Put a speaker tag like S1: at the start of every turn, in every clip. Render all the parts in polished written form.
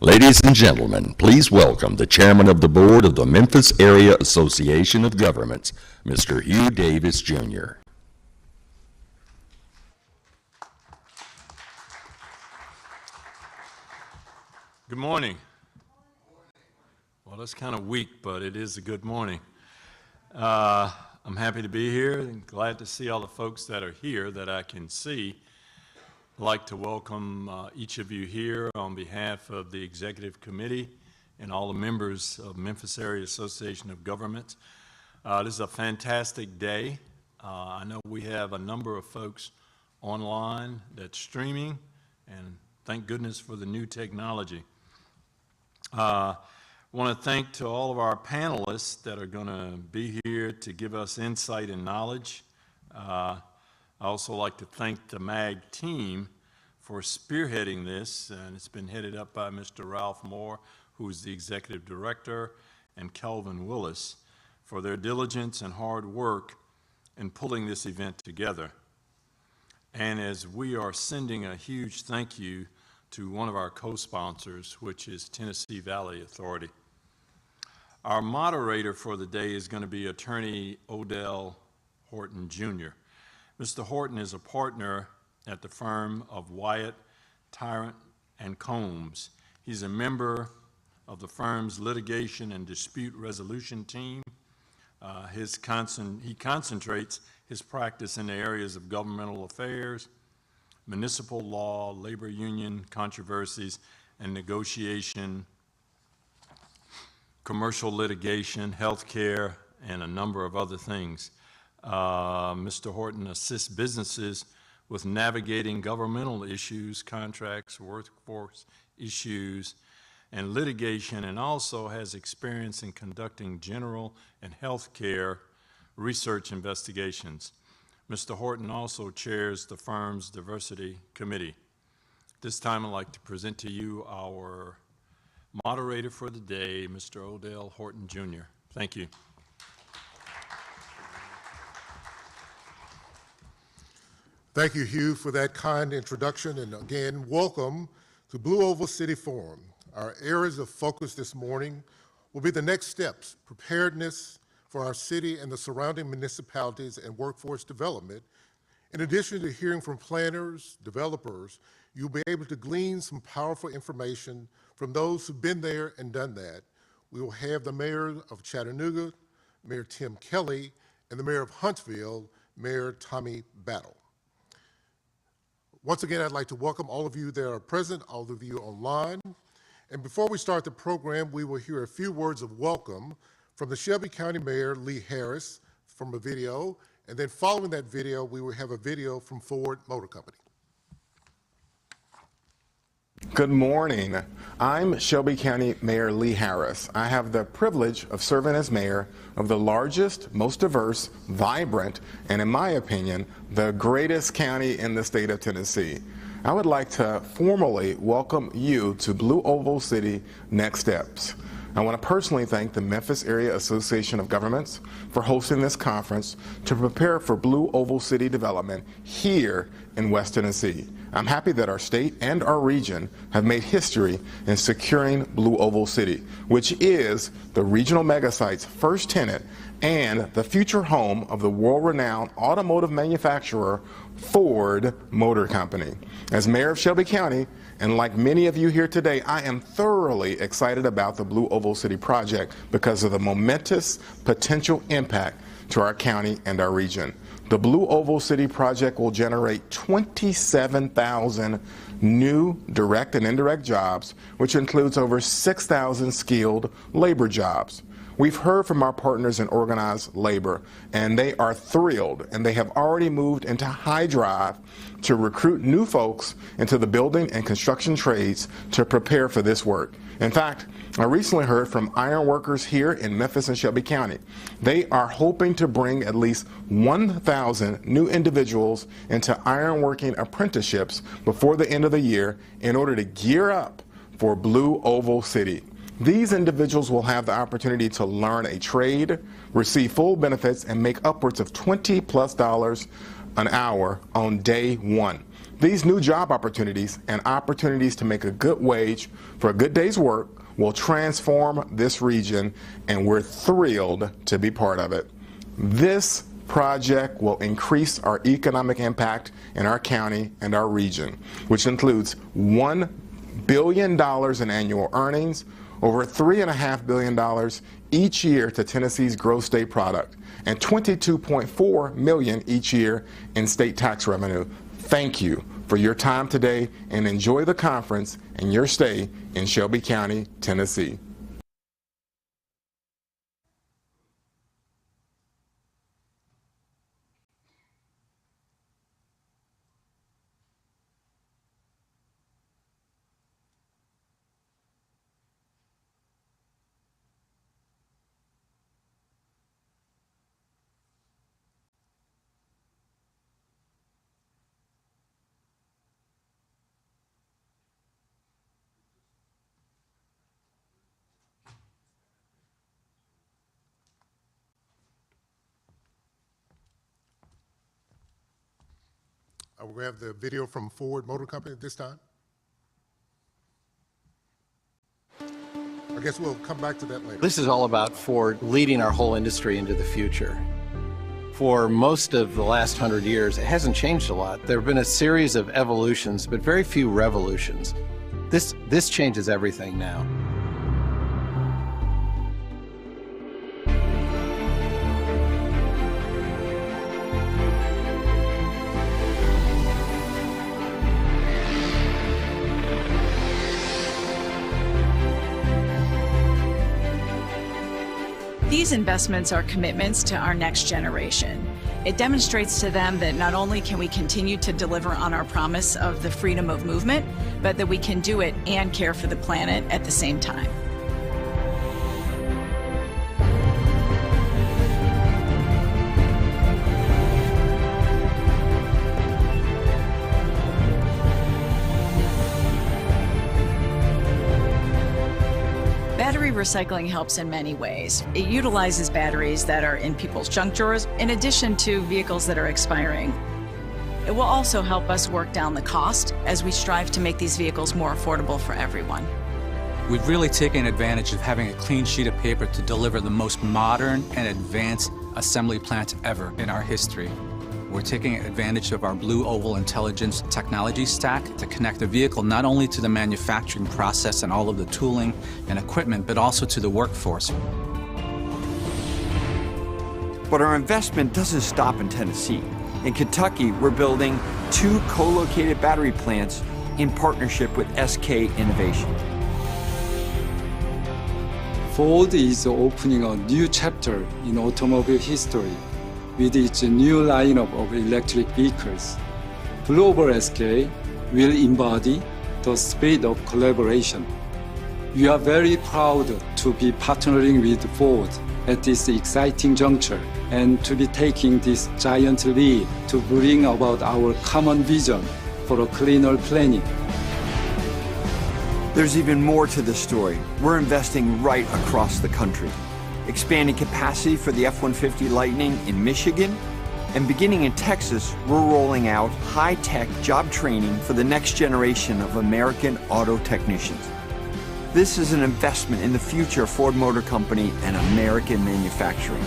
S1: Ladies and gentlemen, please welcome the Chairman of the Board of the Memphis Area Association of Governments, Mr. Hugh Davis, Jr.
S2: Good morning. Well, that's kind of weak, but it is a good morning. I'm happy to be here and glad to see all the folks that are here that I can see. I'd like to welcome each of you here on behalf of the Executive Committee and all the members of Memphis Area Association of Governments. This is a fantastic day. I know we have a number of folks online that's streaming, and thank goodness for the new technology. I want to thank to all of our panelists that are going to be here to give us insight and knowledge. I also like to thank the MAG team for spearheading this, and it's been headed up by Mr. Ralph Moore, who is the Executive Director, and Kelvin Willis for their diligence and hard work in pulling this event together. And as we are sending a huge thank you to one of our co-sponsors, which is Tennessee Valley Authority. Our moderator for the day is going to be Attorney Odell Horton, Jr. Mr. Horton is a partner at the firm of Wyatt, Tyrant, and Combs. He's a member of the firm's litigation and dispute resolution team. He concentrates his practice in the areas of governmental affairs, municipal law, labor union controversies, and negotiation, commercial litigation, healthcare, and a number of other things. Mr. Horton assists businesses with navigating governmental issues, contracts, workforce issues, and litigation, and also has experience in conducting general and healthcare research investigations. Mr. Horton also chairs the firm's diversity committee. This time I'd like to present to you our moderator for the day, Mr. Odell Horton, Jr. Thank you.
S3: Thank you, Hugh, for that kind introduction, and again, welcome to Blue Oval City Forum. Our areas of focus this morning will be the next steps, preparedness for our city and the surrounding municipalities and workforce development. In addition to hearing from planners, developers, you'll be able to glean some powerful information from those who've been there and done that. We will have the mayor of Chattanooga, Mayor Tim Kelly, and the mayor of Huntsville, Mayor Tommy Battle. Once again, I'd like to welcome all of you that are present, all of you online. And before we start the program, we will hear a few words of welcome from the Shelby County Mayor, Lee Harris, from a video. And then following that video, we will have a video from Ford Motor Company.
S4: Good morning. I'm Shelby County Mayor Lee Harris. I have the privilege of serving as mayor of the largest, most diverse, vibrant, and in my opinion, the greatest county in the state of Tennessee. I would like to formally welcome you to Blue Oval City Next Steps. I want to personally thank the Memphis Area Association of Governments for hosting this conference to prepare for Blue Oval City development here in West Tennessee. I'm happy that our state and our region have made history in securing Blue Oval City, which is the regional megasite's first tenant and the future home of the world-renowned automotive manufacturer Ford Motor Company. As mayor of Shelby County, and like many of you here today, I am thoroughly excited about the Blue Oval City project because of the momentous potential impact to our county and our region. The Blue Oval City project will generate 27,000 new direct and indirect jobs, which includes over 6,000 skilled labor jobs. We've heard from our partners in organized labor, and they are thrilled, and they have already moved into high drive to recruit new folks into the building and construction trades to prepare for this work. In fact, I recently heard from iron workers here in Memphis and Shelby County. They are hoping to bring at least 1,000 new individuals into ironworking apprenticeships before the end of the year in order to gear up for Blue Oval City. These individuals will have the opportunity to learn a trade, receive full benefits, and make upwards of $20+ an hour on day one. These new job opportunities and opportunities to make a good wage for a good day's work will transform this region, and we're thrilled to be part of it. This project will increase our economic impact in our county and our region, which includes $1 billion in annual earnings, over $3.5 billion each year to Tennessee's gross state product, and $22.4 million each year in state tax revenue. Thank you for your time today, and enjoy the conference and your stay in Shelby County, Tennessee.
S3: We have the video from Ford Motor Company at this time. I guess we'll come back to that later.
S5: This is all about Ford leading our whole industry into the future. For most of the last 100 years, it hasn't changed a lot. There have been a series of evolutions, but very few revolutions. This changes everything now.
S6: These investments are commitments to our next generation. It demonstrates to them that not only can we continue to deliver on our promise of the freedom of movement, but that we can do it and care for the planet at the same time. Battery recycling helps in many ways. It utilizes batteries that are in people's junk drawers in addition to vehicles that are expiring. It will also help us work down the cost as we strive to make these vehicles more affordable for everyone.
S7: We've really taken advantage of having a clean sheet of paper to deliver the most modern and advanced assembly plant ever in our history. We're taking advantage of our Blue Oval Intelligence technology stack to connect the vehicle not only to the manufacturing process and all of the tooling and equipment, but also to the workforce.
S8: But our investment doesn't stop in Tennessee. In Kentucky, we're building 2 co-located battery plants in partnership with SK Innovation.
S9: Ford is opening a new chapter in automobile history with its new lineup of electric vehicles. Blue Oval SK will embody the spirit of collaboration. We are very proud to be partnering with Ford at this exciting juncture and to be taking this giant leap to bring about our common vision for a cleaner planet.
S8: There's even more to the story. We're investing right across the country, expanding capacity for the F-150 Lightning in Michigan, and beginning in Texas, we're rolling out high-tech job training for the next generation of American auto technicians. This is an investment in the future of Ford Motor Company and American manufacturing.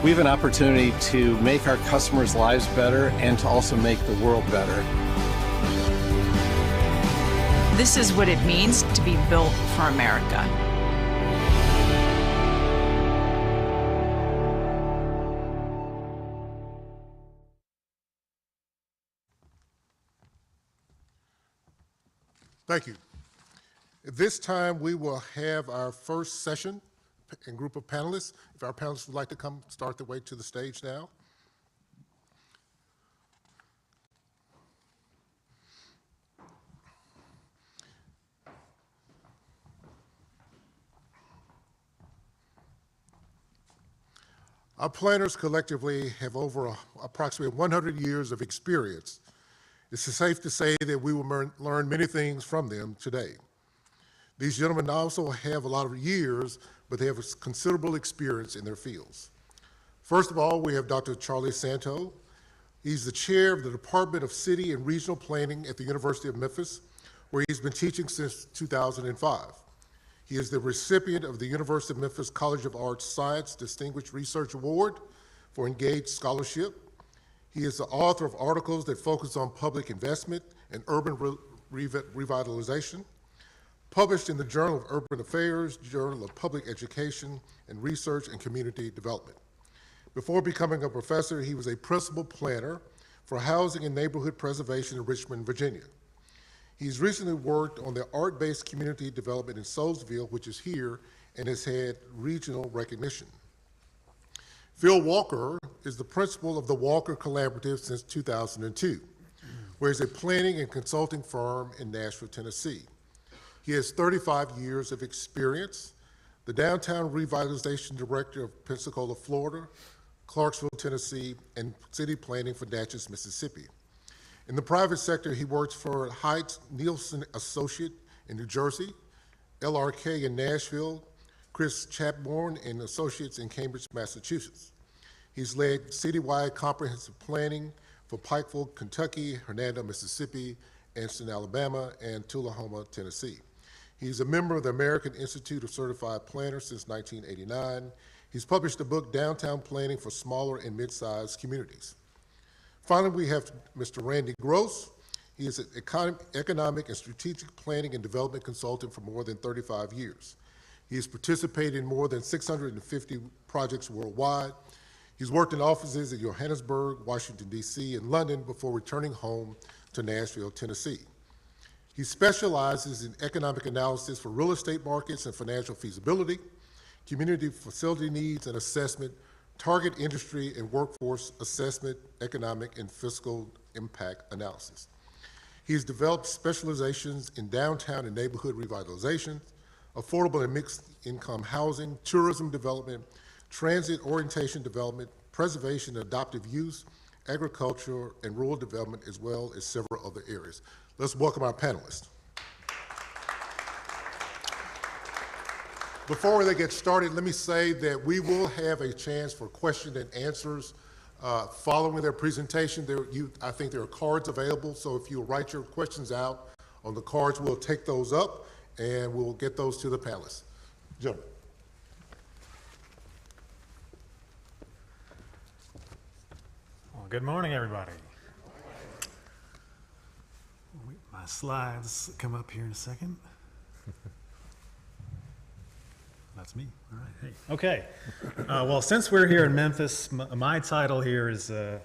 S5: We have an opportunity to make our customers' lives better and to also make the world better.
S6: This is what it means to be built for America.
S3: Thank you. At this time, we will have our first session and group of panelists. If our panelists would like to come start their way to the stage now. Our planners collectively have over approximately 100 years of experience. It's safe to say that we will learn many things from them today. These gentlemen also have a lot of years, but they have considerable experience in their fields. First of all, we have Dr. Charlie Santo. He's the chair of the Department of City and Regional Planning at the University of Memphis, where he's been teaching since 2005. He is the recipient of the University of Memphis College of Arts Science Distinguished Research Award for Engaged Scholarship. He is the author of articles that focus on public investment and urban revitalization, published in the Journal of Urban Affairs, Journal of Public Education and Research and Community Development. Before becoming a professor, he was a principal planner for housing and neighborhood preservation in Richmond, Virginia. He's recently worked on the art-based community development in Soulsville, which is here, and has had regional recognition. Phil Walker is the principal of the Walker Collaborative since 2002, where he's a planning and consulting firm in Nashville, Tennessee. He has 35 years of experience, the Downtown Revitalization Director of Pensacola, Florida, Clarksville, Tennessee, and city planning for Natchez, Mississippi. In the private sector, he works for Heights Nielsen Associate in New Jersey, LRK in Nashville, Chris Chapborn and Associates in Cambridge, Massachusetts. He's led citywide comprehensive planning for Pikeville, Kentucky, Hernando, Mississippi, Anston, Alabama, and Tullahoma, Tennessee. He's a member of the American Institute of Certified Planners since 1989. He's published the book Downtown Planning for Smaller and Mid-Sized Communities. Finally, we have Mr. Randy Gross. He is an economic and strategic planning and development consultant for more than 35 years. He has participated in more than 650 projects worldwide. He's worked in offices in Johannesburg, Washington, D.C., and London before returning home to Nashville, Tennessee. He specializes in economic analysis for real estate markets and financial feasibility, community facility needs and assessment, target industry and workforce assessment, economic and fiscal impact analysis. He's developed specializations in downtown and neighborhood revitalization, affordable and mixed income housing, tourism development, transit orientation development, preservation and adaptive use, agriculture and rural development, as well as several other areas. Let's welcome our panelists. Before they get started, let me say that we will have a chance for question and answers following their presentation. I think there are cards available, so if you'll write your questions out on the cards, we'll take those up and we'll get those to the panelists. Gentlemen.
S10: Well, good morning, everybody. My slides come up here in a second. That's me. All right. Hey. Okay. Well, since we're here in Memphis, my title here is a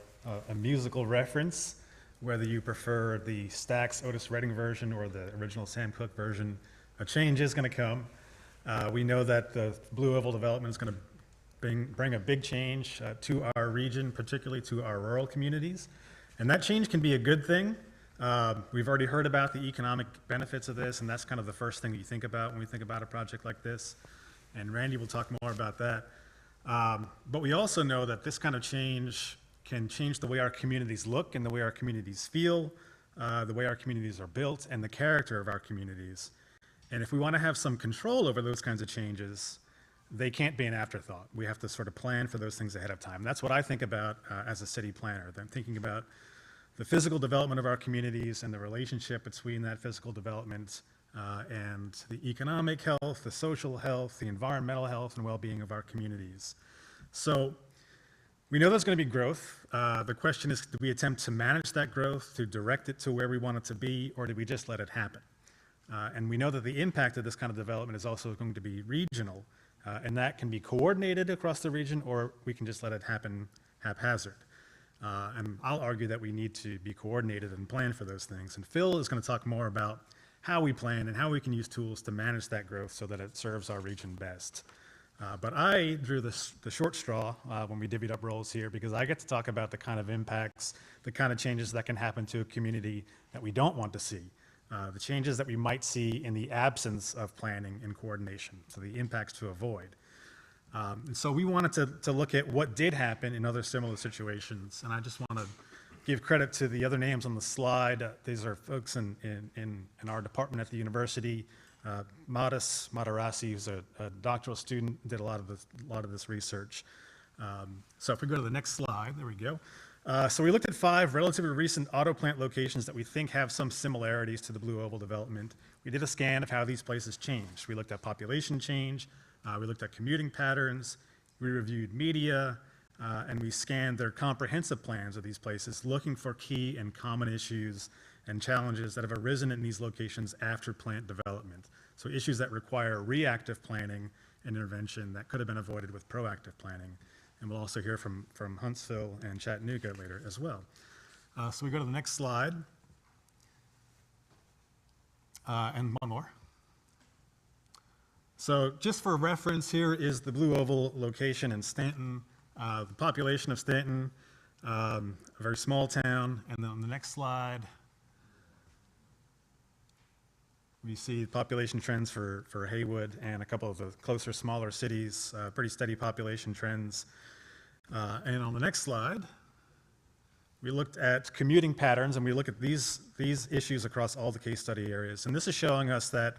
S10: musical reference. Whether you prefer the Stax Otis Redding version or the original Sam Cooke version, a change is going to come. We know that the Blue Oval development is going to bring a big change to our region, particularly to our rural communities. And that change can be a good thing. We've already heard about the economic benefits of this, and that's kind of the first thing that you think about when we think about a project like this. And Randy will talk more about that. But we also know that this kind of change can change the way our communities look and the way our communities feel, the way our communities are built, and the character of our communities. And if we want to have some control over those kinds of changes, they can't be an afterthought. We have to sort of plan for those things ahead of time. That's what I think about as a city planner. I'm thinking about the physical development of our communities and the relationship between that physical development and the economic health, the social health, the environmental health and well-being of our communities. So we know there's going to be growth. The question is, do we attempt to manage that growth, to direct it to where we want it to be, or do we just let it happen? And we know that the impact of this kind of development is also going to be regional, and that can be coordinated across the region, or we can just let it happen haphazard. And I'll argue that we need to be coordinated and plan for those things. And Phil is going to talk more about how we plan and how we can use tools to manage that growth so that it serves our region best. But I drew the short straw when we divvied up roles here, because I get to talk about the kind of impacts, the kind of changes that can happen to a community that we don't want to see, the changes that we might see in the absence of planning and coordination, so the impacts to avoid. And so we wanted to look at what did happen in other similar situations, and I just want to give credit to the other names on the slide. These are folks in our department at the university. Modis Matarasi, who's a doctoral student, did a lot of this research. So if we go to the next slide, there we go. So we looked at 5 relatively recent auto plant locations that we think have some similarities to the Blue Oval development. We did a scan of how these places changed. We looked at population change, we looked at commuting patterns, we reviewed media, and we scanned their comprehensive plans of these places, looking for key and common issues and challenges that have arisen in these locations after plant development. So issues that require reactive planning and intervention that could have been avoided with proactive planning. And we'll also hear from Huntsville and Chattanooga later as well. So we go to the next slide. And one more. So just for reference, here is the Blue Oval location in Stanton. The population of Stanton, a very small town. And then on the next slide, we see population trends for Haywood and a couple of the closer, smaller cities, pretty steady population trends. And on the next slide, we looked at commuting patterns, and we look at these issues across all the case study areas. And this is showing us that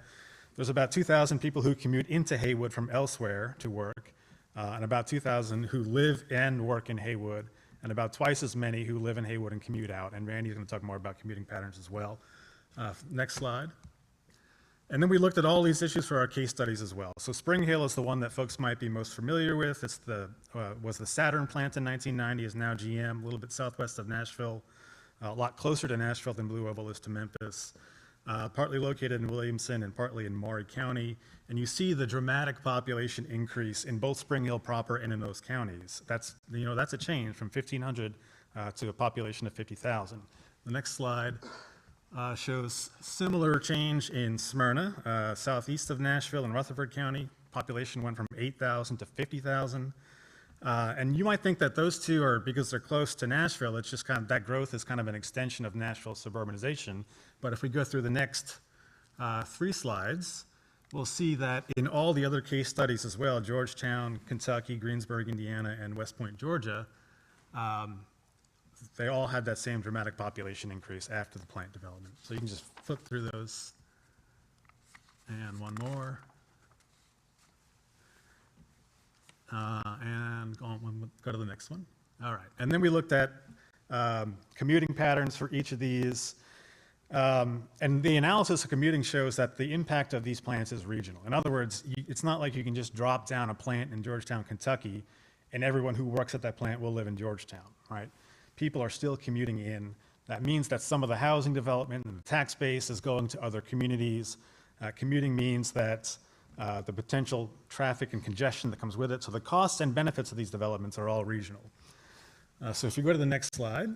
S10: there's about 2,000 people who commute into Haywood from elsewhere to work, and about 2,000 who live and work in Haywood, and about twice as many who live in Haywood and commute out. And Randy's going to talk more about commuting patterns as well. Next slide. And then we looked at all these issues for our case studies as well. So Spring Hill is the one that folks might be most familiar with. It's was the Saturn plant in 1990, is now GM, a little bit southwest of Nashville, a lot closer to Nashville than Blue Oval is to Memphis, partly located in Williamson and partly in Maury County. And you see the dramatic population increase in both Spring Hill proper and in those counties. That's a change from 1,500 to a population of 50,000. The next slide shows similar change in Smyrna, southeast of Nashville and Rutherford County. Population went from 8,000 to 50,000. And you might think that those two are, because they're close to Nashville, it's just kind of, that growth is kind of an extension of Nashville suburbanization. But if we go through the next 3 slides, we'll see that in all the other case studies as well, Georgetown, Kentucky, Greensburg, Indiana, and West Point, Georgia, they all had that same dramatic population increase after the plant development. So you can just flip through those. And one more. And go to the next one. All right. And then we looked at commuting patterns for each of these. And the analysis of commuting shows that the impact of these plants is regional. In other words, it's not like you can just drop down a plant in Georgetown, Kentucky, and everyone who works at that plant will live in Georgetown, right? People are still commuting in. That means that some of the housing development and the tax base is going to other communities. Commuting means that the potential traffic and congestion that comes with it. So the costs and benefits of these developments are all regional. So if you go to the next slide.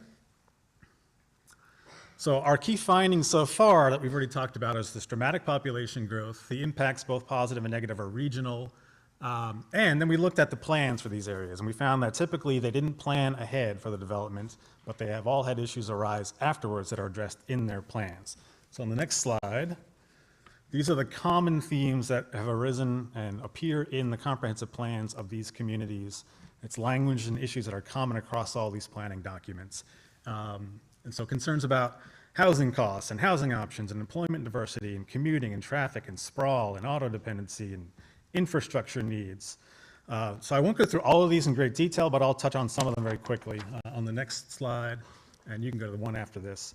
S10: So our key findings so far that we've already talked about is this dramatic population growth. The impacts, both positive and negative, are regional. And then we looked at the plans for these areas, and we found that typically they didn't plan ahead for the development, but they have all had issues arise afterwards that are addressed in their plans. So on the next slide, these are the common themes that have arisen and appear in the comprehensive plans of these communities. It's language and issues that are common across all these planning documents. And so concerns about housing costs and housing options and employment diversity and commuting and traffic and sprawl and auto dependency and infrastructure needs. So I won't go through all of these in great detail, but I'll touch on some of them very quickly on the next slide, and you can go to the one after this.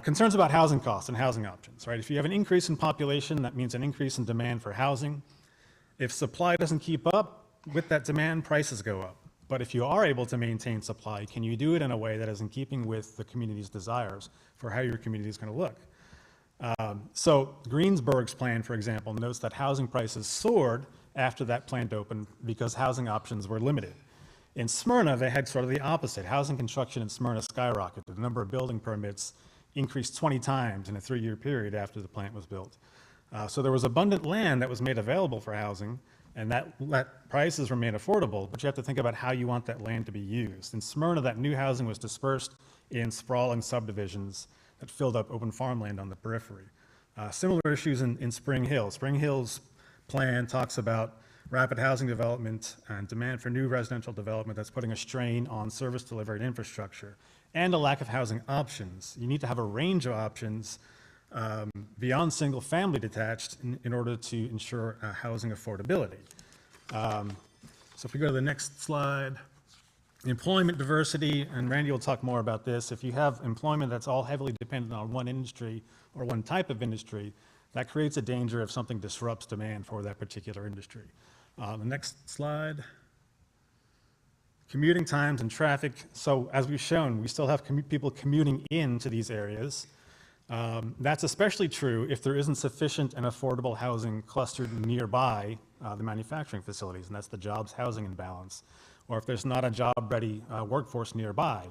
S10: Concerns about housing costs and housing options, right? If you have an increase in population, that means an increase in demand for housing. If supply doesn't keep up with that demand, prices go up. But if you are able to maintain supply, can you do it in a way that is in keeping with the community's desires for how your community is going to look? So Greensburg's plan, for example, notes that housing prices soared after that plant opened because housing options were limited. In Smyrna, they had sort of the opposite. Housing construction in Smyrna skyrocketed. The number of building permits increased 20 times in a 3-year period after the plant was built. So there was abundant land that was made available for housing, and that prices remain affordable, but you have to think about how you want that land to be used. In Smyrna, that new housing was dispersed in sprawling subdivisions that filled up open farmland on the periphery. Similar issues in Spring Hill. Spring Hill's plan talks about rapid housing development and demand for new residential development that's putting a strain on service delivery and infrastructure, and a lack of housing options. You need to have a range of options beyond single-family detached in order to ensure housing affordability. So if we go to the next slide, Employment diversity, and Randy will talk more about this. If you have employment that's all heavily dependent on one industry or one type of industry, that creates a danger if something disrupts demand for that particular industry. The next slide. Commuting times and traffic. So as we've shown, we still have people commuting into these areas. That's especially true if there isn't sufficient and affordable housing clustered nearby the manufacturing facilities, and that's the jobs housing imbalance, or if there's not a job-ready workforce nearby,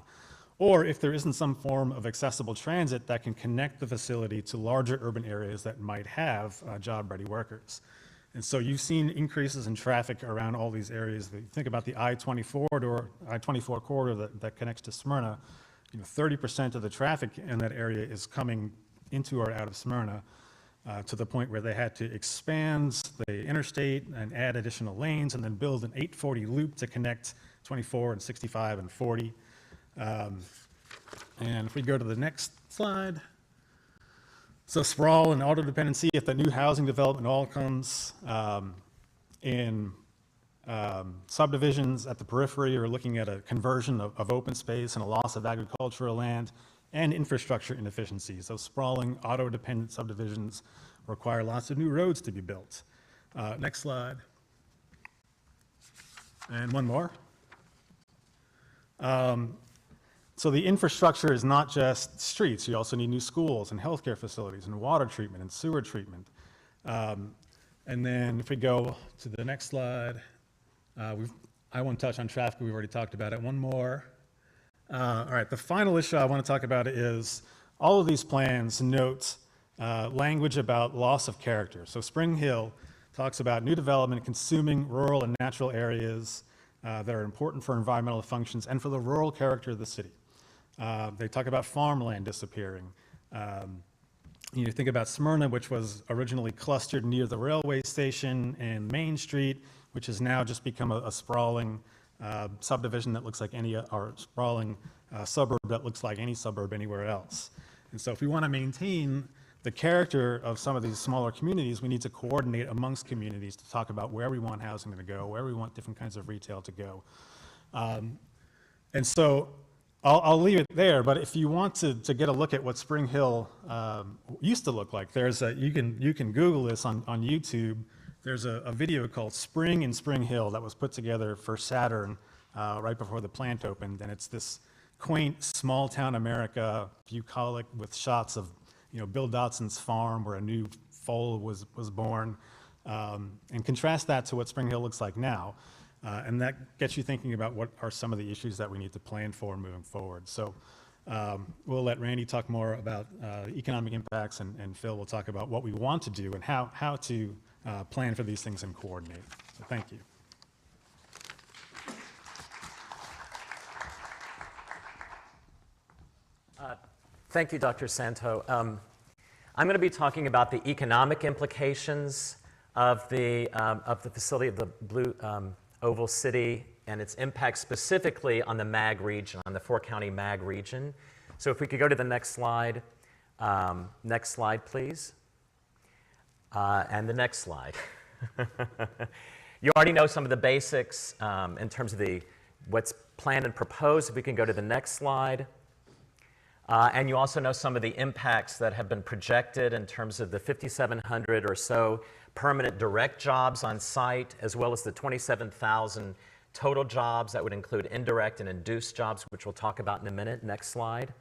S10: or if there isn't some form of accessible transit that can connect the facility to larger urban areas that might have job-ready workers. And so you've seen increases in traffic around all these areas. Think about the I-24 corridor that connects to Smyrna. 30% of the traffic in that area is coming into or out of Smyrna, to the point where they had to expand the interstate and add additional lanes and then build an 840 loop to connect 24 and 65 and 40. And if we go to the next slide. So sprawl and auto dependency, if the new housing development all comes in subdivisions at the periphery, or looking at a conversion of open space and a loss of agricultural land, and infrastructure inefficiencies. So sprawling, auto-dependent subdivisions require lots of new roads to be built. Next slide. And one more. So the infrastructure is not just streets. You also need new schools and healthcare facilities and water treatment and sewer treatment. And then if we go to the next slide, I won't touch on traffic. We've already talked about it. One more. All right, the final issue I want to talk about is all of these plans note language about loss of character. So Spring Hill talks about new development consuming rural and natural areas that are important for environmental functions and for the rural character of the city. They talk about farmland disappearing. You think about Smyrna, which was originally clustered near the railway station and Main Street, which has now just become a sprawling subdivision that looks like any, or sprawling suburb that looks like any suburb anywhere else. And so if we want to maintain the character of some of these smaller communities, we need to coordinate amongst communities to talk about where we want housing to go, where we want different kinds of retail to go. And so I'll leave it there, but if you want to get a look at what Spring Hill used to look like, you can Google this on YouTube. There's a video called Spring in Spring Hill that was put together for Saturn right before the plant opened, and it's this quaint small town America bucolic with shots of Bill Dotson's farm where a new foal was born, and contrast that to what Spring Hill looks like now. And that gets you thinking about what are some of the issues that we need to plan for moving forward. So we'll let Randy talk more about economic impacts, and Phil will talk about what we want to do and how to plan for these things and coordinate. So thank you.
S11: Thank you, Dr. Santo. I'm going to be talking about the economic implications of the facility of the Blue Oval City and its impact specifically on the MAG region, on the four-county MAG region. So if we could go to the next slide. Next slide, please. And the next slide. You already know some of the basics in terms of what's planned and proposed. If we can go to the next slide. And you also know some of the impacts that have been projected in terms of the 5,700 or so permanent direct jobs on site, as well as the 27,000 total jobs that would include indirect and induced jobs, which we'll talk about in a minute. Next slide.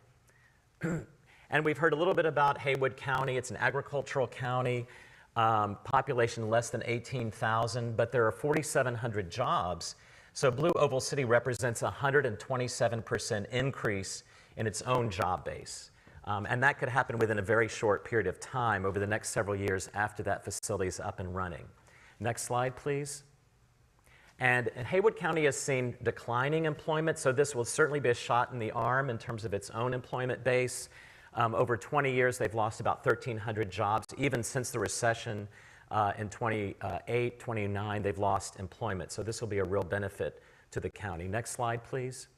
S11: And we've heard a little bit about Haywood County. It's an agricultural county, population less than 18,000, but there are 4,700 jobs. So Blue Oval City represents a 127% increase in its own job base. And that could happen within a very short period of time over the next several years after that facility is up and running. Next slide, please. And Haywood County has seen declining employment, so this will certainly be a shot in the arm in terms of its own employment base. Over 20 years, they've lost about 1,300 jobs. Even since the recession in 28, 29, they've lost employment. So this will be a real benefit to the county. Next slide, please.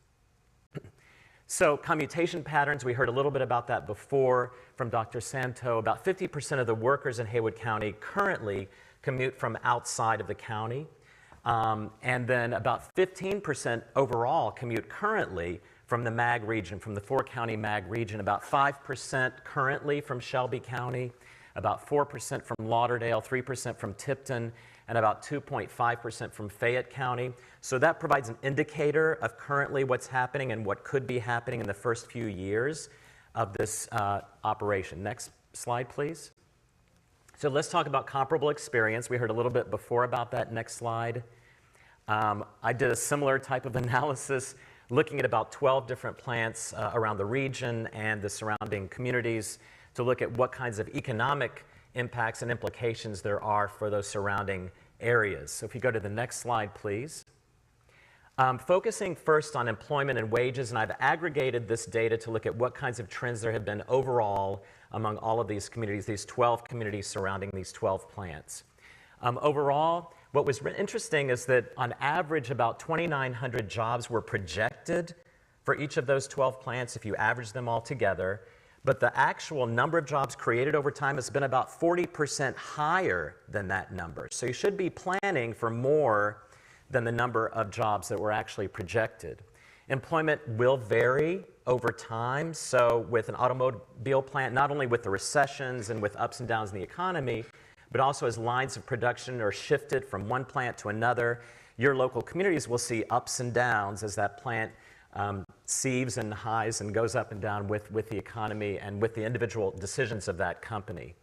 S11: So commutation patterns, we heard a little bit about that before from Dr. Santo. About 50% of the workers in Haywood County currently commute from outside of the county. And then about 15% overall commute currently from the MAG region, from the 4-county MAG region, about 5% currently from Shelby County, about 4% from Lauderdale, 3% from Tipton, and about 2.5% from Fayette County. So that provides an indicator of currently what's happening and what could be happening in the first few years of this operation. Next slide, please. So let's talk about comparable experience. We heard a little bit before about that. Next slide. I did a similar type of analysis looking at about 12 different plants around the region and the surrounding communities to look at what kinds of economic impacts and implications there are for those surrounding areas. So if you go to the next slide, please. Focusing first on employment and wages, and I've aggregated this data to look at what kinds of trends there have been overall among all of these communities, these 12 communities surrounding these 12 plants. Overall, what was interesting is that on average about 2,900 jobs were projected for each of those 12 plants if you average them all together, but the actual number of jobs created over time has been about 40% higher than that number. So you should be planning for more than the number of jobs that were actually projected. Employment will vary over time. So with an automobile plant, not only with the recessions and with ups and downs in the economy, but also as lines of production are shifted from one plant to another, your local communities will see ups and downs as that plant sieves and highs and goes up and down with the economy and with the individual decisions of that company.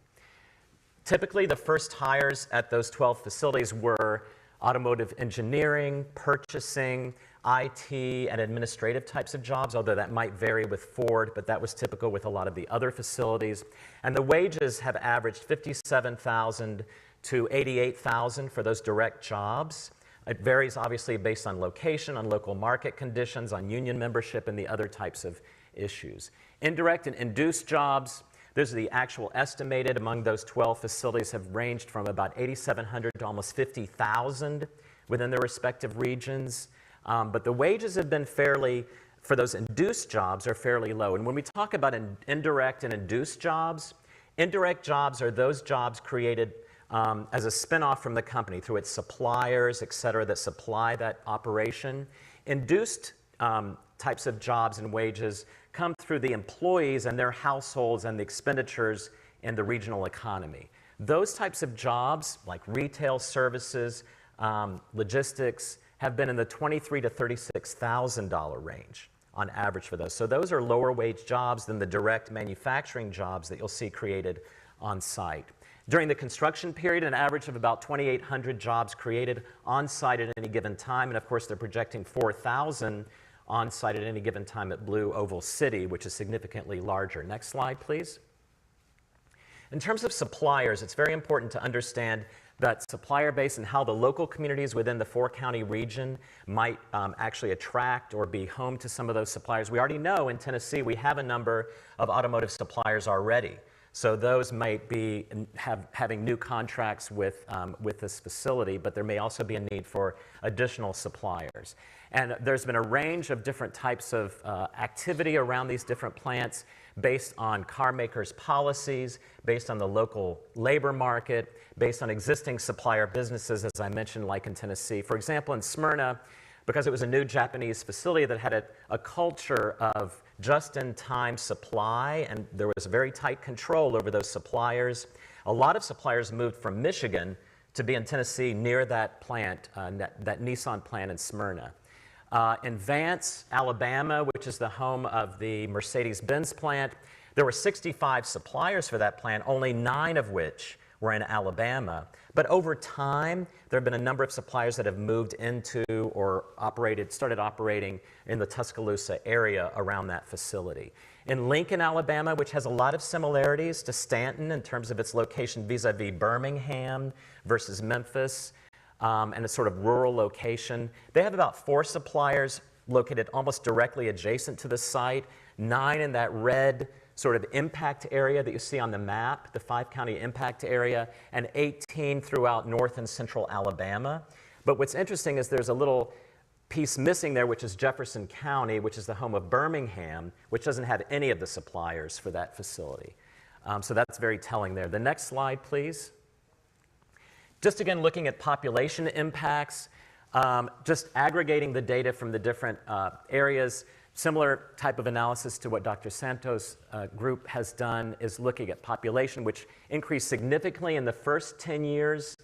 S11: Typically, the first hires at those 12 facilities were automotive engineering, purchasing, IT, and administrative types of jobs, although that might vary with Ford, but that was typical with a lot of the other facilities. And the wages have averaged $57,000 to $88,000 for those direct jobs. It varies obviously based on location, on local market conditions, on union membership, and the other types of issues. Indirect and induced jobs, those are the actual estimated among those 12 facilities, have ranged from about 8,700 to almost 50,000 within their respective regions. But the wages have been fairly, for those induced jobs, are fairly low. And when we talk about indirect and induced jobs, indirect jobs are those jobs created as a spinoff from the company through its suppliers, et cetera, that supply that operation. Induced types of jobs and wages come through the employees and their households and the expenditures in the regional economy. Those types of jobs, like retail services, logistics, have been in the $23,000 to $36,000 range on average for those. So those are lower wage jobs than the direct manufacturing jobs that you'll see created on site. During the construction period, an average of about 2,800 jobs created on site at any given time, and of course they're projecting 4,000 on site at any given time at Blue Oval City, which is significantly larger. Next slide, please. In terms of suppliers, it's very important to understand that supplier base and how the local communities within the 4-county region might actually attract or be home to some of those suppliers. We already know in Tennessee we have a number of automotive suppliers already. So those might be having new contracts with this facility, but there may also be a need for additional suppliers. And there's been a range of different types of activity around these different plants based on car makers' policies, based on the local labor market, based on existing supplier businesses, as I mentioned, like in Tennessee. For example, in Smyrna, because it was a new Japanese facility that had a culture of just-in-time supply, and there was very tight control over those suppliers. A lot of suppliers moved from Michigan to be in Tennessee near that plant, that Nissan plant in Smyrna. In Vance, Alabama, which is the home of the Mercedes-Benz plant, there were 65 suppliers for that plant, only 9 of which were in Alabama. But over time, there have been a number of suppliers that have moved into or started operating in the Tuscaloosa area around that facility. In Lincoln, Alabama, which has a lot of similarities to Stanton in terms of its location vis-a-vis Birmingham versus Memphis, and a sort of rural location, they have about 4 suppliers located almost directly adjacent to the site, 9 in that red sort of impact area that you see on the map, the 5-county impact area, and 18 throughout north and central Alabama. But what's interesting is there's a little piece missing there, which is Jefferson County, which is the home of Birmingham, which doesn't have any of the suppliers for that facility. So that's very telling there. The next slide, please. Just again, looking at population impacts, Just aggregating the data from the different areas, similar type of analysis to what Dr. Santos' group has done is looking at population, which increased significantly in the first 10 years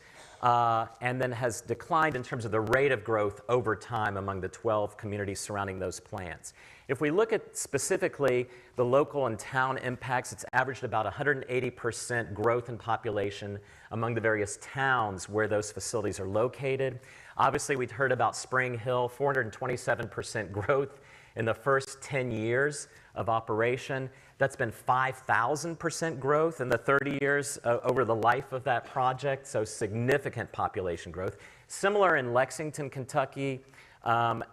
S11: and then has declined in terms of the rate of growth over time among the 12 communities surrounding those plants. If we look at specifically the local and town impacts, it's averaged about 180% growth in population among the various towns where those facilities are located. Obviously, we'd heard about Spring Hill, 427% growth in the first 10 years of operation. That's been 5,000% growth in the 30 years over the life of that project, so significant population growth. Similar in Lexington, Kentucky,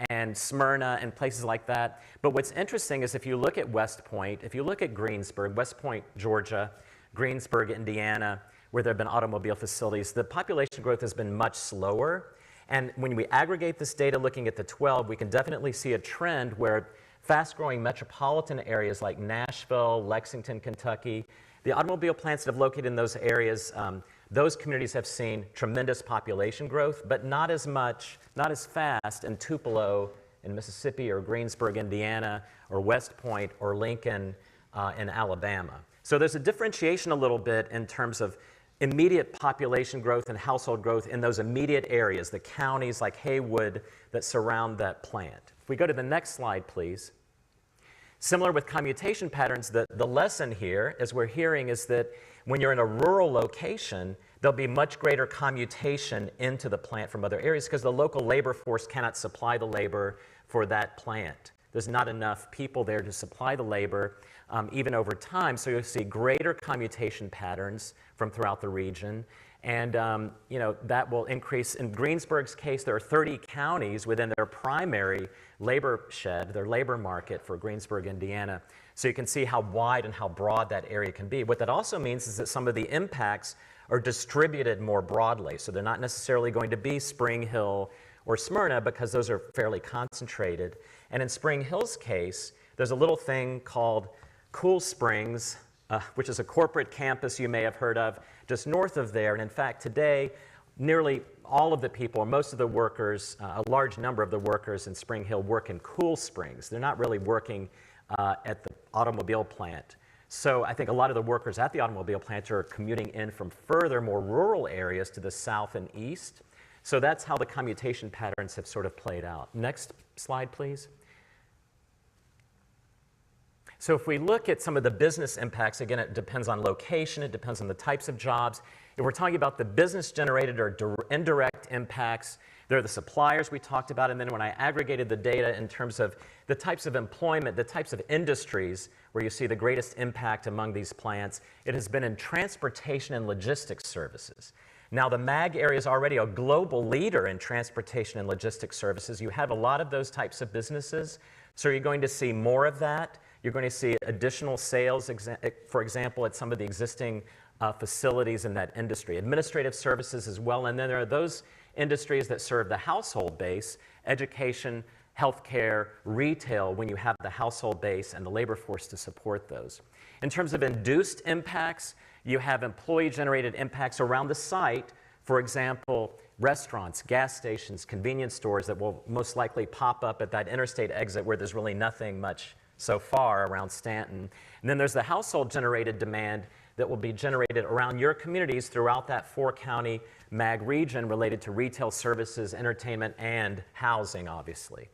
S11: and Smyrna and places like that. But what's interesting is if you look at West Point, if you look at Greensburg, West Point, Georgia, Greensburg, Indiana, where there have been automobile facilities, the population growth has been much slower. And when we aggregate this data looking at the 12, we can definitely see a trend where fast-growing metropolitan areas like Nashville, Lexington, Kentucky, the automobile plants that have located in those areas, those communities have seen tremendous population growth, but not as much, not as fast in Tupelo in Mississippi or Greensburg, Indiana, or West Point or Lincoln in Alabama. So there's a differentiation a little bit in terms of immediate population growth and household growth in those immediate areas, the counties like Haywood that surround that plant. If we go to the next slide, please. Similar with commutation patterns, the lesson here, as we're hearing, is that when you're in a rural location, there'll be much greater commutation into the plant from other areas because the local labor force cannot supply the labor for that plant. There's not enough people there to supply the labor, even over time, so you'll see greater commutation patterns from throughout the region. And you know, that will increase. In Greensburg's case, there are 30 counties within their primary labor shed, their labor market for Greensburg, Indiana. So you can see how wide and how broad that area can be. What that also means is that some of the impacts are distributed more broadly. So they're not necessarily going to be Spring Hill or Smyrna because those are fairly concentrated. And in Spring Hill's case, there's a little thing called Cool Springs, which is a corporate campus you may have heard of, just north of there. And in fact, today, nearly all of the people, or most of the workers, a large number of the workers in Spring Hill work in Cool Springs. They're not really working at the automobile plant. So I think a lot of the workers at the automobile plant are commuting in from further, more rural areas to the south and east. So that's how the commutation patterns have sort of played out. Next slide, please. So if we look at some of the business impacts, again, it depends on location, it depends on the types of jobs. If we're talking about the business-generated or indirect impacts, there are the suppliers we talked about, and then when I aggregated the data in terms of the types of employment, the types of industries where you see the greatest impact among these plants, it has been in transportation and logistics services. Now, the MAG area is already a global leader in transportation and logistics services. You have a lot of those types of businesses, so you're going to see more of that. You're going to see additional sales, for example, at some of the existing facilities in that industry. Administrative services as well, and then there are those industries that serve the household base, education, healthcare, retail, when you have the household base and the labor force to support those. In terms of induced impacts, you have employee-generated impacts around the site. For example, restaurants, gas stations, convenience stores that will most likely pop up at that interstate exit where there's really nothing much so far around Stanton. And then there's the household-generated demand that will be generated around your communities throughout that 4-county MAG region related to retail services, entertainment, and housing, obviously.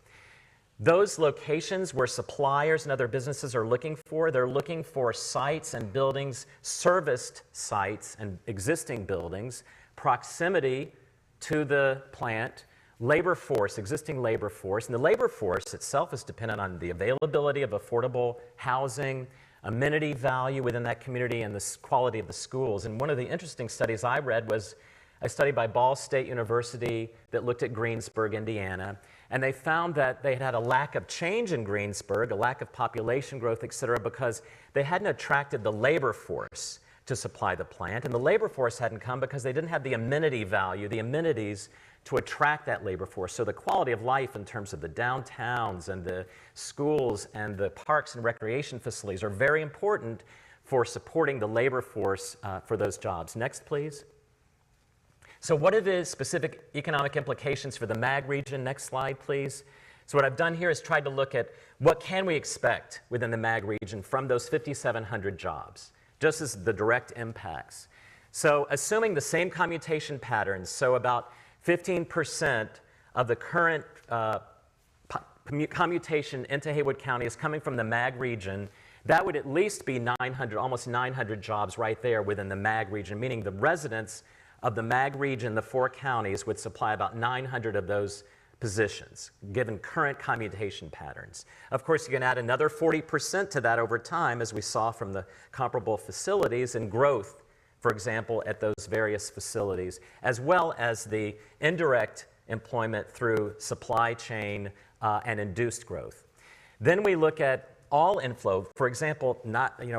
S11: Those locations where suppliers and other businesses are looking for, they're looking for sites and buildings, serviced sites and existing buildings, proximity to the plant, labor force, existing labor force, and the labor force itself is dependent on the availability of affordable housing, amenity value within that community, and the quality of the schools. And one of the interesting studies I read was a study by Ball State University that looked at Greensburg, Indiana, and they found that they had a lack of change in Greensburg, a lack of population growth, et cetera, because they hadn't attracted the labor force to supply the plant, and the labor force hadn't come because they didn't have the amenity value, the amenities to attract that labor force. So the quality of life in terms of the downtowns and the schools and the parks and recreation facilities are very important for supporting the labor force for those jobs. Next, please. So what are the specific economic implications for the MAG region? Next slide, please. So what I've done here is tried to look at what can we expect within the MAG region from those 5,700 jobs, just as the direct impacts. So assuming the same commutation patterns, so about 15% of the current commutation into Haywood County is coming from the MAG region, that would at least be 900, almost 900 jobs right there within the MAG region, meaning the residents of the MAG region, the 4 counties, would supply about 900 of those positions, given current commutation patterns. Of course, you can add another 40% to that over time, as we saw from the comparable facilities, and growth, for example, at those various facilities, as well as the indirect employment through supply chain and induced growth. Then we look at all inflow. For example,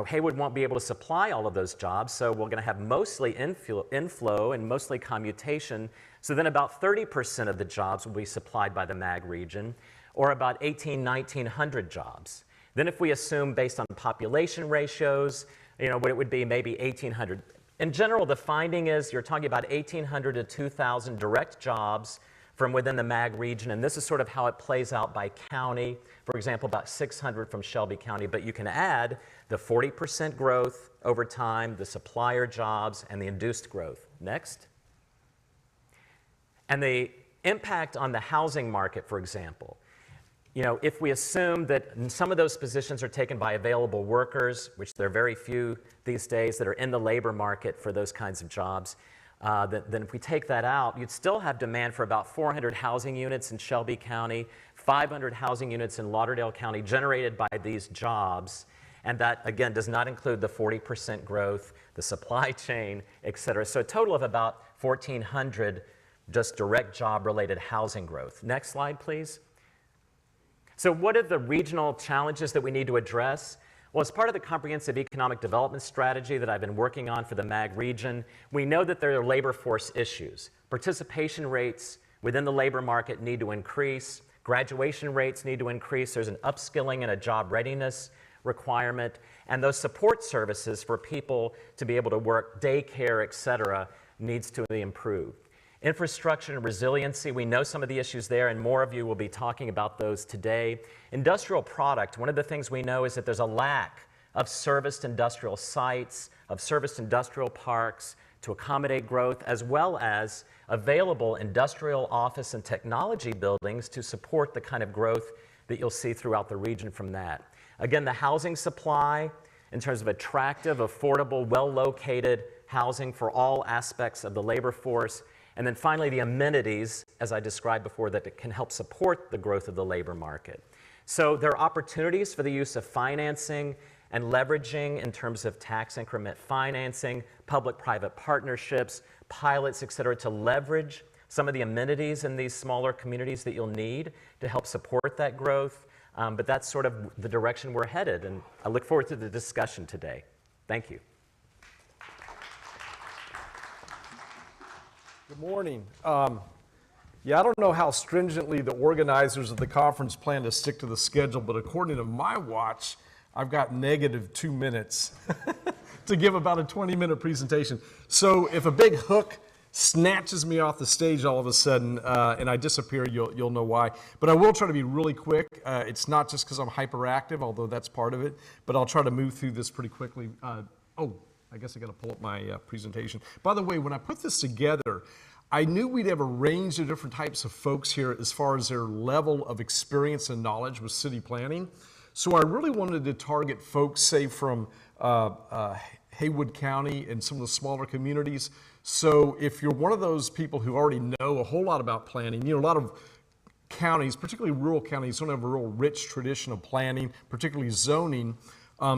S11: Haywood won't be able to supply all of those jobs, so we're going to have mostly inflow and mostly commutation. So then about 30% of the jobs will be supplied by the MAG region, or about 1,900 jobs. Then if we assume, based on population ratios, what it would be maybe 1,800. In general, the finding is you're talking about 1,800 to 2,000 direct jobs from within the MAG region, and this is sort of how it plays out by county. For example, about 600 from Shelby County, but you can add the 40% growth over time, the supplier jobs, and the induced growth. Next. And the impact on the housing market, for example. If we assume that some of those positions are taken by available workers, which there are very few these days that are in the labor market for those kinds of jobs, then if we take that out, you'd still have demand for about 400 housing units in Shelby County, 500 housing units in Lauderdale County generated by these jobs. And that, again, does not include the 40% growth, the supply chain, et cetera. So a total of about 1,400 just direct job-related housing growth. Next slide, please. So what are the regional challenges that we need to address? Well, as part of the comprehensive economic development strategy that I've been working on for the MAG region, we know that there are labor force issues. Participation rates within the labor market need to increase. Graduation rates need to increase. There's an upskilling and a job readiness requirement. And those support services for people to be able to work, daycare, et cetera, needs to be improved. Infrastructure and resiliency, we know some of the issues there, and more of you will be talking about those today. Industrial product, one of the things we know is that there's a lack of serviced industrial sites, of serviced industrial parks to accommodate growth, as well as available industrial office and technology buildings to support the kind of growth that you'll see throughout the region from that. Again, the housing supply, in terms of attractive, affordable, well-located housing for all aspects of the labor force. And then finally, the amenities, as I described before, that can help support the growth of the labor market. So there are opportunities for the use of financing and leveraging in terms of tax increment financing, public-private partnerships, pilots, et cetera, to leverage some of the amenities in these smaller communities that you'll need to help support that growth. But that's sort of the direction we're headed, and I look forward to the discussion today. Thank you.
S12: Good morning. Yeah, I don't know how stringently the organizers of the conference plan to stick to the schedule, but according to my watch, I've got negative 2 minutes to give about a 20-minute presentation. So if a big hook snatches me off the stage all of a sudden and I disappear, you'll know why. But I will try to be really quick. It's not just because I'm hyperactive, although that's part of it, but I'll try to move through this pretty quickly. I guess I got to pull up my presentation. By the way, when I put this together, I knew we'd have a range of different types of folks here as far as their level of experience and knowledge with city planning. So I really wanted to target folks, say, from Haywood County and some of the smaller communities. So if you're one of those people who already know a whole lot about planning, a lot of counties, particularly rural counties, don't have a real rich tradition of planning, particularly zoning.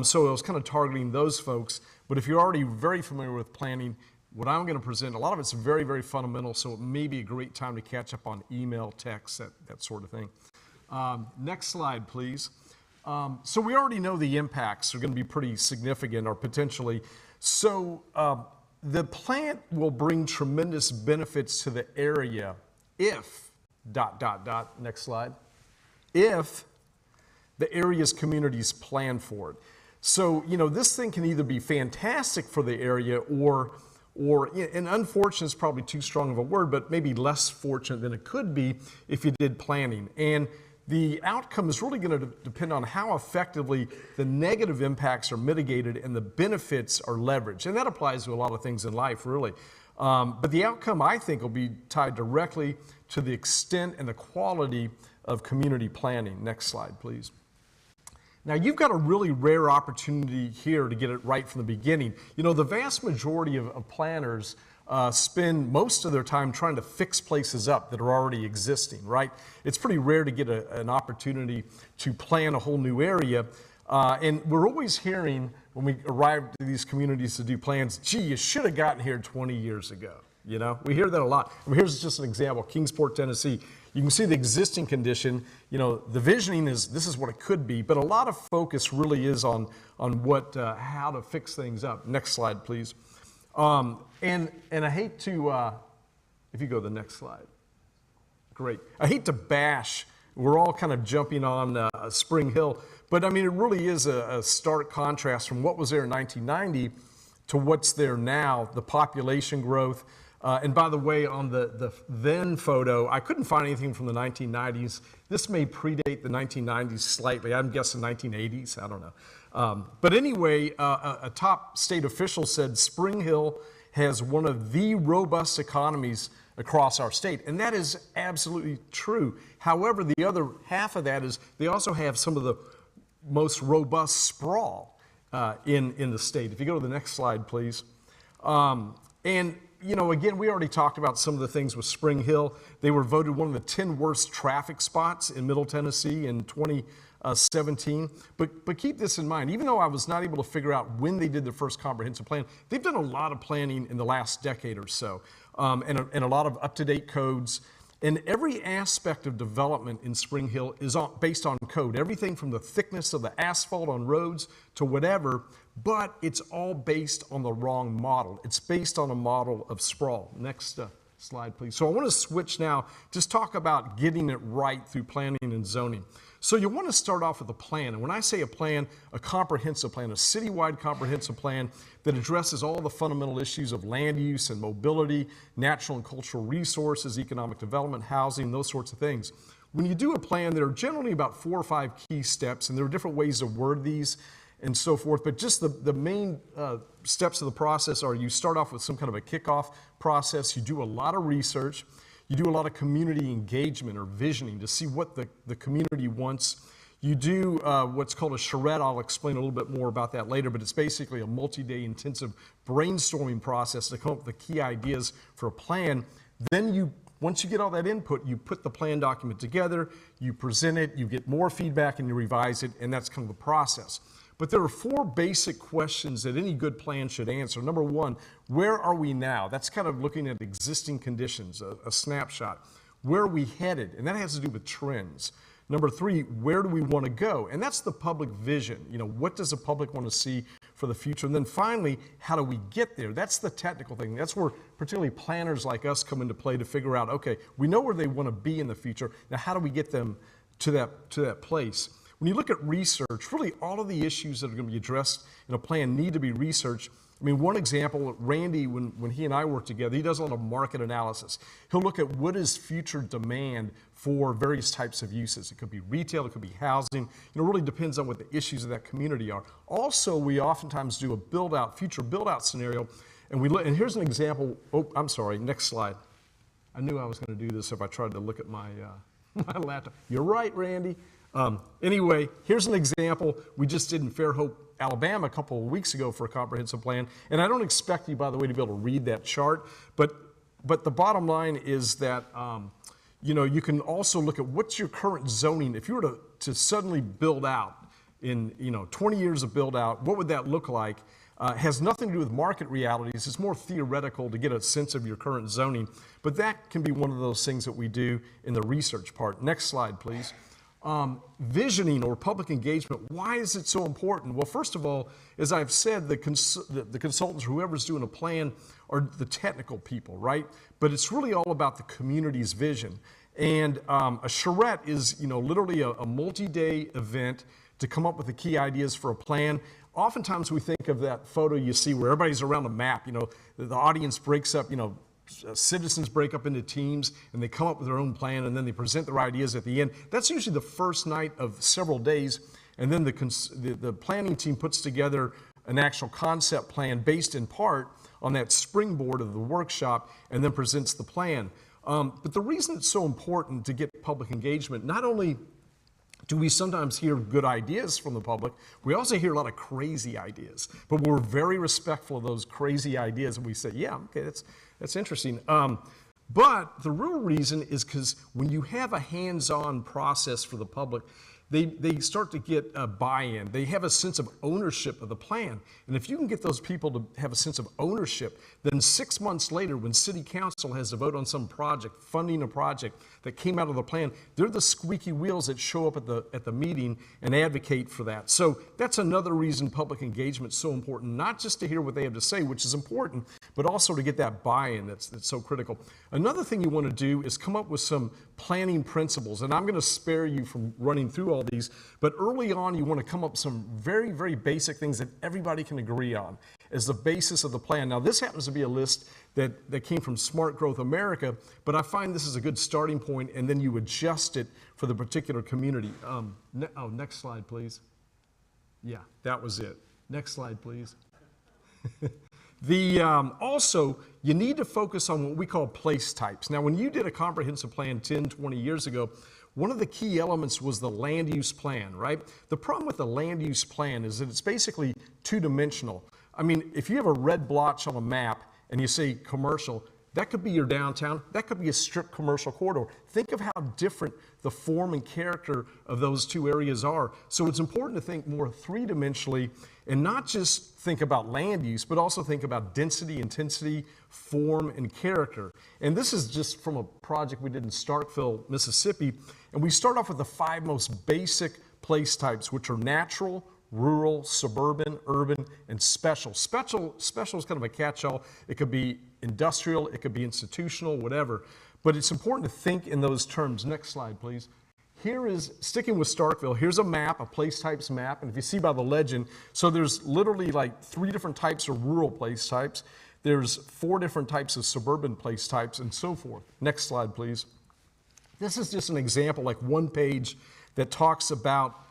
S12: So I was kind of targeting those folks. But if you're already very familiar with planning, what I'm going to present, a lot of it's very, very fundamental, so it may be a great time to catch up on email, text, that sort of thing. Next slide, please. So we already know the impacts are going to be pretty significant, or potentially. So the plant will bring tremendous benefits to the area if, ... next slide, if the area's communities plan for it. So, this thing can either be fantastic for the area or or, and unfortunate is probably too strong of a word, but maybe less fortunate than it could be if you did planning. And the outcome is really going to depend on how effectively the negative impacts are mitigated and the benefits are leveraged. And that applies to a lot of things in life, really. But the outcome, I think, will be tied directly to the extent and the quality of community planning. Next slide, please. Now, you've got a really rare opportunity here to get it right from the beginning. You know, the vast majority of planners spend most of their time trying to fix places up that are already existing, right? It's pretty rare to get an opportunity to plan a whole new area. And we're always hearing when we arrive to these communities to do plans, gee, you should have gotten here 20 years ago. You know, we hear that a lot. I mean, here's just an example, Kingsport, Tennessee. You can see the existing condition. You know, the visioning is, this is what it could be, but a lot of focus really is on what, how to fix things up. Next slide, please. And I hate to, if you go to the next slide. Great. I hate to bash, we're all kind of jumping on Spring Hill, but I mean, it really is a stark contrast from what was there in 1990 to what's there now, the population growth. And by the way, on the then photo, I couldn't find anything from the 1990s. This may predate the 1990s slightly. I'm guessing 1980s. I don't know. But anyway, a top state official said Spring Hill has one of the robust economies across our state. And that is absolutely true. However, the other half of that is they also have some of the most robust sprawl in the state. If you go to the next slide, please. And you know, again, we already talked about some of the things with Spring Hill. They were voted one of the 10 worst traffic spots in Middle Tennessee in 2017. But keep this in mind, even though I was not able to figure out when they did their first comprehensive plan, they've done a lot of planning in the last decade or so, and a lot of up-to-date codes. And every aspect of development in Spring Hill is based on code, everything from the thickness of the asphalt on roads to whatever, but it's all based on the wrong model. It's based on a model of sprawl. Next slide, please. So I want to switch now, just talk about getting it right through planning and zoning. So you want to start off with a plan. And when I say a plan, a comprehensive plan, a citywide comprehensive plan that addresses all the fundamental issues of land use and mobility, natural and cultural resources, economic development, housing, those sorts of things. When you do a plan, there are generally about 4 or 5 key steps, and there are different ways to word these and so forth, but just the main steps of the process are you start off with some kind of a kickoff process, you do a lot of research, you do a lot of community engagement or visioning to see what the community wants. You do what's called a charrette. I'll explain a little bit more about that later, but it's basically a multi-day intensive brainstorming process to come up with the key ideas for a plan. Then once you get all that input, you put the plan document together, you present it, you get more feedback, and you revise it, and that's kind of the process. But there are 4 basic questions that any good plan should answer. Number 1, where are we now? That's kind of looking at existing conditions, a snapshot. Where are we headed? And that has to do with trends. Number 3, where do we want to go? And that's the public vision. You know, what does the public want to see for the future? And then finally, how do we get there? That's the technical thing. That's where particularly planners like us come into play to figure out, okay, we know where they want to be in the future. Now, how do we get them to that place? When you look at research, really all of the issues that are going to be addressed in a plan need to be researched. I mean, one example, Randy, when he and I work together, he does a lot of market analysis. He'll look at what is future demand for various types of uses. It could be retail, it could be housing. You know, it really depends on what the issues of that community are. Also, we oftentimes do a future build-out scenario, and we look, and here's an example. Oh, I'm sorry, next slide. I knew I was going to do this if I tried to look at my laptop. You're right, Randy. Anyway, here's an example we just did in Fairhope, Alabama a couple of weeks ago for a comprehensive plan. And I don't expect you, by the way, to be able to read that chart. But the bottom line is that, you know, you can also look at what's your current zoning. If you were to suddenly build out in, 20 years of build out, what would that look like? Has nothing to do with market realities. It's more theoretical to get a sense of your current zoning. But that can be one of those things that we do in the research part. Next slide, please. Visioning or public engagement, why is it so important? Well, first of all, as I've said, the consultants, whoever's doing a plan, are the technical people, right? But it's really all about the community's vision. And a charrette is, literally a multi-day event to come up with the key ideas for a plan. oftentimes we think of that photo you see where everybody's around a map, the audience breaks up, citizens break up into teams and they come up with their own plan and then they present their ideas at the end. That's usually the first night of several days, and then the planning team puts together an actual concept plan based in part on that springboard of the workshop and then presents the plan. But the reason it's so important to get public engagement, not only do we sometimes hear good ideas from the public, we also hear a lot of crazy ideas. But we're very respectful of those crazy ideas, and we say, yeah, okay, that's interesting. But the real reason is because when you have a hands-on process for the public, they start to get a buy-in. They have a sense of ownership of the plan. And if you can get those people to have a sense of ownership, then 6 months later, when City Council has to vote on some project, funding a project that came out of the plan, they're the squeaky wheels that show up at the meeting and advocate for that. So that's another reason public engagement is so important, not just to hear what they have to say, which is important, but also to get that buy-in that's so critical. Another thing you want to do is come up with some planning principles, and I'm going to spare you from running through all these, but early on you want to come up with some very, very basic things that everybody can agree on as the basis of the plan. Now, this happens to be a list that came from Smart Growth America, but I find this is a good starting point, and then you adjust it for the particular community. Next slide, please. Yeah, that was it. Next slide, please. Also, you need to focus on what we call place types. Now, when you did a comprehensive plan 10, 20 years ago, one of the key elements was the land use plan, right? The problem with the land use plan is that it's basically two-dimensional. I mean, if you have a red blotch on a map and you say commercial, that could be your downtown, that could be a strip commercial corridor. Think of how different the form and character of those two areas are. So it's important to think more three-dimensionally and not just think about land use, but also think about density, intensity, form, and character. And this is just from a project we did in Starkville, Mississippi. And we start off with the 5 most basic place types, which are natural, rural, suburban, urban, and special. Special is kind of a catch-all. It could be industrial, it could be institutional, whatever. But it's important to think in those terms. Next slide, please. Here is, sticking with Starkville, here's a map, a place types map. And if you see by the legend, so there's literally like 3 different types of rural place types. There's 4 different types of suburban place types and so forth. Next slide, please. This is just an example, like one page that talks about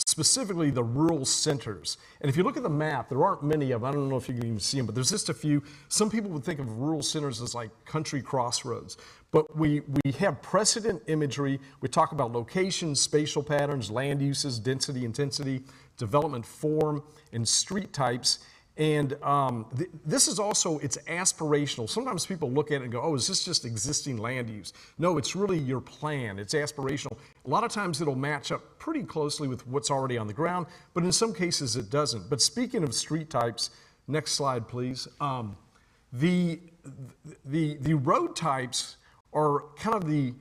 S12: specifically the rural centers. And if you look at the map, there aren't many of them. I don't know if you can even see them, but there's just a few. Some people would think of rural centers as like country crossroads. But we have precedent imagery. We talk about locations, spatial patterns, land uses, density, intensity, development form, and street types. And this is also, it's aspirational. Sometimes people look at it and go, oh, is this just existing land use? No, it's really your plan. It's aspirational. A lot of times it'll match up pretty closely with what's already on the ground, but in some cases it doesn't. But speaking of street types, next slide, please. The road types are kind of the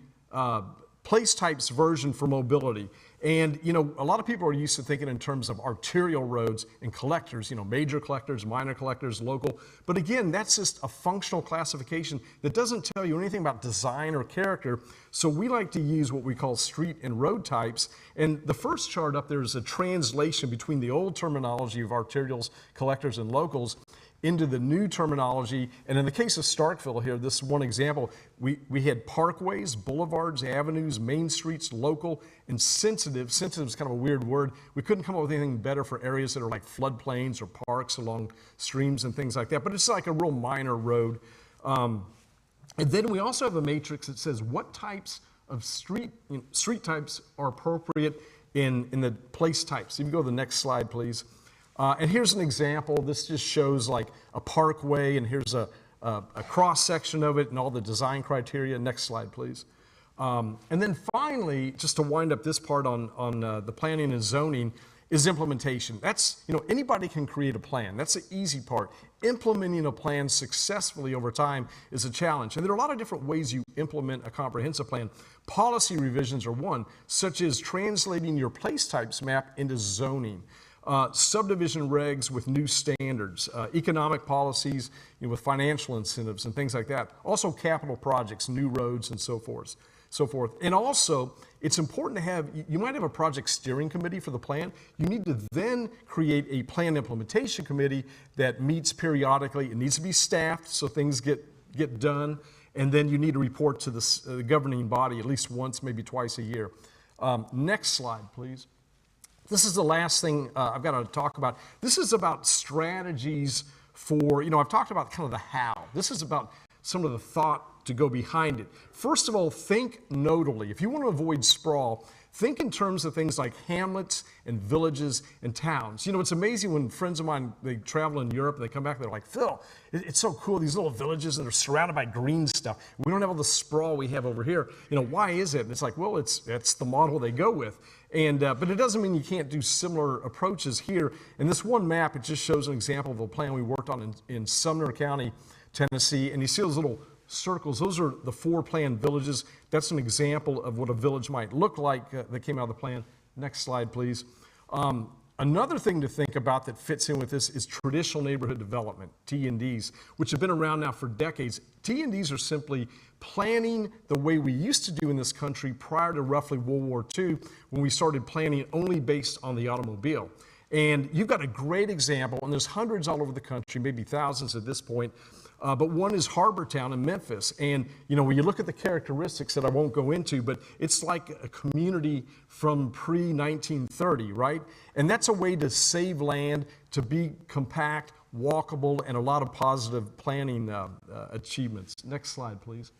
S12: place types version for mobility. And, a lot of people are used to thinking in terms of arterial roads and collectors, major collectors, minor collectors, local. But again, that's just a functional classification that doesn't tell you anything about design or character. So we like to use what we call street and road types. And the first chart up there is a translation between the old terminology of arterials, collectors, and locals into the new terminology. And in the case of Starkville here, this is one example. We had parkways, boulevards, avenues, main streets, local, and sensitive. Sensitive is kind of a weird word. We couldn't come up with anything better for areas that are like floodplains or parks along streams and things like that. But it's like a real minor road. And then we also have a matrix that says what types of street types are appropriate in the place types. So you can go to the next slide, please. And here's an example. This just shows like a parkway, and here's a cross section of it and all the design criteria. Next slide, please. And then finally, just to wind up this part on the planning and zoning, is implementation. That's, anybody can create a plan. That's the easy part. Implementing a plan successfully over time is a challenge. And there are a lot of different ways you implement a comprehensive plan. Policy revisions are one, such as translating your place types map into zoning. Subdivision regs with new standards, economic policies with financial incentives and things like that. Also capital projects, new roads and so forth. so forth. And also, it's important to have, you might have a project steering committee for the plan. You need to then create a plan implementation committee that meets periodically. It needs to be staffed so things get done. And then you need to report to the governing body at least once, maybe twice a year. Next slide, please. This is the last thing I've got to talk about. This is about strategies for, I've talked about kind of the how. This is about some of the thought to go behind it. First of all, think nodally. If you want to avoid sprawl, think in terms of things like hamlets and villages and towns. It's amazing when friends of mine, they travel in Europe and they come back, they're like, Phil, it's so cool, these little villages and they're surrounded by green stuff. We don't have all the sprawl we have over here. Why is it? And it's like, well, that's the model they go with. But it doesn't mean you can't do similar approaches here. And this one map, it just shows an example of a plan we worked on in Sumner County, Tennessee. And you see those little circles, those are the 4 planned villages. That's an example of what a village might look like that came out of the plan. Next slide, please. Another thing to think about that fits in with this is traditional neighborhood development, T&Ds, which have been around now for decades. T&Ds are simply planning the way we used to do in this country prior to roughly World War II, when we started planning only based on the automobile. And you've got a great example, and there's hundreds all over the country, maybe thousands at this point, but one is Harbortown in Memphis. And when you look at the characteristics that I won't go into, but it's like a community from pre-1930, right? And that's a way to save land, to be compact, walkable, and a lot of positive planning achievements. Next slide, please.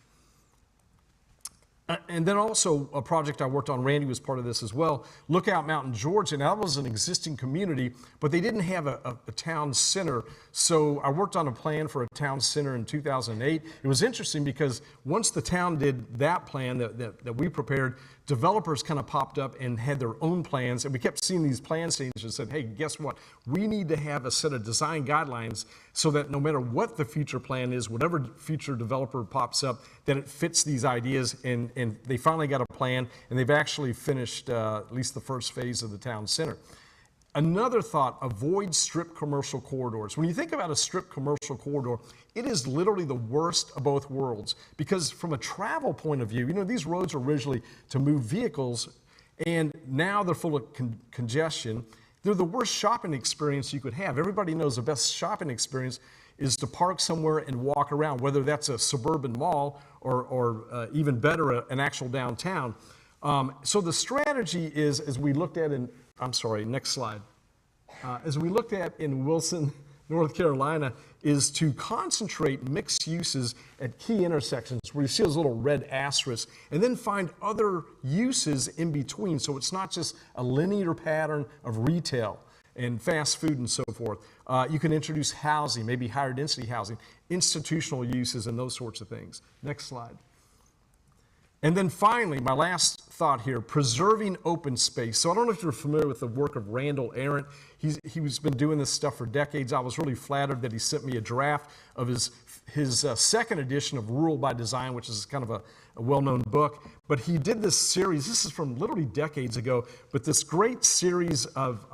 S12: And then also a project I worked on, Randy was part of this as well, Lookout Mountain, Georgia. Now, that was an existing community, but they didn't have a town center. So I worked on a plan for a town center in 2008. It was interesting because once the town did that plan that we prepared, developers kind of popped up and had their own plans. And we kept seeing these plan stages and said, hey, guess what? We need to have a set of design guidelines so that no matter what the future plan is, whatever future developer pops up, that it fits these ideas. And they finally got a plan, and they've actually finished at least the first phase of the town center. Another thought, avoid strip commercial corridors. When you think about a strip commercial corridor, it is literally the worst of both worlds, because from a travel point of view, these roads were originally to move vehicles, and now they're full of congestion. They're the worst shopping experience you could have. Everybody knows the best shopping experience is to park somewhere and walk around, whether that's a suburban mall or even better, an actual downtown. So the strategy is, as we looked at in, next slide. As we looked at in Wilson, North Carolina, is to concentrate mixed uses at key intersections where you see those little red asterisks, and then find other uses in between. So it's not just a linear pattern of retail and fast food and so forth. You can introduce housing, maybe higher density housing, institutional uses, and those sorts of things. Next slide. And then finally, my last thought here, preserving open space. So I don't know if you're familiar with the work of Randall Arendt. He's been doing this stuff for decades. I was really flattered that he sent me a draft of his second edition of Rural by Design, which is kind of a well-known book. But he did this series, this is from literally decades ago, but this great series of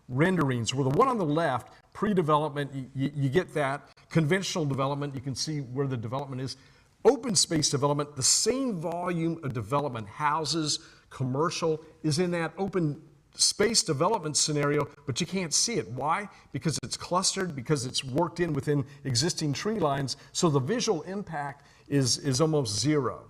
S12: renderings, where the one on the left, pre-development, you get that. Conventional development, you can see where the development is. Open space development, the same volume of development, houses, commercial, is in that open space development scenario, but you can't see it. Why? Because it's clustered, because it's worked in within existing tree lines, so the visual impact is almost zero.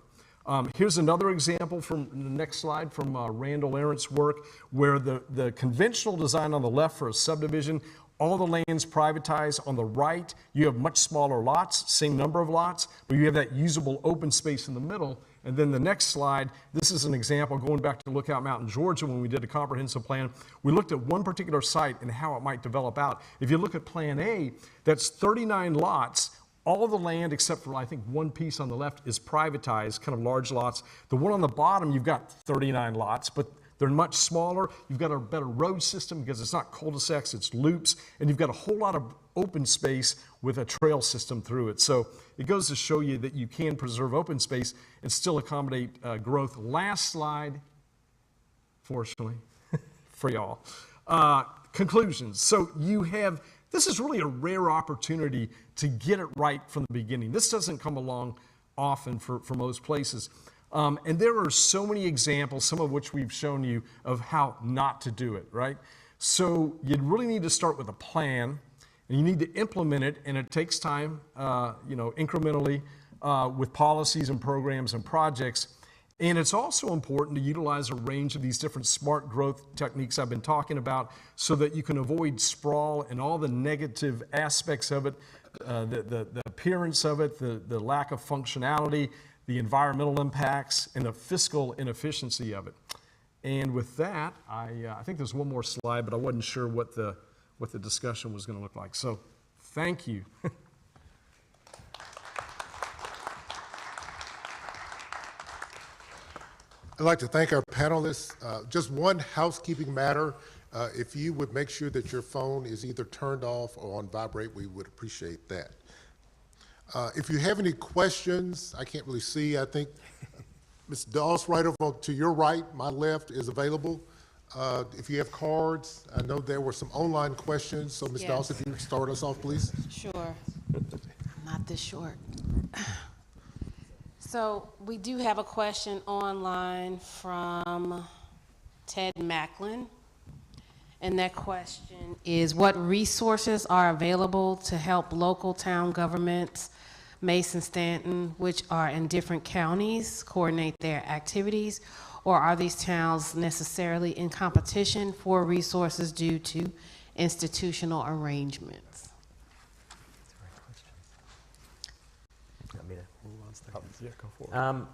S12: Here's another example from the next slide from Randall Arendt's work, where the conventional design on the left for a subdivision, all the land's privatized. On the right, you have much smaller lots, same number of lots, but you have that usable open space in the middle. And then the next slide, this is an example going back to Lookout Mountain, Georgia, when we did a comprehensive plan. We looked at one particular site and how it might develop out. If you look at Plan A, that's 39 lots. All of the land, except for, I think, one piece on the left, is privatized, kind of large lots. The one on the bottom, you've got 39 lots, but they're much smaller. You've got a better road system because it's not cul-de-sacs, it's loops, and you've got a whole lot of open space with a trail system through it. So it goes to show you that you can preserve open space and still accommodate growth. Last slide, fortunately, for y'all. Conclusions. So this is really a rare opportunity to get it right from the beginning. This doesn't come along often for most places. And there are so many examples, some of which we've shown you, of how not to do it, right? So you really need to start with a plan, and you need to implement it, and it takes time, incrementally with policies and programs and projects. And it's also important to utilize a range of these different smart growth techniques I've been talking about so that you can avoid sprawl and all the negative aspects of it, the appearance of it, the lack of functionality, the environmental impacts, and the fiscal inefficiency of it. And with that, I think there's one more slide, but I wasn't sure what the discussion was going to look like. So thank you.
S3: I'd like to thank our panelists. Just one housekeeping matter. If you would make sure that your phone is either turned off or on vibrate, we would appreciate that. If you have any questions, I can't really see. I think Ms. Doss right over to your right, my left, is available. If you have cards, I know there were some online questions. So Ms.
S13: Yes.
S3: Doss, if you would start us off, please.
S13: Sure. Not this short. So we do have a question online from Ted Macklin. And that question is, what resources are available to help local town governments, Mason-Stanton, which are in different counties, coordinate their activities? Or are these towns necessarily in competition for resources due to institutional arrangements?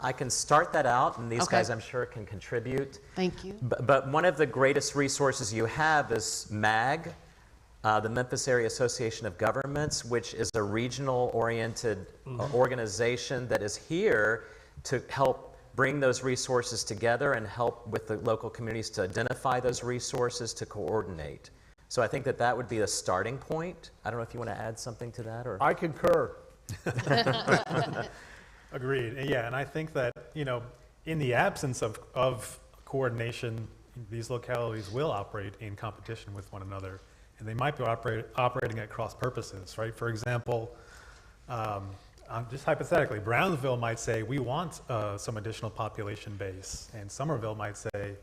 S11: I can start that out, and these
S13: Okay.
S11: guys, I'm sure, can contribute.
S13: Thank you.
S11: But one of the greatest resources you have is MAG, the Memphis Area Association of Governments, which is a regional-oriented organization that is here to help bring those resources together and help with the local communities to identify those resources, to coordinate. So I think that that would be a starting point. I don't know if you want to add something to that, or
S12: I concur.
S10: Agreed. Yeah, and I think that, in the absence of coordination, these localities will operate in competition with one another, and they might be operating at cross purposes, right? For example, just hypothetically, Brownsville might say, we want some additional population base, and Somerville might say,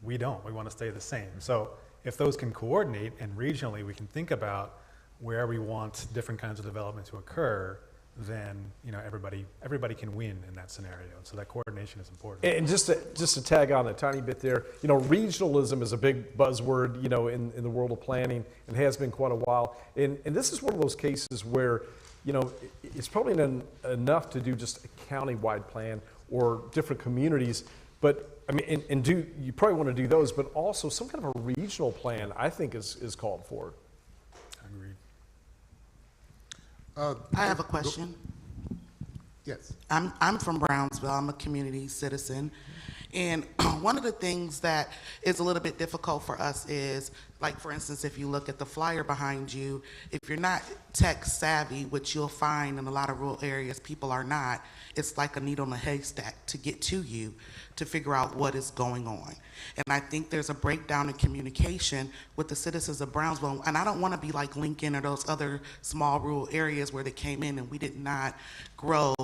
S10: we don't, we want to stay the same. So if those can coordinate, and regionally we can think about where we want different kinds of development to occur, then everybody can win in that scenario. So that coordination is important.
S12: And just to tag on a tiny bit there, regionalism is a big buzzword, in the world of planning, and has been quite a while. And this is one of those cases where, it's probably enough to do just a county-wide plan or different communities, but you probably want to do those, but also some kind of a regional plan, I think, is called for.
S10: Agreed.
S14: I have a question.
S3: Yes.
S14: I'm from Brownsville. I'm a community citizen. And one of the things that is a little bit difficult for us is, like, for instance, if you look at the flyer behind you, if you're not tech savvy, which you'll find in a lot of rural areas, people are not, it's like a needle in a haystack to get to you to figure out what is going on. And I think there's a breakdown in communication with the citizens of Brownsville. And I don't want to be like Lincoln or those other small rural areas where they came in and we did not grow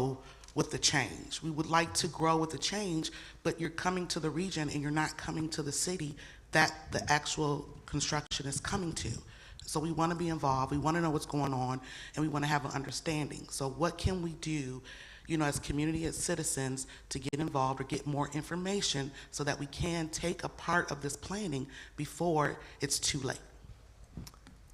S14: with the change. We would like to grow with the change, but you're coming to the region and you're not coming to the city that the actual construction is coming to. So we want to be involved, we want to know what's going on, and we want to have an understanding. So what can we do, as community, as citizens, to get involved or get more information so that we can take a part of this planning before it's too late?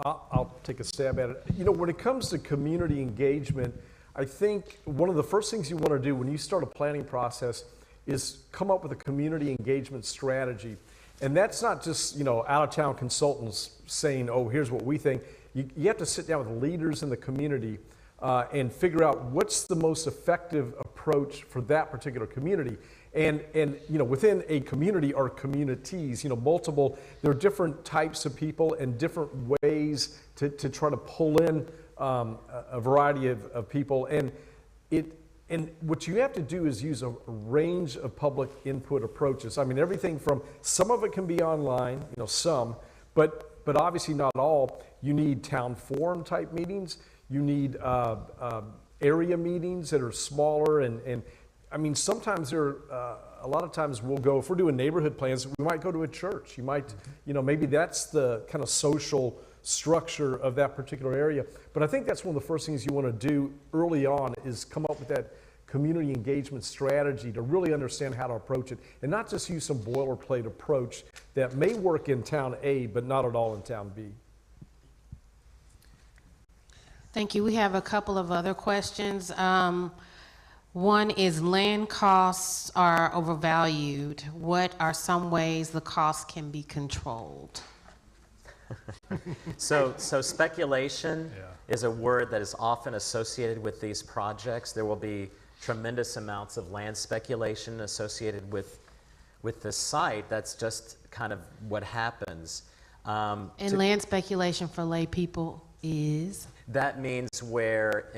S12: I'll take a stab at it. When it comes to community engagement, I think one of the first things you want to do when you start a planning process is come up with a community engagement strategy. And that's not just, out-of-town consultants saying, oh, here's what we think. You have to sit down with leaders in the community and figure out what's the most effective approach for that particular community. And within a community or communities, multiple, there are different types of people and different ways to try to pull in a variety of people. And what you have to do is use a range of public input approaches. Everything from, some of it can be online, some, but obviously not all. You need town forum type meetings. You need area meetings that are smaller, and I mean, sometimes a lot of times we'll go, if we're doing neighborhood plans, we might go to a church. You might, maybe that's the kind of social structure of that particular area. But I think that's one of the first things you want to do early on is come up with that community engagement strategy to really understand how to approach it and not just use some boilerplate approach that may work in town A, but not at all in town B.
S13: Thank you. We have a couple of other questions. One is land costs are overvalued. What are some ways the costs can be controlled?
S11: So speculation is a word that is often associated with these projects. There will be tremendous amounts of land speculation associated with the site. That's just kind of what happens.
S13: And land speculation for lay people is?
S11: That means where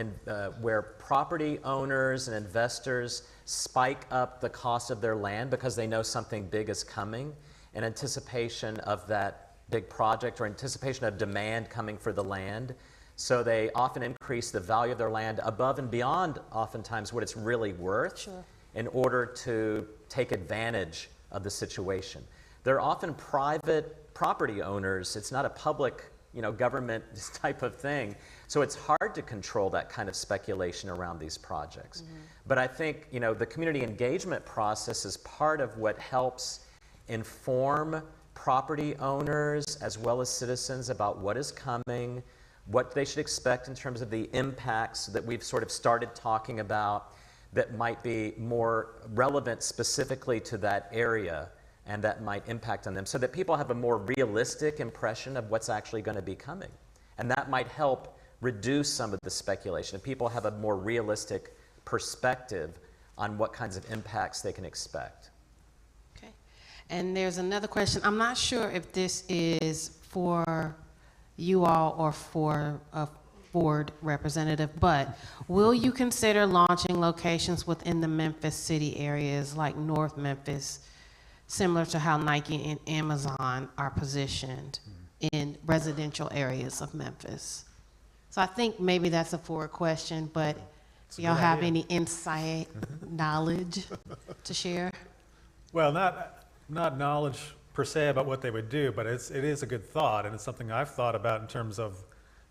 S11: property owners and investors spike up the cost of their land because they know something big is coming in anticipation of that big project or anticipation of demand coming for the land. So they often increase the value of their land above and beyond oftentimes what it's really worth in order to take advantage of the situation. They're often private property owners. It's not a public government type of thing. So it's hard to control that kind of speculation around these projects. But I think, the community engagement process is part of what helps inform property owners as well as citizens about what is coming, what they should expect in terms of the impacts that we've sort of started talking about that might be more relevant specifically to that area and that might impact on them, so that people have a more realistic impression of what's actually going to be coming. And that might help reduce some of the speculation. If people have a more realistic perspective on what kinds of impacts they can expect.
S13: Okay. And there's another question. I'm not sure if this is for you all or for a board representative, but will you consider launching locations within the Memphis city areas like North Memphis, similar to how Nike and Amazon are positioned in residential areas of Memphis? So I think maybe that's a forward question, but do y'all have any insight, knowledge to share?
S10: Well, not knowledge per se about what they would do, but it is a good thought, and it's something I've thought about in terms of,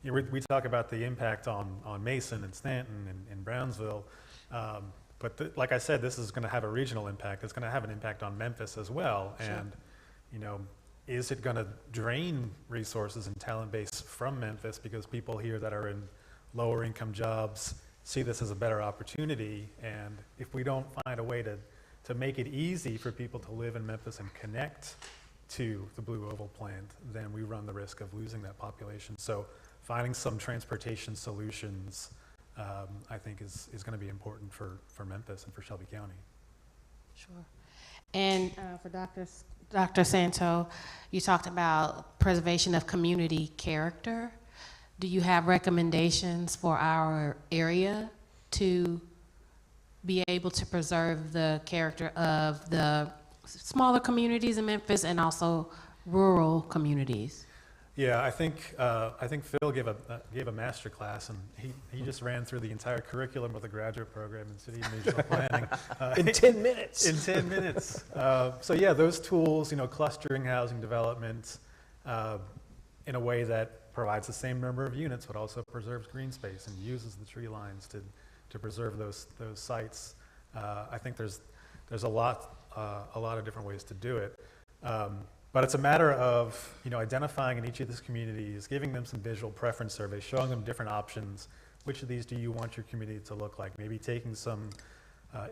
S10: we talk about the impact on Mason and Stanton and Brownsville, but like I said, this is going to have a regional impact. It's going to have an impact on Memphis as well. Sure. And, is it going to drain resources and talent base from Memphis because people here that are in lower income jobs see this as a better opportunity? And if we don't find a way to make it easy for people to live in Memphis and connect to the Blue Oval plant, then we run the risk of losing that population. So finding some transportation solutions I think is going to be important for Memphis and for Shelby County.
S13: Sure. And for Dr. Santo, you talked about preservation of community character. Do you have recommendations for our area to be able to preserve the character of the smaller communities in Memphis and also rural communities?
S10: Yeah, I think Phil gave a master class, and he just ran through the entire curriculum of the graduate program in city and regional planning
S12: in 10 minutes.
S10: In 10 minutes. So yeah, those tools, clustering housing development in a way that provides the same number of units, but also preserves green space and uses the tree lines to preserve those sites. I think there's a lot of different ways to do it. But it's a matter of identifying in each of these communities, giving them some visual preference surveys, showing them different options. Which of these do you want your community to look like? Maybe taking some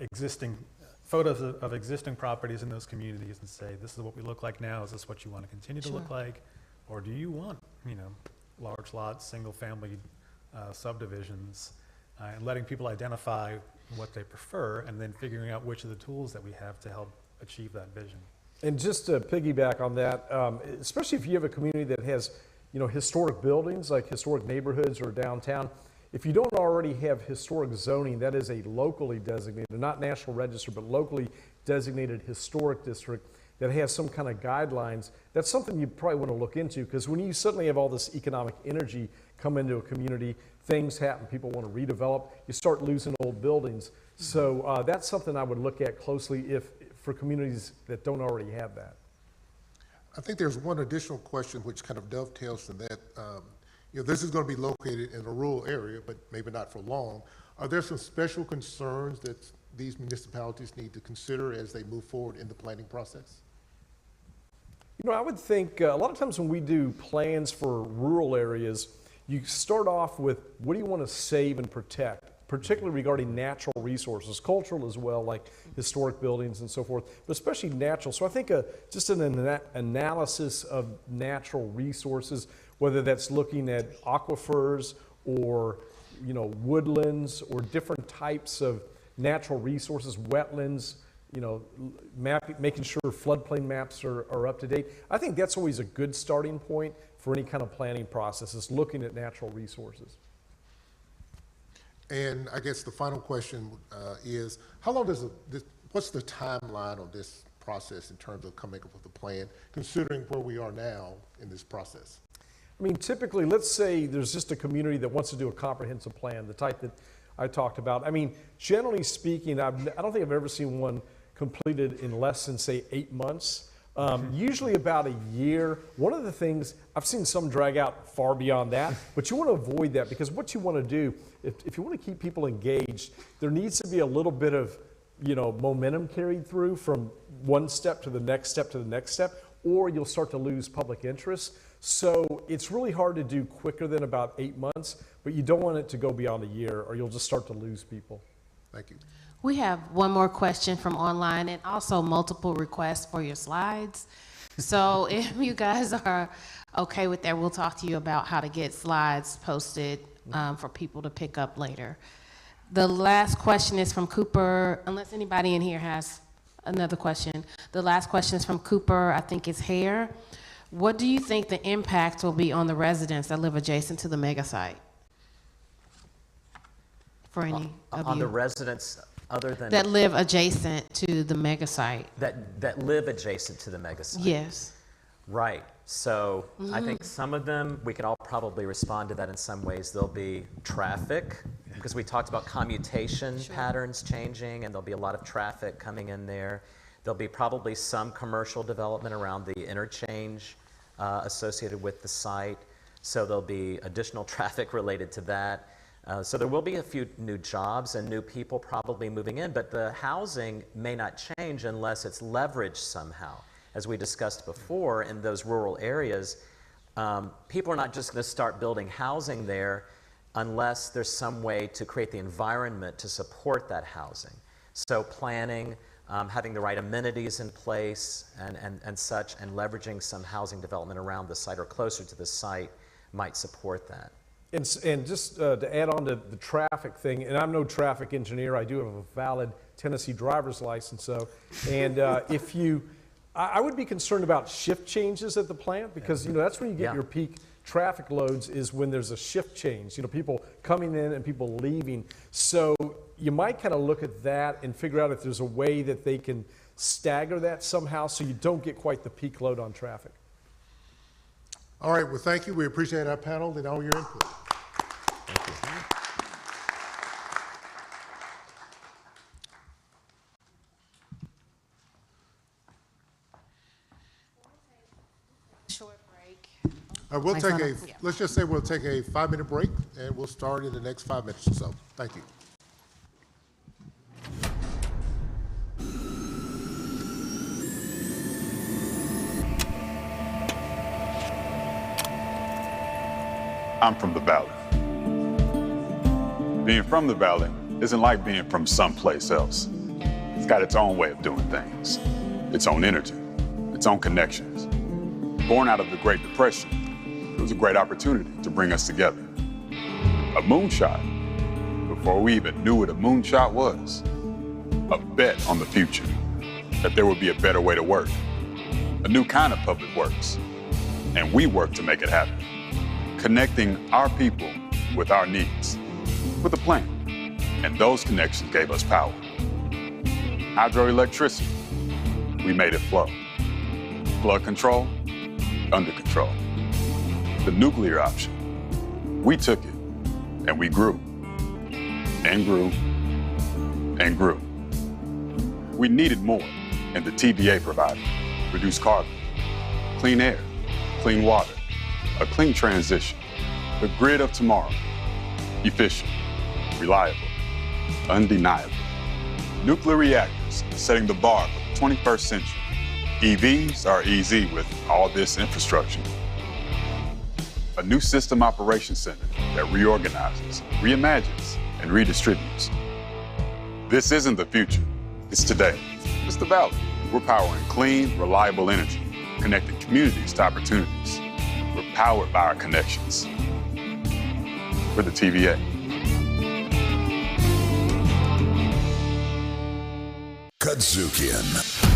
S10: existing photos of existing properties in those communities and say, this is what we look like now. Is this what you want to continue to look like? Or do you want large lots, single family subdivisions, and letting people identify what they prefer and then figuring out which of the tools that we have to help achieve that vision.
S12: And just to piggyback on that, especially if you have a community that has, historic buildings like historic neighborhoods or downtown, if you don't already have historic zoning, that is a locally designated, not National Register, but locally designated historic district, that has some kind of guidelines, that's something you probably want to look into, because when you suddenly have all this economic energy come into a community, things happen, people want to redevelop, you start losing old buildings. So that's something I would look at closely for communities that don't already have that.
S3: I think there's one additional question which kind of dovetails to that. This is going to be located in a rural area, but maybe not for long. Are there some special concerns that these municipalities need to consider as they move forward in the planning process?
S12: I would think a lot of times when we do plans for rural areas, you start off with what do you want to save and protect, particularly regarding natural resources, cultural as well, like historic buildings and so forth, but especially natural. So I think just an analysis of natural resources, whether that's looking at aquifers or woodlands or different types of natural resources, wetlands, making sure floodplain maps are up to date. I think that's always a good starting point for any kind of planning process, is looking at natural resources.
S3: And I guess the final question is, how long what's the timeline on this process in terms of coming up with a plan, considering where we are now in this process?
S12: I mean, typically, let's say there's just a community that wants to do a comprehensive plan, the type that I talked about. I mean, generally speaking, I don't think I've ever seen one completed in less than, say, 8 months. Usually about a year. One of the things, I've seen some drag out far beyond that, but you want to avoid that, because what you want to do, if you want to keep people engaged, there needs to be a little bit of momentum carried through from one step to the next step to the next step, or you'll start to lose public interest. So it's really hard to do quicker than about 8 months, but you don't want it to go beyond a year, or you'll just start to lose people.
S3: Thank you.
S13: We have one more question from online, and also multiple requests for your slides. So if you guys are okay with that, we'll talk to you about how to get slides posted for people to pick up later. The last question is from Cooper, unless anybody in here has another question. The last question is from Cooper, I think it's Hare. What do you think the impact will be on the residents that live adjacent to the mega site? For any of
S11: on
S13: you
S11: the residents other than
S13: that live adjacent to the mega site.
S11: that live adjacent to the mega site.
S13: Yes.
S11: Right. So I think some of them, we can all probably respond to that in some ways. There'll be traffic, because we talked about commutation patterns changing, and there'll be a lot of traffic coming in there. There'll be probably some commercial development around the interchange associated with the site. So there'll be additional traffic related to that. So there will be a few new jobs and new people probably moving in, but the housing may not change unless it's leveraged somehow. As we discussed before, in those rural areas, people are not just going to start building housing there unless there's some way to create the environment to support that housing. So planning, having the right amenities in place and such, and leveraging some housing development around the site or closer to the site might support that.
S12: And just to add on to the traffic thing, and I'm no traffic engineer, I do have a valid Tennessee driver's license, so, and I would be concerned about shift changes at the plant, because that's when you get your peak traffic loads, is when there's a shift change, people coming in and people leaving. So you might kind of look at that and figure out if there's a way that they can stagger that somehow so you don't get quite the peak load on traffic.
S3: All right, well, thank you. We appreciate our panel and all your input.
S11: Thank you.
S13: Short break.
S3: Let's just say we'll take a 5-minute break, and we'll start in the next 5 minutes or so. Thank you.
S15: I'm from the Valley. Being from the Valley isn't like being from someplace else. It's got its own way of doing things, its own energy, its own connections. Born out of the Great Depression, it was a great opportunity to bring us together. A moonshot, before we even knew what a moonshot was. A bet on the future, that there would be a better way to work, a new kind of public works, and we worked to make it happen. Connecting our people with our needs, with a plan. And those connections gave us power. Hydroelectricity, we made it flow. Flood control, under control. The nuclear option. We took it, and we grew, and grew, and grew. We needed more, and the TVA provided. Reduced carbon, clean air, clean water, a clean transition, the grid of tomorrow. Efficient, reliable, undeniable. Nuclear reactors setting the bar for the 21st century. EVs are easy with all this infrastructure. A new system operations center that reorganizes, reimagines, and redistributes. This isn't the future, it's today. It's the Valley. We're powering clean, reliable energy, connecting communities to opportunities. We're powered by our connections. We're the TVA.
S16: Kadzukian.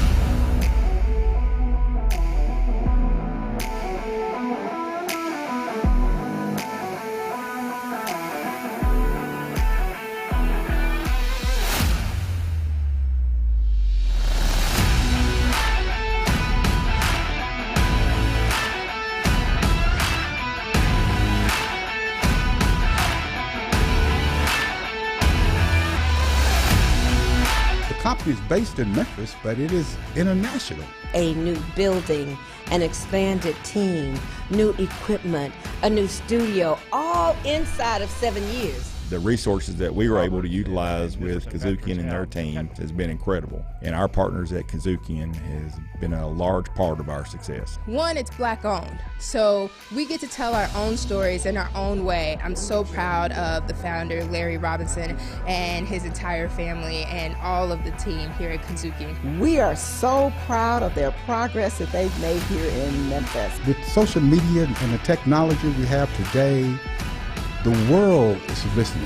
S17: The company is based in Memphis, but it is international.
S18: A new building, an expanded team, new equipment, a new studio, all inside of 7 years.
S19: The resources that we were able to utilize with Kazukian and their team has been incredible. And our partners at Kazukian has been a large part of our success.
S20: One, it's Black owned, so we get to tell our own stories in our own way. I'm so proud of the founder, Larry Robinson, and his entire family and all of the team here at Kazukian.
S21: We are so proud of their progress that they've made here in Memphis.
S17: With social media and the technology we have today, the world is listening.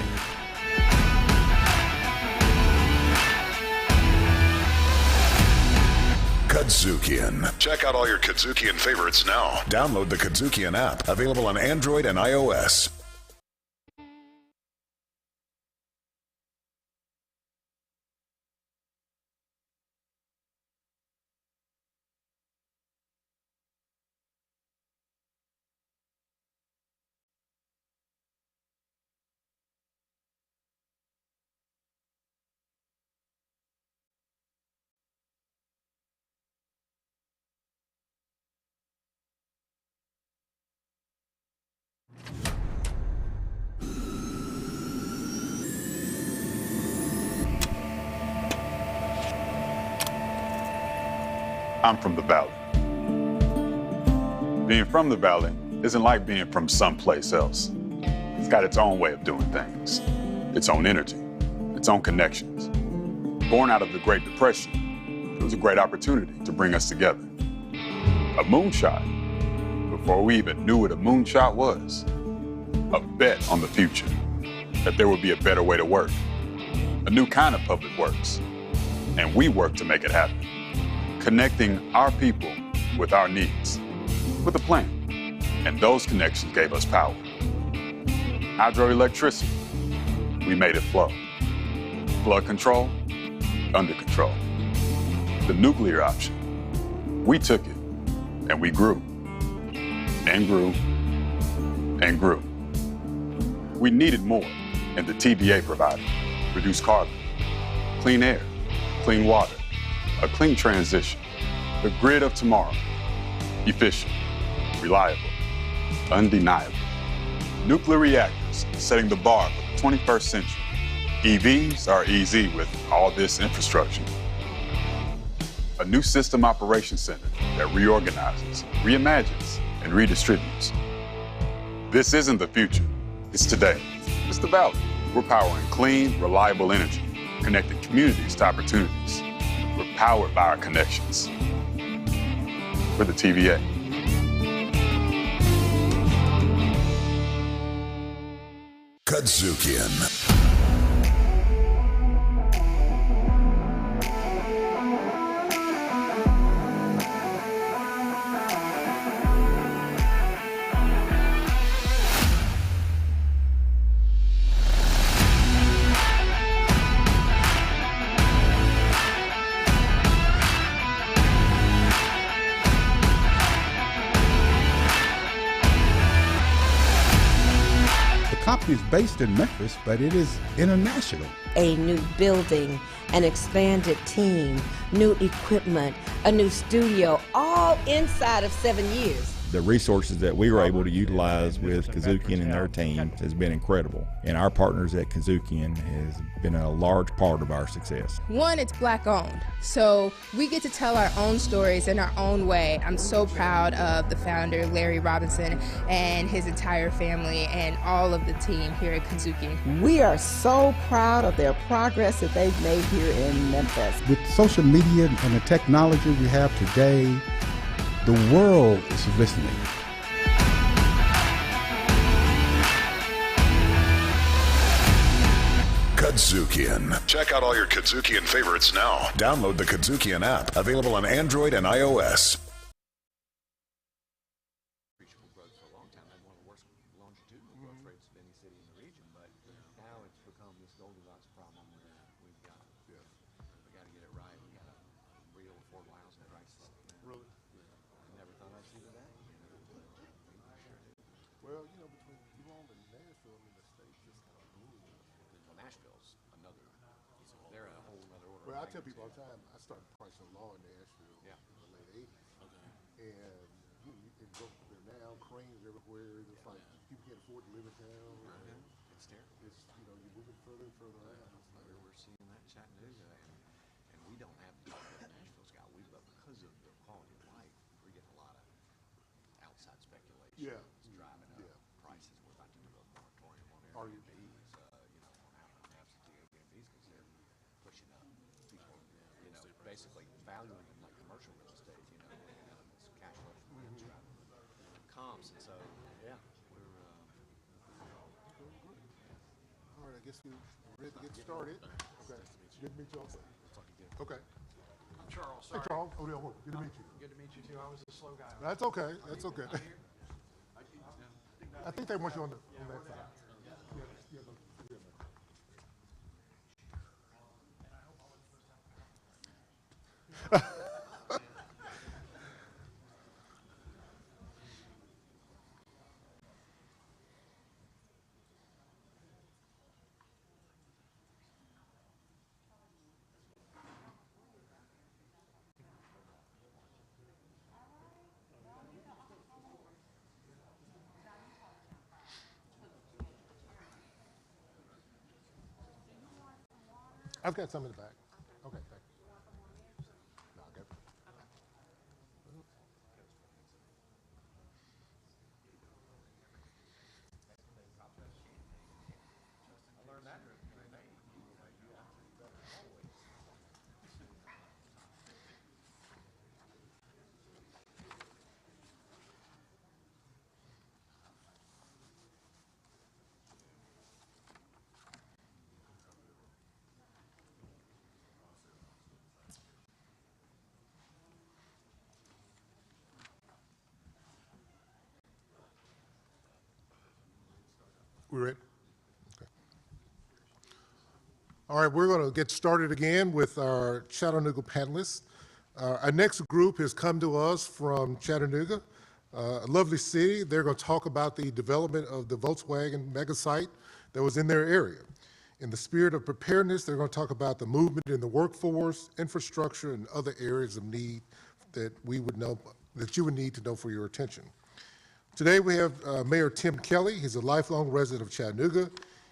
S16: Kadzukian. Check out all your Kadzukian favorites now. Download the Kadzukian app, available on Android and iOS.
S15: I'm from the Valley. Being from the Valley isn't like being from someplace else. It's got its own way of doing things, its own energy, its own connections. Born out of the Great Depression, it was a great opportunity to bring us together. A moonshot, before we even knew what a moonshot was. A bet on the future, that there would be a better way to work. A new kind of public works. And we work to make it happen. Connecting our people with our needs, with a plan. And those connections gave us power. Hydroelectricity, we made it flow. Flood control, under control. The nuclear option, we took it, and we grew, and grew, and grew. We needed more, and the TVA provided. Reduced carbon, clean air, clean water, a clean transition, the grid of tomorrow. Efficient, reliable, undeniable. Nuclear reactors setting the bar for the 21st century. EVs are easy with all this infrastructure. A new system operations center that reorganizes, reimagines, and redistributes. This isn't the future, it's today. It's the Valley. We're powering clean, reliable energy, connecting communities to opportunities. We're powered by our connections. We're the TVA.
S16: Kadzukian.
S17: company is based in Memphis, but it is international.
S18: A new building, an expanded team, new equipment, a new studio, all inside of 7 years.
S19: The resources that we were able to utilize with Kazukian and their team has been incredible. And our partners at Kazukian has been a large part of our success.
S20: One, it's Black owned, so we get to tell our own stories in our own way. I'm so proud of the founder, Larry Robinson, and his entire family and all of the team here at Kazukian.
S21: We are so proud of their progress that they've made here in Memphis.
S17: With social media and the technology we have today, the world is listening.
S16: Kazukian. Check out all your Kazukian favorites now. Download the Kazukian app, available on Android and iOS.
S3: Well, I tell people all the time, I started pricing law in Nashville in the late 80s. And you go there now, cranes everywhere. It's like people can't afford to live in town.
S1: It's terrible.
S3: It's, you're moving further and further out.
S1: We're seeing that in Chattanooga, and we don't have the job that Nashville's got. But because of the quality of life, we're getting a lot of outside speculation.
S3: Yeah.
S1: It's driving up prices. We're about to do a moratorium on Airbnbs, on absentee Airbnbs because they're pushing up. People, basically valuing them like commercial real estate. It's cash flow from rents rather than comps, and so we're.
S3: All right, I guess we're ready to get started. Okay. Good to meet you also. Okay.
S22: I'm Charles.
S3: Hey,
S22: Sorry.
S3: Charles. Oh, yeah, good to meet you.
S22: Good to meet you too. I was a slow guy.
S3: That's okay. That's okay. I think they want you on that side. I've got some in the back. Okay, thank you. No, okay. We ready? Okay. All right, we're going to get started again with our Chattanooga panelists. Our next group has come to us from Chattanooga, a lovely city. They're going to talk about the development of the Volkswagen mega site that was in their area. In the spirit of preparedness, they're going to talk about the movement in the workforce, infrastructure, and other areas of need that we would know, that you would need to know for your attention. Today we have Mayor Tim Kelly. He's a lifelong resident of Chattanooga.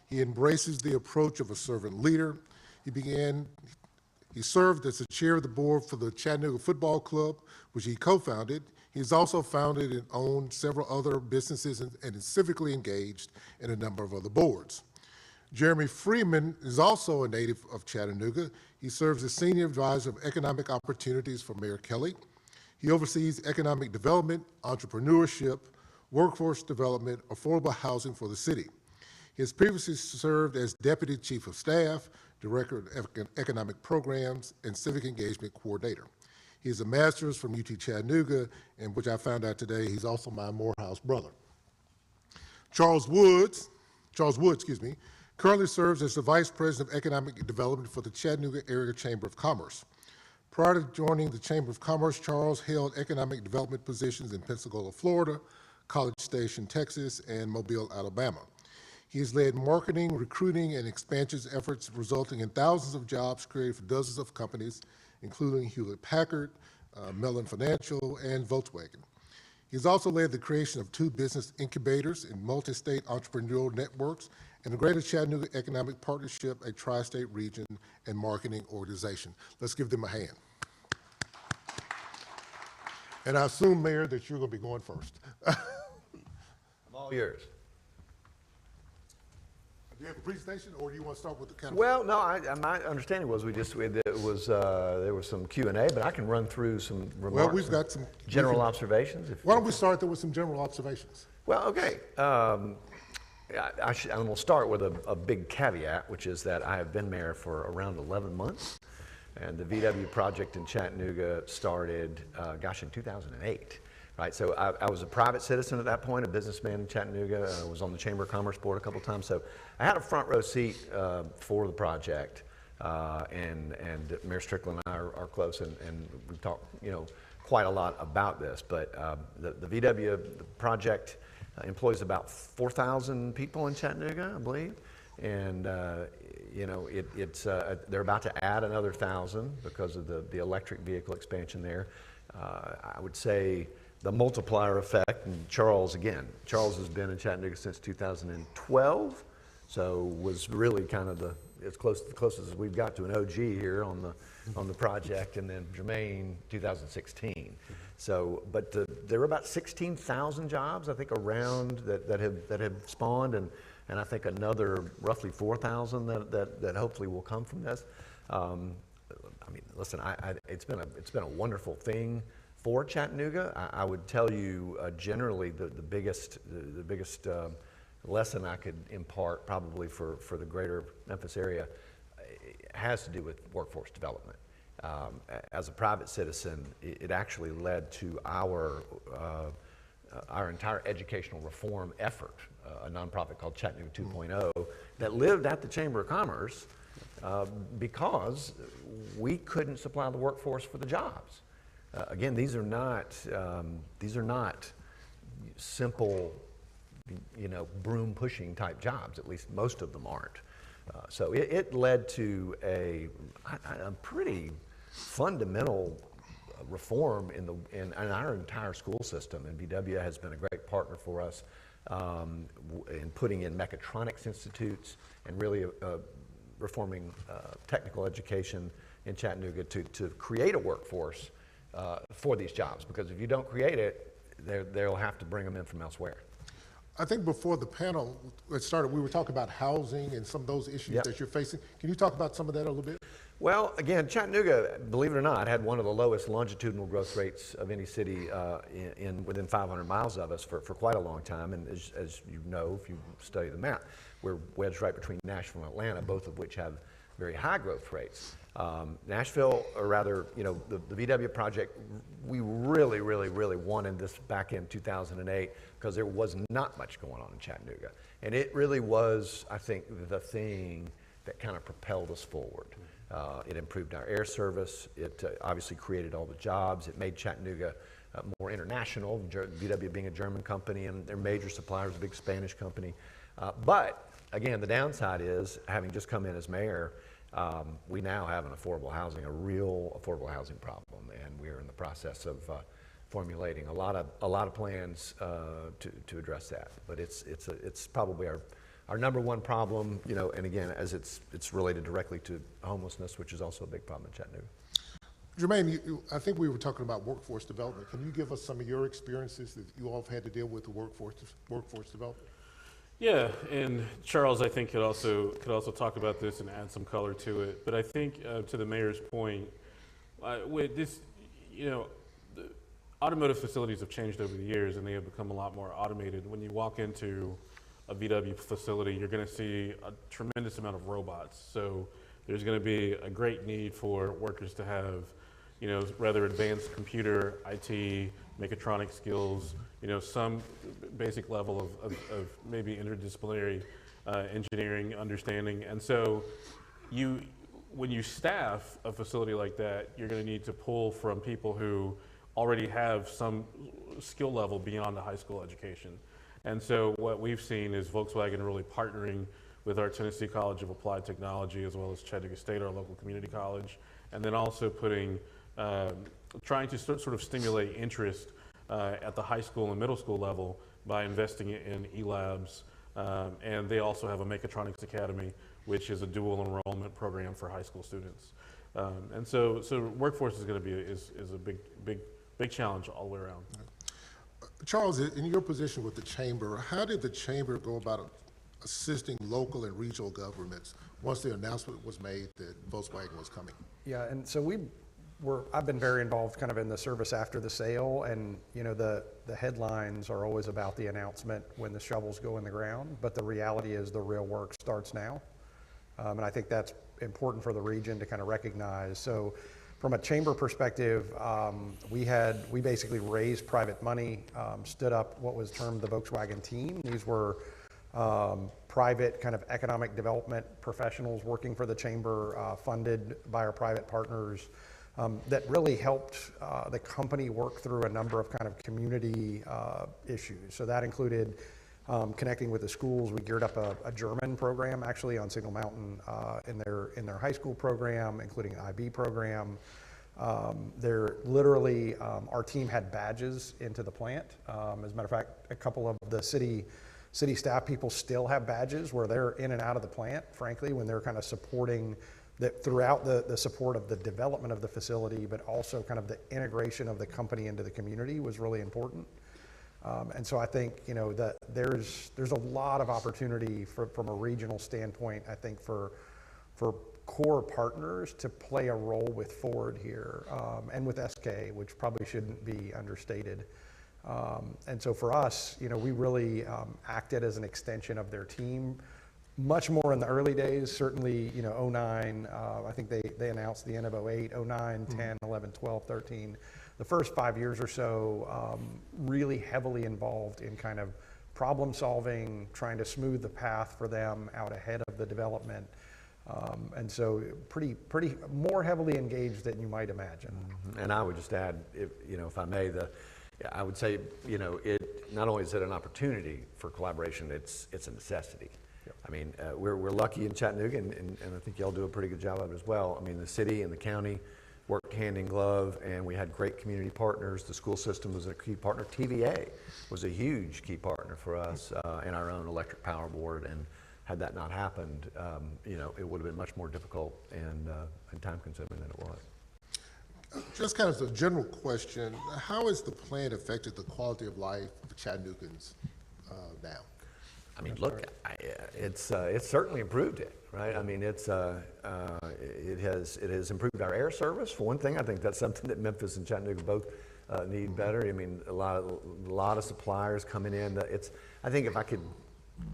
S3: He embraces the approach of a servant leader. He served as the chair of the board for the Chattanooga Football Club, which he co-founded. He's also founded and owned several other businesses and is civically engaged in a number of other boards. Jeremy Freeman is also a native of Chattanooga. He serves as Senior Advisor of Economic Opportunities for Mayor Kelly. He oversees economic development, entrepreneurship, workforce development, affordable housing for the city. He has previously served as Deputy Chief of Staff, Director of Economic Programs, and Civic Engagement Coordinator. He has a master's from UT Chattanooga, and which I found out today, he's also my Morehouse brother. Charles Wood, currently serves as the Vice President of Economic Development for the Chattanooga Area Chamber of Commerce. Prior to joining the Chamber of Commerce, Charles held economic development positions in Pensacola, Florida, College Station, Texas, and Mobile, Alabama. He has led marketing, recruiting, and expansion efforts resulting in thousands of jobs created for dozens of companies, including Hewlett-Packard, Mellon Financial, and Volkswagen. He has also led the creation of 2 business incubators in multi-state entrepreneurial networks and the Greater Chattanooga Economic Partnership, a tri-state region and marketing organization. Let's give them a hand. And I assume, Mayor, that you're going to be going first.
S2: I'm all yours.
S3: Do you have a presentation, or do you want to start with the kind of?
S2: Well, no, my understanding was there was some Q&A, but I can run through some remarks.
S3: Well, we've got some
S2: general observations.
S3: Why don't we start there with some general observations?
S2: Well, okay. I'm going to start with a big caveat, which is that I have been mayor for around 11 months, and the VW project in Chattanooga started, in 2008. Right, so I was a private citizen at that point, a businessman in Chattanooga. I was on the Chamber of Commerce board a couple times, so I had a front row seat for the project. And Mayor Strickland and I are close, and we've talked, quite a lot about this. But the VW project employs about 4,000 people in Chattanooga, I believe, and they're about to add another 1,000 because of the electric vehicle expansion there. I would say the multiplier effect, and Charles has been in Chattanooga since 2012, so was really kind of the closest as we've got to an OG here on the project, and then Jermaine 2016. So, but there are about 16,000 jobs I think around that have spawned, and I think another roughly 4,000 that hopefully will come from this. Listen, it's been a wonderful thing for Chattanooga. I would tell you generally the biggest lesson I could impart probably for the greater Memphis area has to do with workforce development. As a private citizen, it actually led to our entire educational reform effort, a nonprofit called Chattanooga 2.0 that lived at the Chamber of Commerce because we couldn't supply the workforce for the jobs. Again, these are not simple, broom pushing type jobs. At least most of them aren't. So it led to a pretty fundamental reform in our entire school system. And VW has been a great partner for us in putting in mechatronics institutes and really reforming technical education in Chattanooga to create a workforce for these jobs, because if you don't create it, they'll have to bring them in from elsewhere.
S3: I think before the panel started, we were talking about housing and some of those issues
S2: Yep.
S3: that you're facing. Can you talk about some of that a little bit?
S2: Well, again, Chattanooga, believe it or not, had one of the lowest longitudinal growth rates of any city within 500 miles of us for quite a long time. And as you know, if you study the map, we're wedged right between Nashville and Atlanta, both of which have very high growth rates. Nashville, or rather, the VW project, we really wanted this back in 2008 because there was not much going on in Chattanooga. And it really was, I think, the thing that kind of propelled us forward. It improved our air service. It obviously created all the jobs. It made Chattanooga more international, VW being a German company and their major suppliers, a big Spanish company. But again, the downside is, having just come in as mayor, we now have a real affordable housing problem, and we're in the process of formulating a lot of plans to address that. But it's probably our number one problem, and again, as it's related directly to homelessness, which is also a big problem in Chattanooga.
S3: Jermaine, I think we were talking about workforce development. Can you give us some of your experiences that you all have had to deal with the workforce development?
S4: Yeah, and Charles, I think, could also talk about this and add some color to it. But I think, to the mayor's point, with this, the automotive facilities have changed over the years, and they have become a lot more automated. When you walk into a VW facility, you're going to see a tremendous amount of robots. So there's going to be a great need for workers to have, rather advanced computer, IT, mechatronic skills, some basic level of maybe interdisciplinary engineering understanding. And so when you staff a facility like that, you're going to need to pull from people who already have some skill level beyond the high school education. And so what we've seen is Volkswagen really partnering with our Tennessee College of Applied Technology as well as Chattanooga State, our local community college, and then also putting, trying to sort of stimulate interest at the high school and middle school level by investing in e-labs. And they also have a Mechatronics Academy, which is a dual enrollment program for high school students. And so workforce is going to be is a big challenge all the way around.
S3: Charles, in your position with the chamber, how did the chamber go about assisting local and regional governments once the announcement was made that Volkswagen was coming?
S22: Yeah, and so I've been very involved kind of in the service after the sale, and you know the headlines are always about the announcement when the shovels go in the ground, but the reality is the real work starts now. And I think that's important for the region to kind of recognize. So from a chamber perspective, we basically raised private money, stood up what was termed the Volkswagen team. These were private kind of economic development professionals working for the chamber, funded by our private partners, that really helped the company work through a number of kind of community issues. So that included connecting with the schools. We geared up a German program actually on Signal Mountain in their high school program, including an IB program. They're literally, our team had badges into the plant. As a matter of fact, a couple of the city staff people still have badges where they're in and out of the plant, frankly, when they're kind of supporting throughout the support of the development of the facility, but also kind of the integration of the company into the community was really important. And so I think, you know, that there's a lot of opportunity from a regional standpoint, I think, for core partners to play a role with Ford here, and with SK, which probably shouldn't be understated. And so for us, you know, we really acted as an extension of their team, much more in the early days, certainly, you know, 09, I think they announced the end of 08, 09, 10, 11, 12, 13. The first 5 years or so, really heavily involved in kind of problem solving, trying to smooth the path for them out ahead of the development. And so pretty more heavily engaged than you might imagine.
S2: And I would just add, if I may, I would say, you know, it not only is it an opportunity for collaboration, it's a necessity. Yep. I mean, we're lucky in Chattanooga, and I think y'all do a pretty good job of it as well. I mean, the city and the county worked hand in glove, and we had great community partners. The school system was a key partner. TVA was a huge key partner for us, and our own electric power board. And had that not happened, you know, it would have been much more difficult and time-consuming than it was.
S3: Just kind of as a general question, how has the plan affected the quality of life of Chattanoogans now?
S2: I mean, look, it's certainly improved it, right? I mean, it has improved our air service. For one thing, I think that's something that Memphis and Chattanooga both need better. I mean, a lot of suppliers coming in. I think if I could,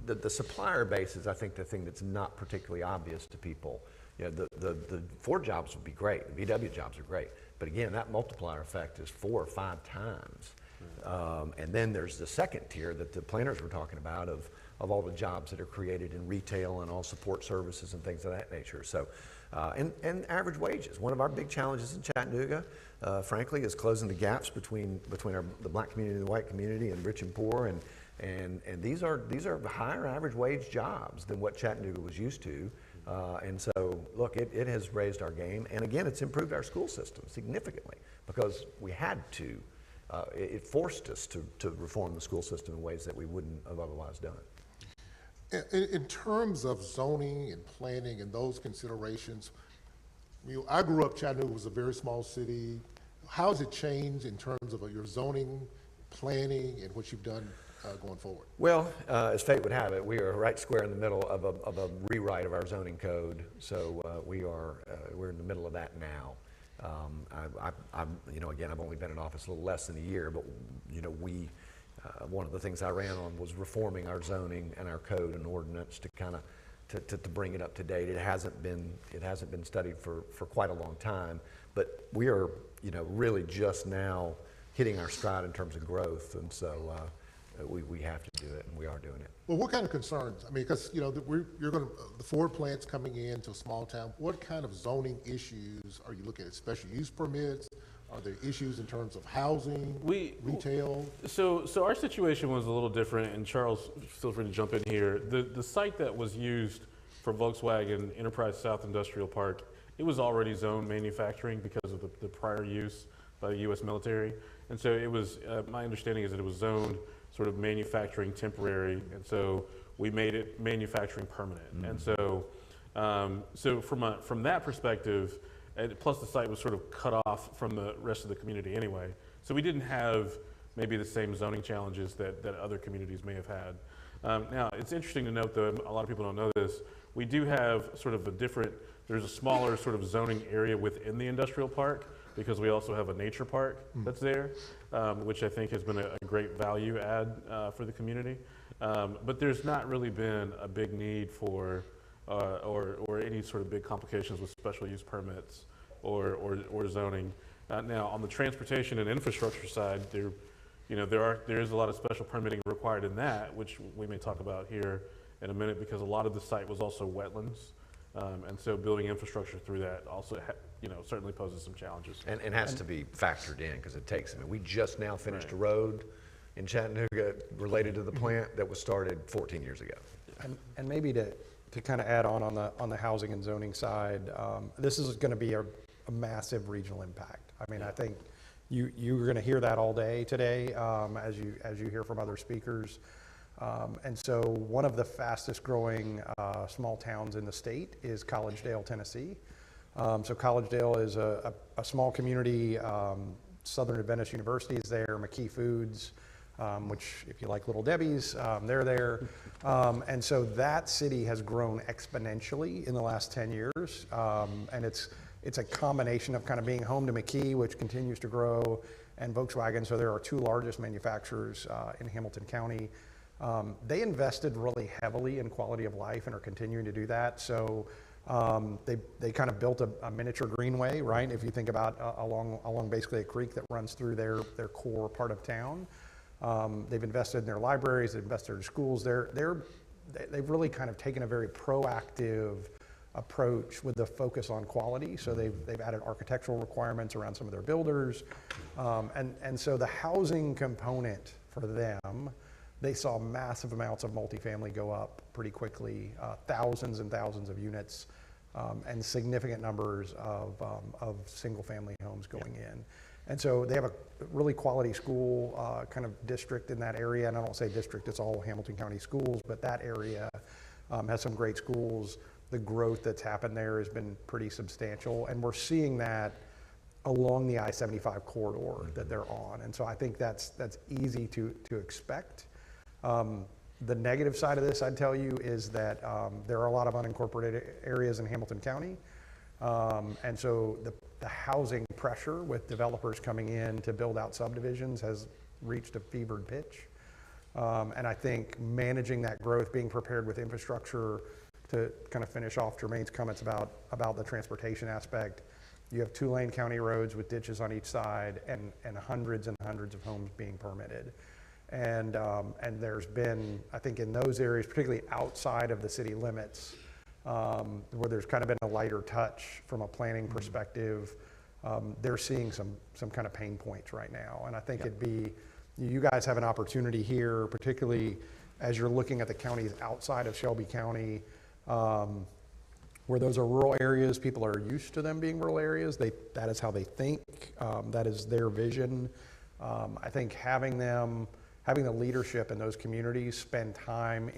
S2: the supplier base is, I think, the thing that's not particularly obvious to people. You know, the Ford jobs would be great. The VW jobs are great. But again, that multiplier effect is 4 or 5 times. And then there's the second tier that the planners were talking about of all the jobs that are created in retail and all support services and things of that nature. So, and average wages. One of our big challenges in Chattanooga, frankly, is closing the gaps between the black community and the white community and rich and poor. And these are higher average wage jobs than what Chattanooga was used to. And so, look, it has raised our game. And again, it's improved our school system significantly because we had to. It forced us to reform the school system in ways that we wouldn't have otherwise done.
S3: In terms of zoning and planning and those considerations, I grew up, Chattanooga was a very small city. How has it changed in terms of your zoning, planning, and what you've done going forward?
S2: Well, as fate would have it, we are right square in the middle of a rewrite of our zoning code. So we're in the middle of that now. Again, I've only been in office a little less than a year, but you know, one of the things I ran on was reforming our zoning and our code and ordinance to kind of to bring it up to date. It hasn't been studied for quite a long time, but we are, you know, really just now hitting our stride in terms of growth, and so we have to do it, and we are doing it.
S3: Well, what kind of concerns? I mean, because you know the Ford plant's coming into a small town. What kind of zoning issues are you looking at? Special use permits, Are there issues in terms of housing, retail?
S4: So our situation was a little different, and Charles, feel free to jump in here. The site that was used for Volkswagen Enterprise South Industrial Park, it was already zoned manufacturing because of the prior use by the U.S. military. And so it was, my understanding is that it was zoned sort of manufacturing temporary, and so we made it manufacturing permanent. And so, so from that perspective, and plus the site was sort of cut off from the rest of the community anyway. So we didn't have maybe the same zoning challenges that other communities may have had. Now, it's interesting to note, though, a lot of people don't know this, we do have sort of a different, there's a smaller sort of zoning area within the industrial park because we also have a nature park that's there, which I think has been a great value add for the community. But there's not really been a big need for or any sort of big complications with special use permits or zoning. Now, on the transportation and infrastructure side, there is a lot of special permitting required in that, which we may talk about here in a minute, because a lot of the site was also wetlands, and so building infrastructure through that also, certainly poses some challenges.
S2: And has to be factored in, because it takes, we just now finished a road in Chattanooga related to the plant that was started 14 years ago.
S22: And maybe to kind of add on the housing and zoning side, this is going to be a massive regional impact. I mean, I think you're going to hear that all day today as you hear from other speakers. And so one of the fastest growing small towns in the state is Collegedale, Tennessee. So Collegedale is a small community. Southern Adventist University is there, McKee Foods, which if you like Little Debbie's, they're there. And so that city has grown exponentially in the last 10 years. And it's a combination of kind of being home to McKee, which continues to grow, and Volkswagen. So there are two largest manufacturers in Hamilton County. They invested really heavily in quality of life and are continuing to do that. So they kind of built a miniature greenway, right? If you think about along basically a creek that runs through their core part of town. They've invested in their libraries, they've invested in schools. They've really kind of taken a very proactive approach with the focus on quality. So they've added architectural requirements around some of their builders. And so the housing component for them, they saw massive amounts of multifamily go up pretty quickly, thousands and thousands of units, and significant numbers of single family homes going in. And so they have a really quality school kind of district in that area. And I don't say district, it's all Hamilton County schools, but that area has some great schools. The growth that's happened there has been pretty substantial. And we're seeing that along the I-75 corridor that they're on. And so I think that's easy to expect. The negative side of this, I'd tell you, is that there are a lot of unincorporated areas in Hamilton County. And so the housing pressure with developers coming in to build out subdivisions has reached a fevered pitch. And I think managing that growth, being prepared with infrastructure to kind of finish off Jermaine's comments about the transportation aspect. You have 2-lane county roads with ditches on each side and hundreds and hundreds of homes being permitted. And there's been, I think in those areas, particularly outside of the city limits, where there's kind of been a lighter touch from a planning perspective, they're seeing some kind of pain points right now. And I think you guys have an opportunity here, particularly as you're looking at the counties outside of Shelby County, where those are rural areas. People are used to them being rural areas. That is how they think. That is their vision. I think having the leadership in those communities spend time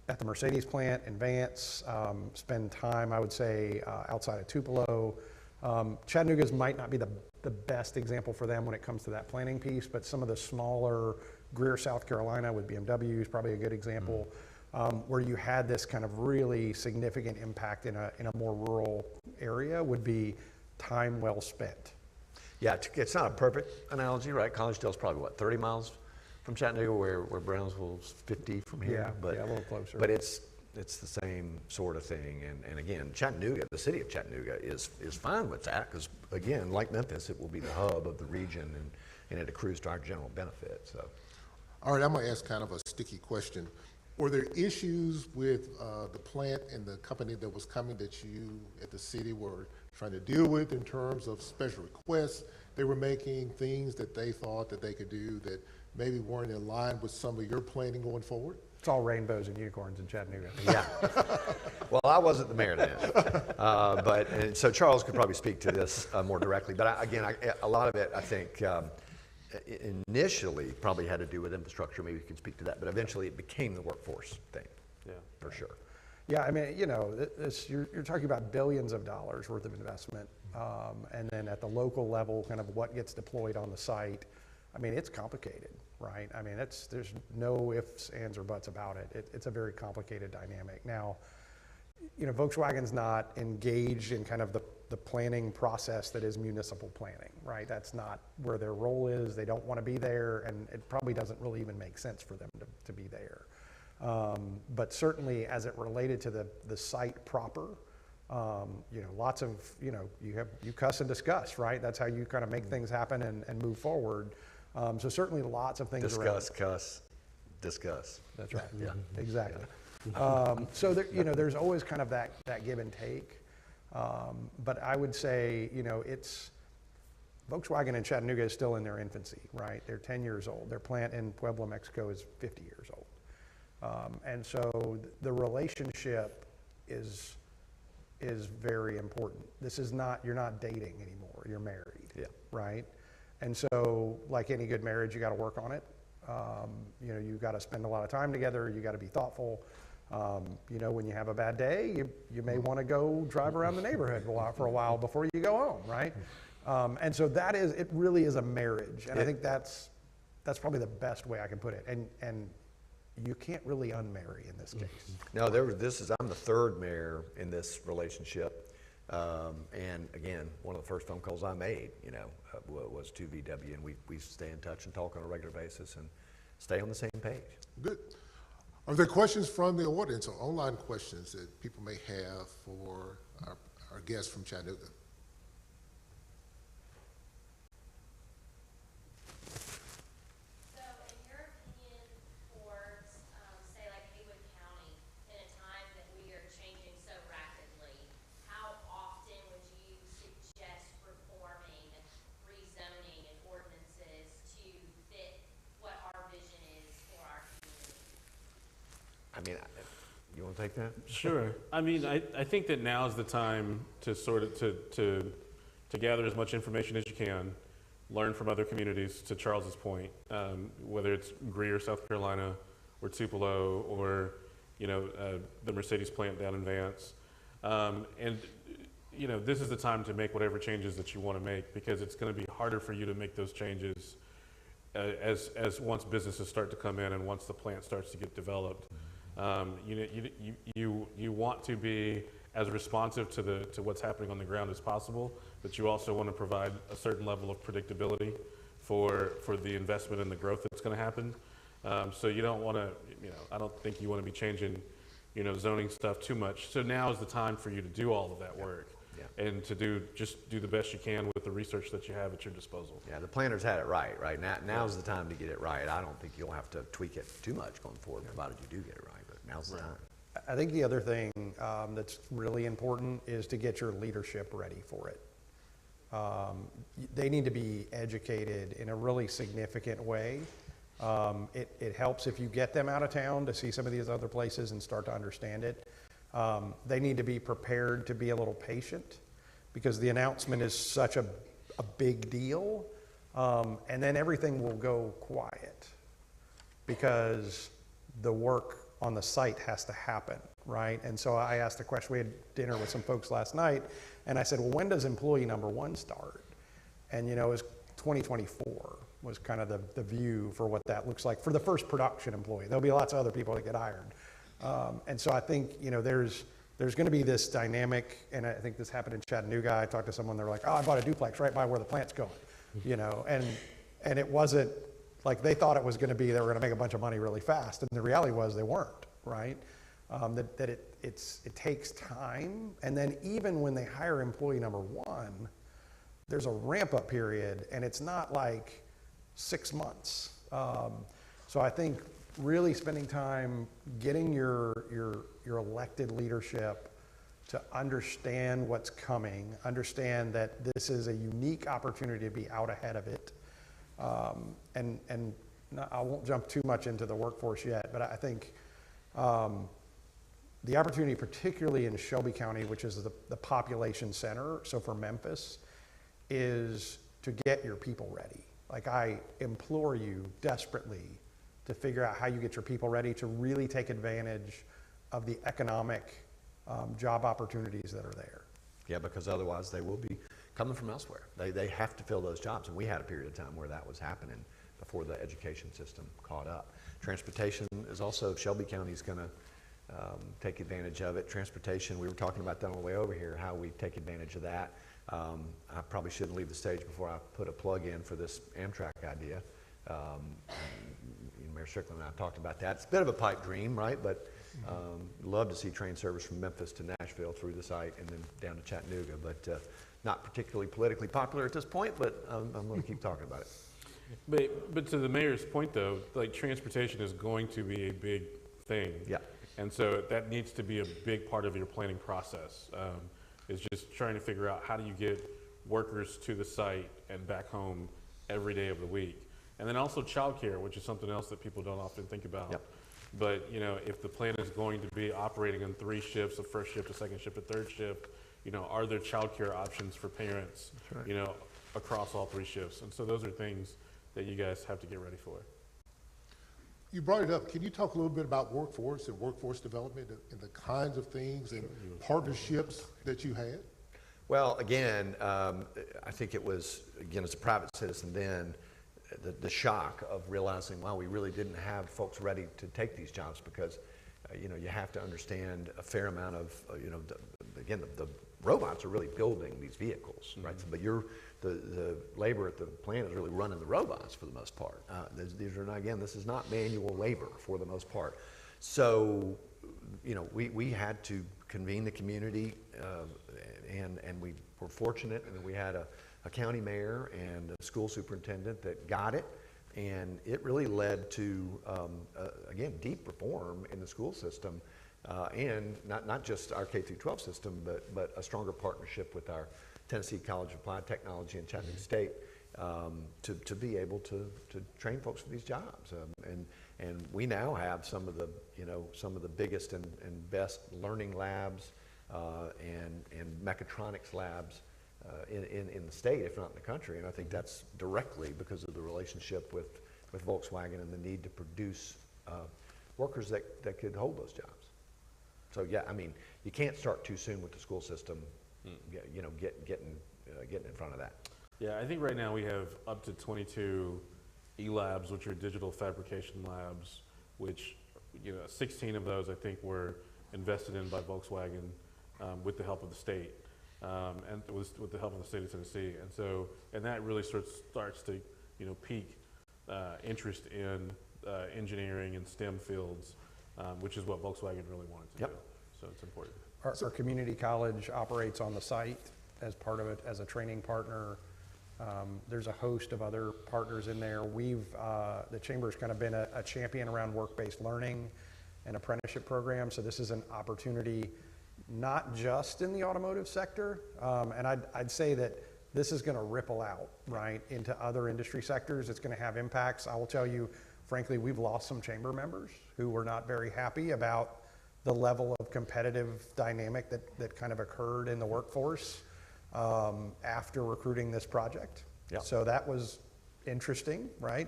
S22: at the Mercedes plant in Vance, spend time, I would say, outside of Tupelo. Chattanooga's might not be the best example for them when it comes to that planning piece, but some of the smaller, Greer, South Carolina with BMW is probably a good example, where you had this kind of really significant impact in a more rural area would be time well spent.
S2: Yeah, it's not a perfect analogy, right? Collegedale's probably, 30 miles from Chattanooga, where Brownsville's 50 from here?
S22: Yeah, a little closer.
S2: But it's the same sort of thing. And again, Chattanooga, the city of Chattanooga is fine with that, because again, like Memphis, it will be the hub of the region, and it accrues to our general benefit, so.
S3: All right, I'm gonna ask kind of a sticky question. Were there issues with the plant and the company that was coming that you at the city were trying to deal with in terms of special requests they were making, things that they thought that they could do that maybe weren't in line with some of your planning going forward?
S22: It's all rainbows and unicorns in Chattanooga.
S2: Yeah. Well, I wasn't the mayor then. And so Charles could probably speak to this more directly. But a lot of it, I think, initially probably had to do with infrastructure. Maybe you can speak to that. But eventually it became the workforce thing.
S4: Yeah.
S2: For sure.
S22: Yeah, I mean, you're talking about billions of dollars worth of investment. And then at the local level, kind of what gets deployed on the site. I mean, it's complicated, right? I mean, there's no ifs, ands, or buts about it. It's a very complicated dynamic. Now, Volkswagen's not engaged in kind of the planning process that is municipal planning, right? That's not where their role is. They don't want to be there, and it probably doesn't really even make sense for them to be there. But certainly as it related to the site proper, lots of, you cuss and discuss, right? That's how you kind of make things happen and move forward. So certainly lots of things
S2: discuss, cuss, discuss.
S22: That's right.
S2: Yeah.
S22: Exactly. So there's always kind of that give and take. But I would say, it's Volkswagen in Chattanooga is still in their infancy, right? They're 10 years old. Their plant in Puebla, Mexico is 50 years old. And so the relationship is very important. This is not, you're not dating anymore, you're married, right? And so like any good marriage, you got to work on it. You got to spend a lot of time together, you got to be thoughtful. When you have a bad day, you may want to go drive around the neighborhood for a while before you go home, right? And so it really is a marriage. And I think that's probably the best way I can put it. And you can't really unmarry in this case.
S2: No, I'm the third mayor in this relationship. And again, one of the first phone calls I made, was to VW, and we stay in touch and talk on a regular basis and stay on the same page.
S3: Good. Are there questions from the audience or online questions that people may have for our guests from Chattanooga?
S2: You want to take that?
S4: Sure. I mean, I think that now is the time to sort of to gather as much information as you can, learn from other communities. To Charles's point, whether it's Greer, South Carolina, or Tupelo, or the Mercedes plant down in Vance, and this is the time to make whatever changes that you want to make, because it's going to be harder for you to make those changes as once businesses start to come in and once the plant starts to get developed. You want to be as responsive to what's happening on the ground as possible, but you also want to provide a certain level of predictability for the investment and the growth that's going to happen. So you don't want to, I don't think you want to be changing, zoning stuff too much. So now is the time for you to do all of that work. And to just do the best you can with the research that you have at your disposal.
S2: Yeah, the planners had it right now's the time to get it right. I don't think you'll have to tweak it too much going forward, provided you do get it right, but now's the time.
S22: I think the other thing that's really important is to get your leadership ready for it. They need to be educated in a really significant way. It helps if you get them out of town to see some of these other places and start to understand it. They need to be prepared to be a little patient, because the announcement is such a big deal, and then everything will go quiet because the work on the site has to happen, right? And so I asked a question. We had dinner with some folks last night, and I said, well, when does employee number one start? And it was 2024 was kind of the view for what that looks like for the first production employee. There'll be lots of other people that get hired. And so I think, there's going to be this dynamic, and I think this happened in Chattanooga. I talked to someone, they're like, oh, I bought a duplex right by where the plant's going, and it wasn't like they thought it was going to be, they were going to make a bunch of money really fast. And the reality was they weren't, right? It takes time. And then even when they hire employee number one, there's a ramp up period, and it's not like 6 months. So I think really spending time getting your elected leadership to understand what's coming, understand that this is a unique opportunity to be out ahead of it. And I won't jump too much into the workforce yet, but I think the opportunity, particularly in Shelby County, which is the population center, so for Memphis, is to get your people ready. Like, I implore you desperately to figure out how you get your people ready to really take advantage of the economic job opportunities that are there.
S2: Yeah, because otherwise they will be coming from elsewhere. They have to fill those jobs, and we had a period of time where that was happening before the education system caught up. Transportation is also, Shelby County is going to take advantage of it. Transportation, we were talking about that on the way over here, how we take advantage of that. I probably shouldn't leave the stage before I put a plug in for this Amtrak idea. Mayor Strickland and I talked about that. It's a bit of a pipe dream, right? But love to see train service from Memphis to Nashville through the site and then down to Chattanooga. But not particularly politically popular at this point, but I'm going to keep talking about it.
S4: But to the mayor's point, though, like, transportation is going to be a big thing.
S2: Yeah.
S4: And so that needs to be a big part of your planning process. Is just trying to figure out how do you get workers to the site and back home every day of the week. And then also childcare, which is something else that people don't often think about.
S2: Yep.
S4: But, you know, if the plan is going to be operating on 3 shifts, a first shift, a second shift, a third shift, you know, are there childcare options for parents,
S2: right.
S4: you know, across all 3 shifts? And so those are things that you guys have to get ready for.
S3: You brought it up. Can you talk a little bit about workforce and workforce development and the kinds of things and partnerships that you had?
S2: Well, again, I think it was, again, as a private citizen then, the shock of realizing, wow, we really didn't have folks ready to take these jobs because, you know, you have to understand a fair amount of, you know, again, the robots are really building these vehicles, right? But the labor at the plant is really running the robots for the most part. These are not, again, this is not manual labor for the most part. So, you know, we had to convene the community, and we were fortunate in that we had a county mayor and a school superintendent that got it, and it really led to, again, deep reform in the school system, and not just our K-12 system, but a stronger partnership with our Tennessee College of Applied Technology and Chattanooga State to be able to train folks for these jobs. And we now have some of the, you know, some of the biggest and best learning labs and mechatronics labs in the state, if not in the country. And I think that's directly because of the relationship with Volkswagen and the need to produce workers that could hold those jobs. So yeah, I mean, you can't start too soon with the school system, you know, getting in front of that.
S4: Yeah, I think right now we have up to 22 E-labs, which are digital fabrication labs, which, you know, 16 of those I think were invested in by Volkswagen with the help of the state, and with the help of the state of Tennessee. And so, and that really starts to, you know, pique interest in engineering and STEM fields, which is what Volkswagen really wanted to do. So it's important.
S22: Our community college operates on the site as part of it, as a training partner. There's a host of other partners in there. The Chamber's kind of been a champion around work-based learning and apprenticeship programs. So this is an opportunity not just in the automotive sector. And I'd say that this is going to ripple out, right, into other industry sectors. It's going to have impacts. I will tell you, frankly, we've lost some Chamber members who were not very happy about the level of competitive dynamic that kind of occurred in the workforce after recruiting this project.
S2: Yep.
S22: So that was interesting, right?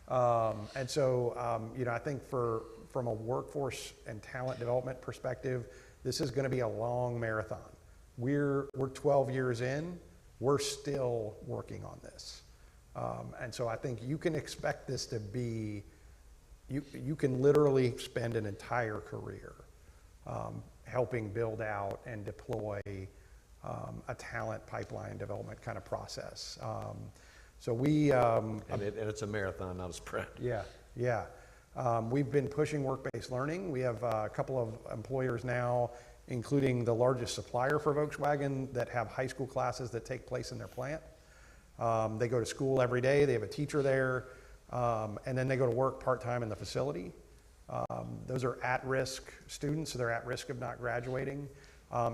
S22: And so, you know, I think from a workforce and talent development perspective, this is going to be a long marathon. We're 12 years in, we're still working on this. And so I think you can expect this to be, you can literally spend an entire career helping build out and deploy a talent pipeline development kind of process. So we...
S2: and it's a marathon, not a sprint.
S22: Yeah. We've been pushing work-based learning. We have a couple of employers now, including the largest supplier for Volkswagen, that have high school classes that take place in their plant. They go to school every day. They have a teacher there. And then they go to work part-time in the facility. Those are at-risk students, so they're at risk of not graduating.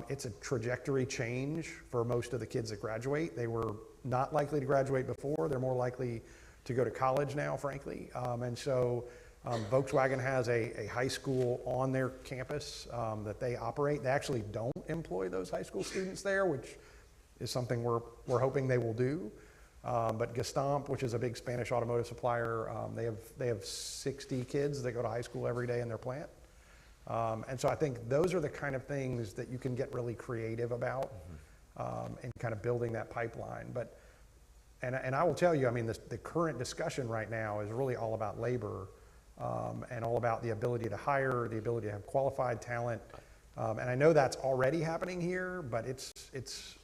S22: It's a trajectory change for most of the kids that graduate. They were not likely to graduate before. They're more likely to go to college now, frankly. And so Volkswagen has a high school on their campus that they operate. They actually don't employ those high school students there, which is something we're hoping they will do. But Gestamp, which is a big Spanish automotive supplier, they have 60 kids that go to high school every day in their plant. And so I think those are the kind of things that you can get really creative about in kind of building that pipeline. But and I will tell you, I mean, the current discussion right now is really all about labor and all about the ability to hire, the ability to have qualified talent. And I know that's already happening here, but it's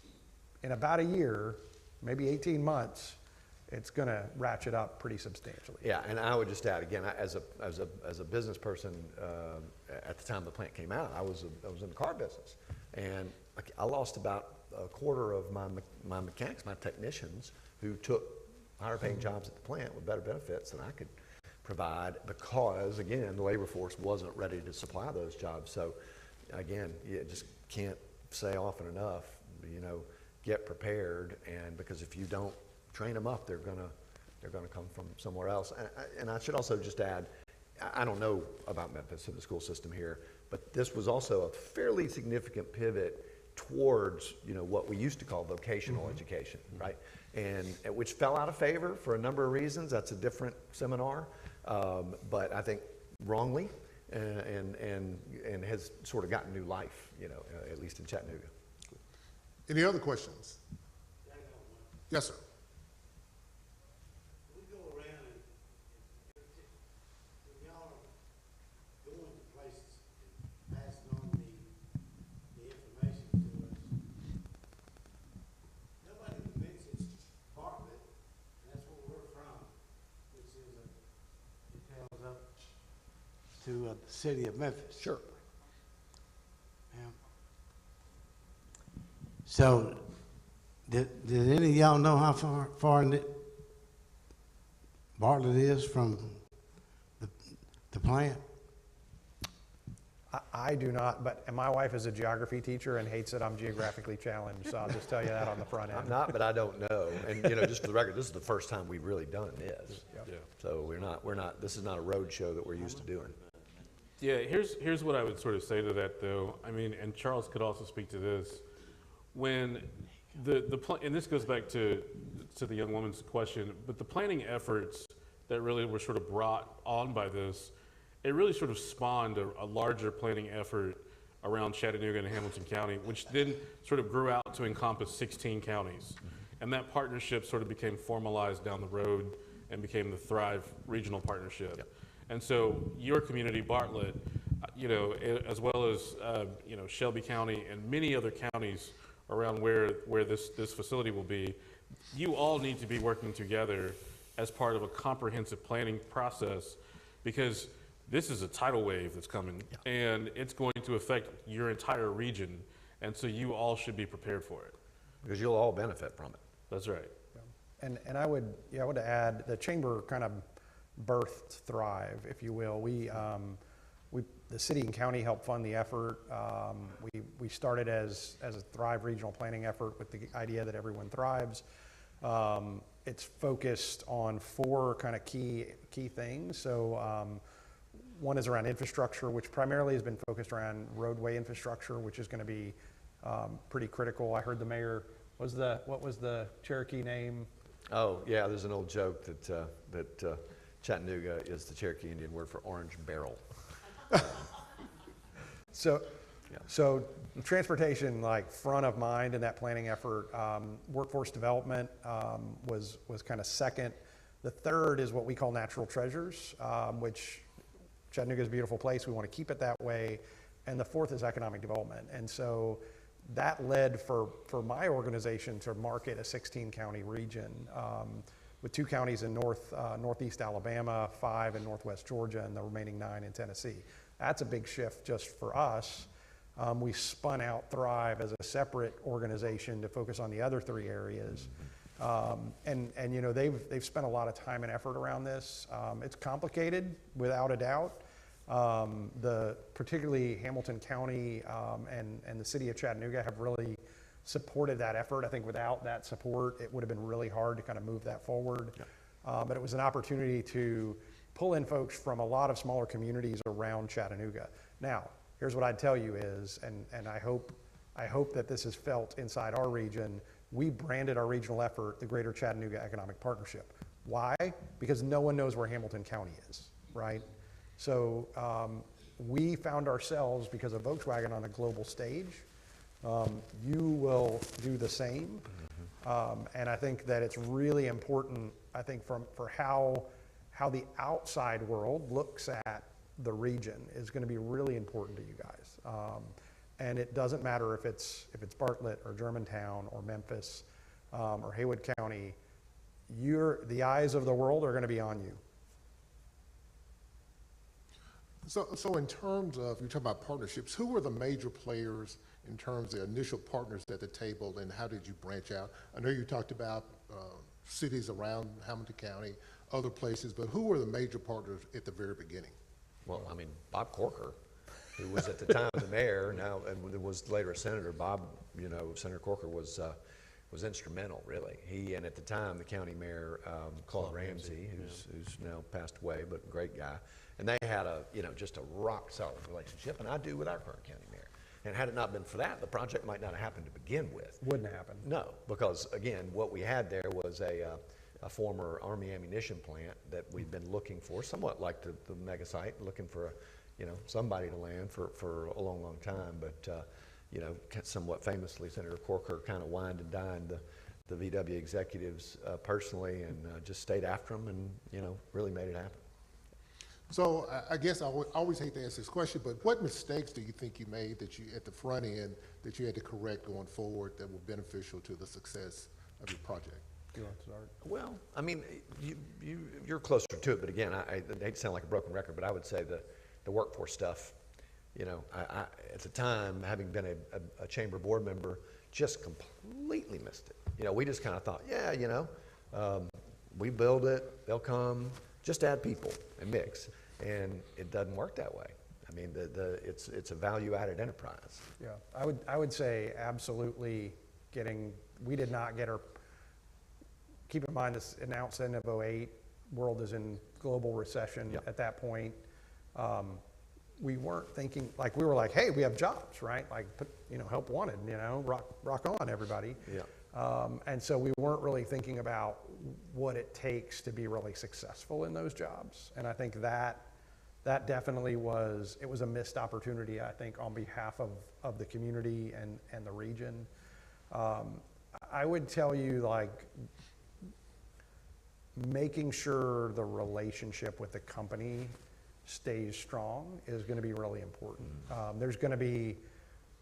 S22: in about a year, maybe 18 months, it's going to ratchet up pretty substantially.
S2: Yeah, and I would just add again, as a business person, at the time the plant came out, I was in the car business, and I lost about a quarter of my mechanics, my technicians, who took higher paying jobs at the plant with better benefits than I could provide, because again, the labor force wasn't ready to supply those jobs. So again, you just can't say often enough, get prepared, and because if you don't train them up, they're gonna come from somewhere else. And I should also just add, I don't know about Memphis and the school system here, but this was also a fairly significant pivot towards what we used to call vocational education, right? And which fell out of favor for a number of reasons. That's a different seminar, but I think wrongly, and has sort of gotten new life, at least in Chattanooga.
S3: Any other questions? Yes, sir.
S7: To the city of Memphis.
S2: Sure.
S7: Yeah. So, did any of y'all know how far Bartlett is from the plant?
S22: I do not, but my wife is a geography teacher and hates that I'm geographically challenged, so I'll just tell you that on the front end.
S2: I'm not, but I don't know. And just for the record, this is the first time we've really done this.
S22: Yep.
S4: Yeah.
S2: So we're not, this is not a road show that we're used to doing.
S4: Yeah, here's what I would sort of say to that, though. I mean, and Charles could also speak to this. When and this goes back to the young woman's question, but the planning efforts that really were sort of brought on by this, it really sort of spawned a larger planning effort around Chattanooga and Hamilton County, which then sort of grew out to encompass 16 counties. And that partnership sort of became formalized down the road and became the Thrive Regional Partnership. Yep. And so your community, Bartlett, as well as Shelby County and many other counties around where this facility will be, you all need to be working together as part of a comprehensive planning process, because this is a tidal wave that's coming, and it's going to affect your entire region, and so you all should be prepared for it.
S2: Because you'll all benefit from it.
S4: That's right.
S22: And I would add, the chamber kind of birthed Thrive, if you will. The city and county helped fund the effort. We started as a Thrive regional planning effort with the idea that everyone thrives. It's focused on 4 kind of key things. So one is around infrastructure, which primarily has been focused around roadway infrastructure, which is going to be pretty critical. I heard the mayor, what was the Cherokee name?
S2: Oh, yeah, there's an old joke that Chattanooga is the Cherokee Indian word for orange barrel.
S22: So transportation, like front of mind in that planning effort. Workforce development was kind of second. The third is what we call natural treasures, which Chattanooga is a beautiful place. We want to keep it that way. And the fourth is economic development. And so that led for my organization to market a 16-county region with 2 counties in northeast Alabama, 5 in northwest Georgia, and the remaining 9 in Tennessee. That's a big shift just for us. We spun out Thrive as a separate organization to focus on the other 3 areas. And they've spent a lot of time and effort around this. It's complicated, without a doubt. Particularly Hamilton County and the city of Chattanooga have really supported that effort. I think without that support, it would have been really hard to kind of move that forward. But it was an opportunity to pull in folks from a lot of smaller communities around Chattanooga. Now, here's what I'd tell you is, and I hope that this is felt inside our region, we branded our regional effort the Greater Chattanooga Economic Partnership. Why? Because no one knows where Hamilton County is, right? So we found ourselves, because of Volkswagen, on a global stage. You will do the same. And I think that it's really important, I think, for how the outside world looks at the region is going to be really important to you guys. And it doesn't matter if it's Bartlett or Germantown or Memphis or Haywood County. The eyes of the world are going to be on you.
S3: So in terms of, you're talking about partnerships, who were the major players in terms of the initial partners at the table, and how did you branch out? I know you talked about cities around Hamilton County, other places, but who were the major partners at the very beginning?
S2: Well, I mean, Bob Corker, who was at the time the mayor, now and was later a senator. Bob, Senator Corker was instrumental, really. He, and at the time, the county mayor, Claude Ramsey, who's now passed away, but a great guy. And they had just a rock solid relationship, and I do with our current county mayor. And had it not been for that, the project might not have happened to begin with.
S22: Wouldn't happen.
S2: No, because again, what we had there was a former Army ammunition plant that we'd been looking for, somewhat like the mega site, looking for somebody to land for a long, long time. But somewhat famously, Senator Corker kind of wined and dined the VW executives personally, and just stayed after them, and really made it happen.
S3: So I guess I always hate to ask this question, but what mistakes do you think you made at the front end that you had to correct going forward that were beneficial to the success of your project?
S22: You want to start?
S2: Well, I mean, you're closer to it, but again, I hate to sound like a broken record, but I would say the workforce stuff, I at the time, having been a chamber board member, just completely missed it. We just kind of thought, we build it, they'll come, just add people and mix, and it doesn't work that way. I mean, it's a value-added enterprise.
S22: Yeah, I would say absolutely we did not get our, keep in mind this announced end of 2008, world is in global recession at that point. We weren't thinking, we were like, hey, we have jobs, right? Help wanted, rock on everybody.
S2: Yeah.
S22: And so we weren't really thinking about what it takes to be really successful in those jobs. And I think that definitely it was a missed opportunity, I think, on behalf of the community and the region. I would tell you, making sure the relationship with the company stays strong is going to be really important. There's going to be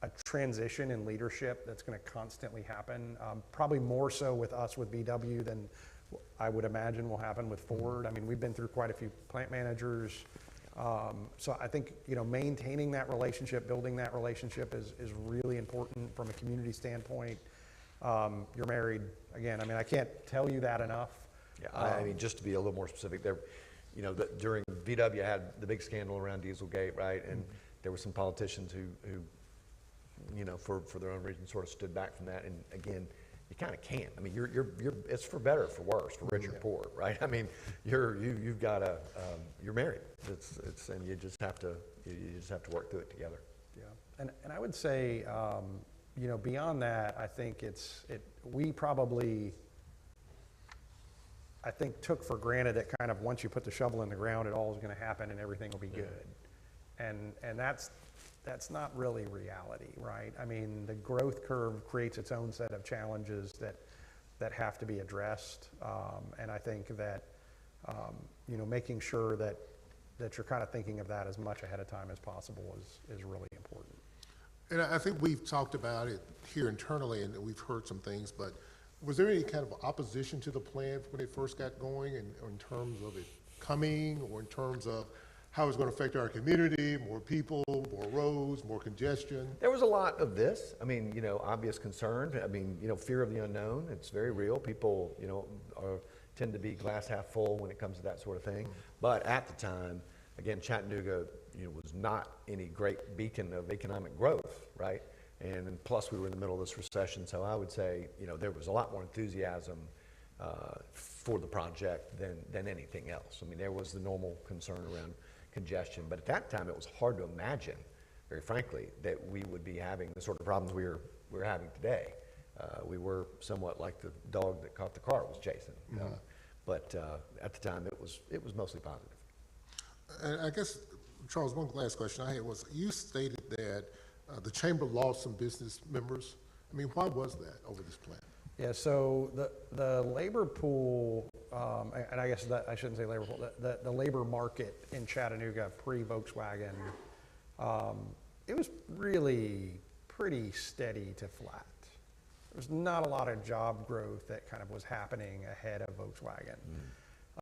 S22: a transition in leadership that's going to constantly happen, probably more so with us with VW than I would imagine will happen with Ford. I mean, we've been through quite a few plant managers. So I think, maintaining that relationship, building that relationship is really important from a community standpoint. You're married, again, I mean, I can't tell you that enough.
S2: Yeah, I mean, just to be a little more specific, during VW had the big scandal around Dieselgate, right? And there were some politicians who for their own reasons sort of stood back from that. And again, you kind of can't. I mean, it's for better or for worse, for rich or poor, right? I mean, you've got you're married. And you just have to work through it together.
S22: Yeah, and I would say, beyond that, I think we probably, I think, took for granted that kind of once you put the shovel in the ground, it all is going to happen and everything will be good. And that's not really reality, right? I mean, the growth curve creates its own set of challenges that have to be addressed. And I think that, making sure that you're kind of thinking of that as much ahead of time as possible is really important.
S3: And I think we've talked about it here internally, and we've heard some things, but was there any kind of opposition to the plan when it first got going, in terms of it coming, or in terms of how it's going to affect our community, more people, more roads, more congestion?
S2: There was a lot of this. I mean, obvious concern. I mean, fear of the unknown. It's very real. People, tend to be glass half full when it comes to that sort of thing. But at the time, again, Chattanooga was not any great beacon of economic growth, right? And then plus we were in the middle of this recession, so I would say, there was a lot more enthusiasm for the project than anything else. I mean, there was the normal concern around congestion, but at that time it was hard to imagine, very frankly, that we would be having the sort of problems we're having today. We were somewhat like the dog that caught the car was Jason, but at the time it was mostly positive.
S3: And I guess, Charles, one last question I had was, you stated that the chamber lost some business members. I mean, why was that over this plan?
S22: Yeah, so the labor pool, and I guess that I shouldn't say labor pool, the labor market in Chattanooga pre-Volkswagen, it was really pretty steady to flat. There was not a lot of job growth that kind of was happening ahead of Volkswagen.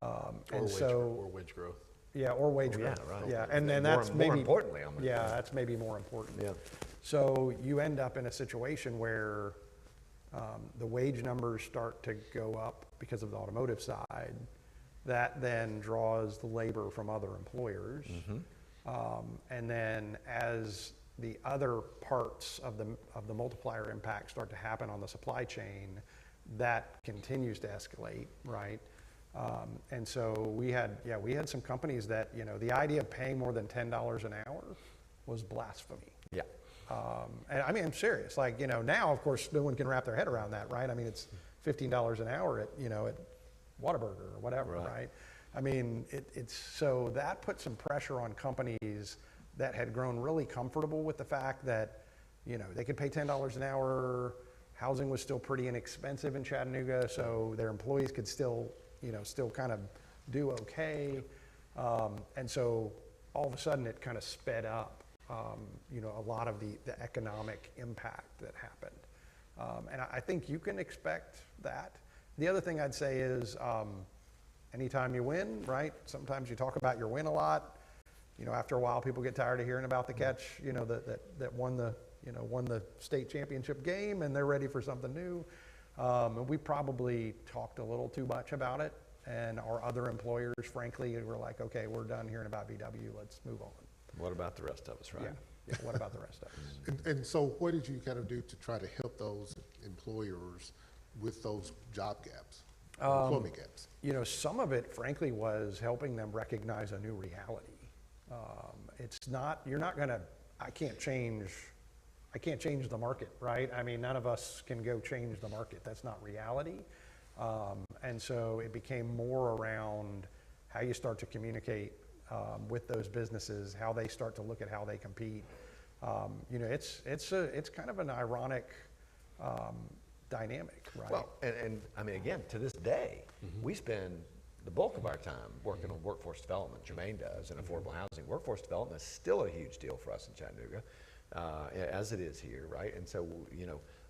S12: Or wage growth.
S22: Yeah, or wage growth.
S2: Yeah, right.
S22: Yeah, and then that's maybe
S2: more importantly,
S22: that's maybe more important.
S2: Yeah.
S22: So you end up in a situation where the wage numbers start to go up because of the automotive side. That then draws the labor from other employers. And then as the other parts of the multiplier impact start to happen on the supply chain, that continues to escalate, right? And so we had some companies that, the idea of paying more than $10 an hour was blasphemy.
S2: Yeah.
S22: And I mean, I'm serious. Like, now, of course, no one can wrap their head around that, right? I mean, it's $15 an hour at Whataburger or whatever, right? I mean, so that put some pressure on companies that had grown really comfortable with the fact that, they could pay $10 an hour. Housing was still pretty inexpensive in Chattanooga, so their employees could still kind of do okay. And so all of a sudden it kind of sped up, a lot of the economic impact that happened. And I think you can expect that. The other thing I'd say is, anytime you win, right? Sometimes you talk about your win a lot. After a while, people get tired of hearing about the catch, that won the state championship game, and they're ready for something new. And we probably talked a little too much about it, and our other employers, frankly, were like, okay, we're done hearing about VW, let's move on.
S2: What about the rest of us, right?
S22: Yeah, what about the rest of us?
S3: And so what did you kind of do to try to help those employers with those job gaps, employment gaps?
S22: Some of it, frankly, was helping them recognize a new reality. I can't change the market, right? I mean, none of us can go change the market. That's not reality. And so it became more around how you start to communicate with those businesses, how they start to look at how they compete. It's kind of an ironic dynamic, right?
S2: Well, and I mean, again, to this day, we spend the bulk of our time working on workforce development. Jermaine does, and affordable housing. Workforce development is still a huge deal for us in Chattanooga, as it is here, right? And so,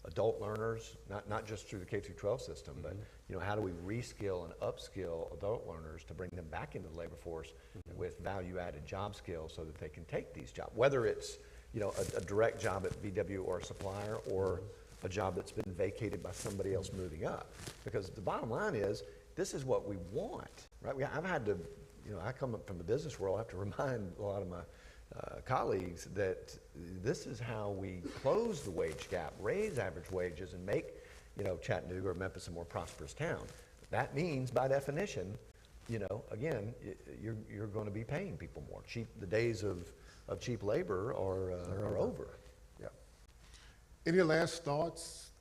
S2: adult learners, not just through the K-12 system, but, how do we reskill and upskill adult learners to bring them back into the labor force with value-added job skills so that they can take these jobs, whether it's, a direct job at VW or a supplier, or a job that's been vacated by somebody else moving up. Because the bottom line is, this is what we want, right? I've had to, I come up from the business world, I have to remind a lot of my colleagues that this is how we close the wage gap, raise average wages, and make, Chattanooga or Memphis a more prosperous town. That means, by definition, again, you're going to be paying people more. The days of cheap labor are over.
S3: Yeah. Any last thoughts,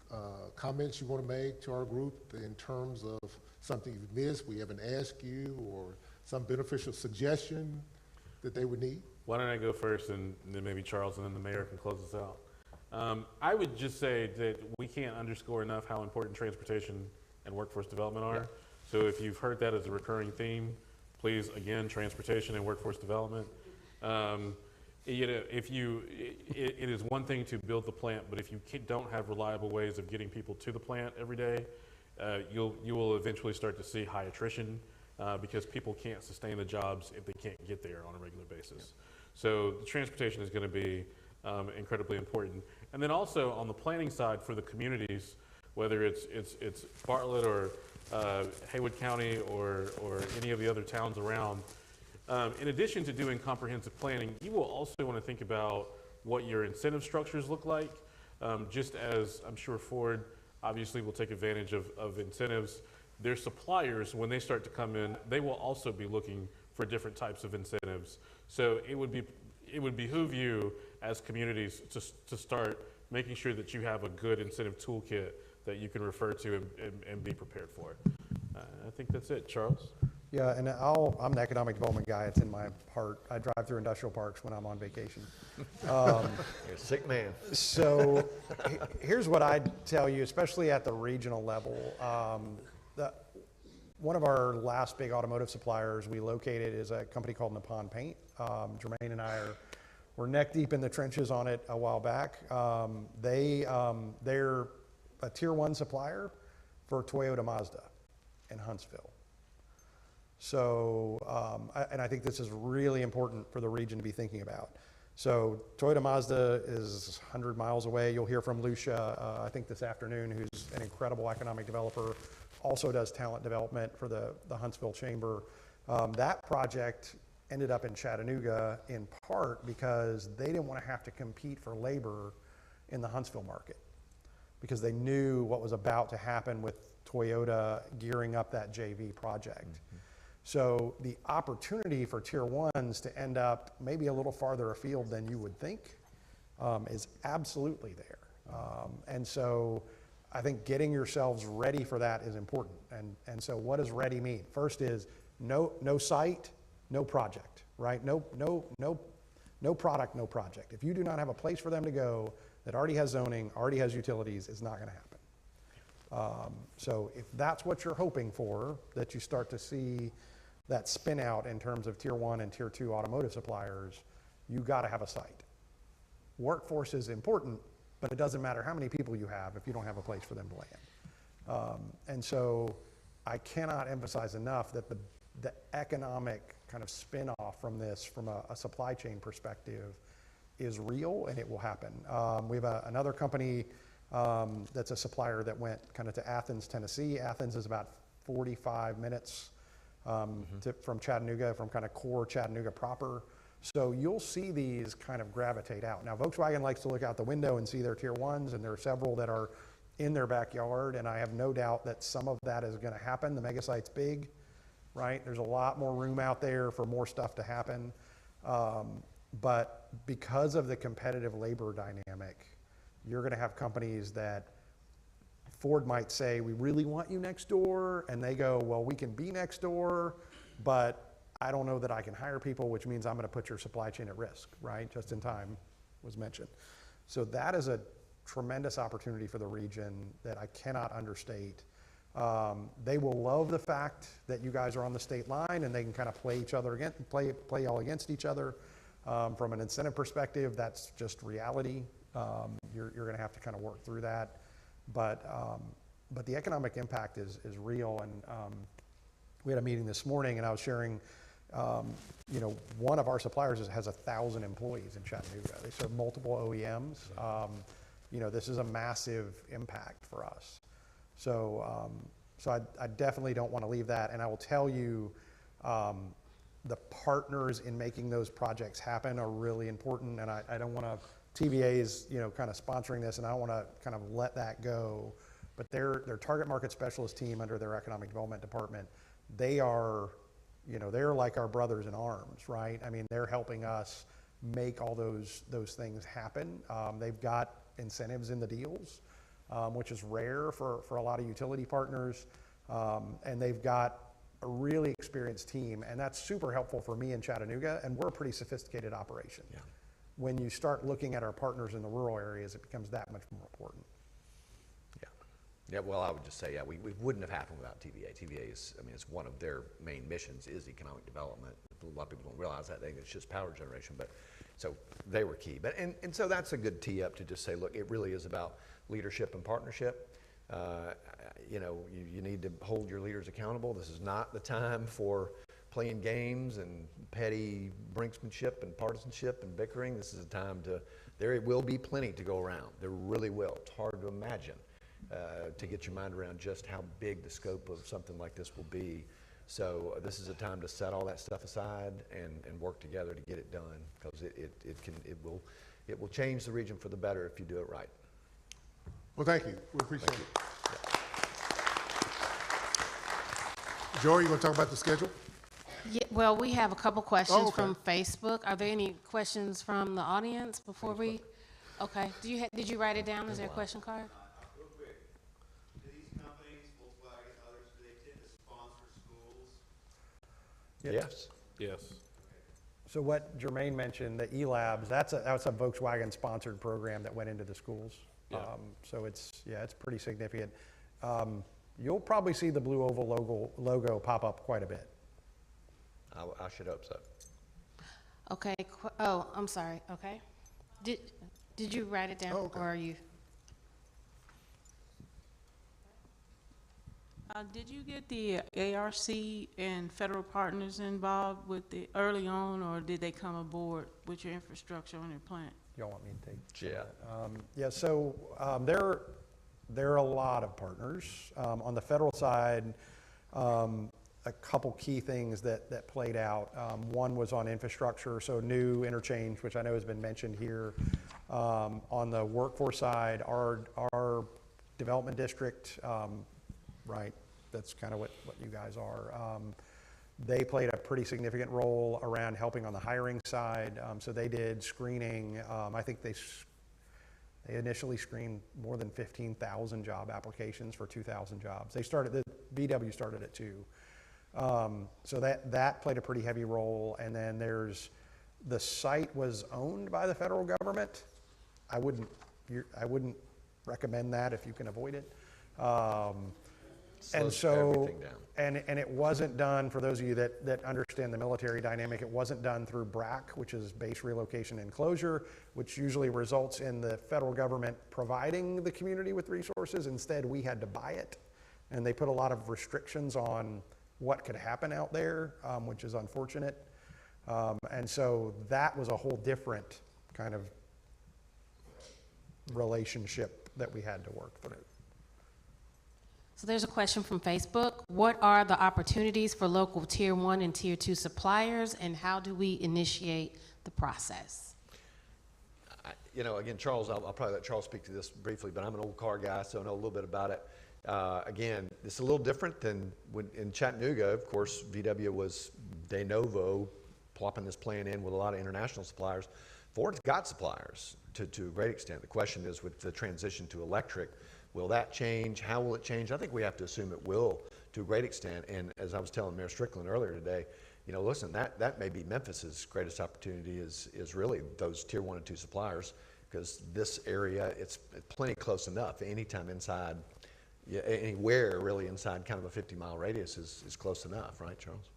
S3: comments you want to make to our group in terms of something you've missed, we haven't asked you, or some beneficial suggestion that they would need?
S4: Why don't I go first, and then maybe Charles, and then the mayor can close us out. I would just say that we can't underscore enough how important transportation and workforce development are. Yeah. So if you've heard that as a recurring theme, please, again, transportation and workforce development. It is one thing to build the plant, but if you don't have reliable ways of getting people to the plant every day, you will eventually start to see high attrition because people can't sustain the jobs if they can't get there on a regular basis. Yeah. So the transportation is going to be incredibly important. And then also on the planning side for the communities, whether it's Bartlett or Haywood County or any of the other towns around, In addition to doing comprehensive planning, you will also want to think about what your incentive structures look like. Just as I'm sure Ford obviously will take advantage of incentives, their suppliers, when they start to come in, they will also be looking for different types of incentives. So it would behoove you as communities to start making sure that you have a good incentive toolkit that you can refer to and be prepared for. I think that's it. Charles?
S22: Yeah, and I'm an economic development guy. It's in my heart. I drive through industrial parks when I'm on vacation.
S2: You're a sick man.
S22: So here's what I'd tell you, especially at the regional level. One of our last big automotive suppliers we located is a company called Nippon Paint. Jermaine and I were neck deep in the trenches on it a while back. They're a tier 1 supplier for Toyota Mazda in Huntsville. So, and I think this is really important for the region to be thinking about. So Toyota Mazda is 100 miles away. You'll hear from Lucia, I think this afternoon, who's an incredible economic developer, also does talent development for the Huntsville Chamber. That project ended up in Chattanooga in part because they didn't want to have to compete for labor in the Huntsville market because they knew what was about to happen with Toyota gearing up that JV project. Mm-hmm. So the opportunity for tier 1s to end up maybe a little farther afield than you would think is absolutely there. And so I think getting yourselves ready for that is important. And so what does ready mean? First is no site, no project, right? No product, no project. If you do not have a place for them to go that already has zoning, already has utilities, it's not gonna happen. So if that's what you're hoping for, that you start to see that spin out in terms of tier 1 and tier 2 automotive suppliers, you gotta have a site. Workforce is important, but it doesn't matter how many people you have if you don't have a place for them to land. And so I cannot emphasize enough that the economic kind of spin-off from this, from a supply chain perspective, is real and it will happen. We have another company that's a supplier that went kind of to Athens, Tennessee. Athens is about 45 minutes from Chattanooga, from kind of core Chattanooga proper. So you'll see these kind of gravitate out. Now, Volkswagen likes to look out the window and see their tier 1s, and there are several that are in their backyard, and I have no doubt that some of that is going to happen. The mega site's big, right? There's a lot more room out there for more stuff to happen. But because of the competitive labor dynamic, you're going to have companies that Ford might say, we really want you next door, and they go, well, we can be next door, but I don't know that I can hire people, which means I'm going to put your supply chain at risk, right? Just in time was mentioned. So that is a tremendous opportunity for the region that I cannot understate. They will love the fact that you guys are on the state line and they can kind of play each other against, play all against each other. From an incentive perspective, that's just reality. You're going to have to kind of work through that. But the economic impact is real. And we had a meeting this morning, and I was sharing, one of our suppliers has 1,000 employees in Chattanooga. They serve multiple OEMs. This is a massive impact for us. So I definitely don't want to leave that. And I will tell you, the partners in making those projects happen are really important. And I don't want to, TVA is, kind of sponsoring this, and I don't want to kind of let that go. But their target market specialist team under their economic development department, they are, they're like our brothers in arms, right? I mean, they're helping us make all those things happen. They've got incentives in the deals, which is rare for a lot of utility partners. And they've got a really experienced team, and that's super helpful for me in Chattanooga, and we're a pretty sophisticated operation. Yeah. When you start looking at our partners in the rural areas, it becomes that much more important.
S2: Yeah, well, I would just say, we wouldn't have happened without TVA. TVA is, it's one of their main missions is economic development. A lot of people don't realize that. They think it's just power generation, but so they were key. But and so that's a good tee up to just say, look, it really is about leadership and partnership. You need to hold your leaders accountable. This is not the time for playing games and petty brinksmanship and partisanship and bickering. This is a time there will be plenty to go around. There really will. It's hard to imagine to get your mind around just how big the scope of something like this will be. So this is a time to set all that stuff aside and work together to get it done, because it will change the region for the better if you do it right.
S3: Well, thank you. We appreciate it. Joy, you want to talk about the schedule?
S13: Yeah, well, we have a couple questions
S3: okay.
S13: from Facebook. Are there any questions from the audience before we? Okay. Did you write it down? Is there a question card?
S8: Real quick, do these companies, Volkswagen, others, do they tend to sponsor schools?
S2: Yes.
S4: Yes.
S22: So what Jermaine mentioned, the E-Labs, that's a Volkswagen-sponsored program that went into the schools.
S4: Yeah.
S22: So it's pretty significant. You'll probably see the Blue Oval logo pop up quite a bit.
S2: I should hope so.
S13: Okay. Oh, I'm sorry. Okay. Did you write it down, or are you?
S9: Did you get the ARC and federal partners involved with the early on, or did they come aboard with your infrastructure on your plant?
S22: Y'all want me to take?
S2: Yeah.
S22: So there are a lot of partners. On the federal side, a couple key things that played out. One was on infrastructure, so new interchange, which I know has been mentioned here. On the workforce side, our development district, right, that's kind of what you guys are. They played a pretty significant role around helping on the hiring side. So they did screening. I think they initially screened more than 15,000 job applications for 2,000 jobs. The VW started it too. So that played a pretty heavy role. And then the site was owned by the federal government. I wouldn't recommend that if you can avoid it. And so, and it wasn't done, for those of you that understand the military dynamic, it wasn't done through BRAC, which is base relocation and closure, which usually results in the federal government providing the community with resources. Instead, we had to buy it. And they put a lot of restrictions on what could happen out there, which is unfortunate. And so that was a whole different kind of relationship that we had to work through.
S13: So there's a question from Facebook. What are the opportunities for local Tier 1 and Tier 2 suppliers, and how do we initiate the process?
S2: Again, Charles, I'll probably let Charles speak to this briefly, but I'm an old car guy, so I know a little bit about it. Again, it's a little different than in Chattanooga. Of course, VW was de novo, plopping this plan in with a lot of international suppliers. Ford's got suppliers to a great extent. The question is, with the transition to electric, will that change? How will it change? I think we have to assume it will to a great extent. And as I was telling Mayor Strickland earlier today, listen, that may be Memphis's greatest opportunity is really those Tier 1 and 2 suppliers, because this area, it's plenty close enough. Anytime inside, anywhere really inside kind of a 50-mile radius is close enough, right, Charles?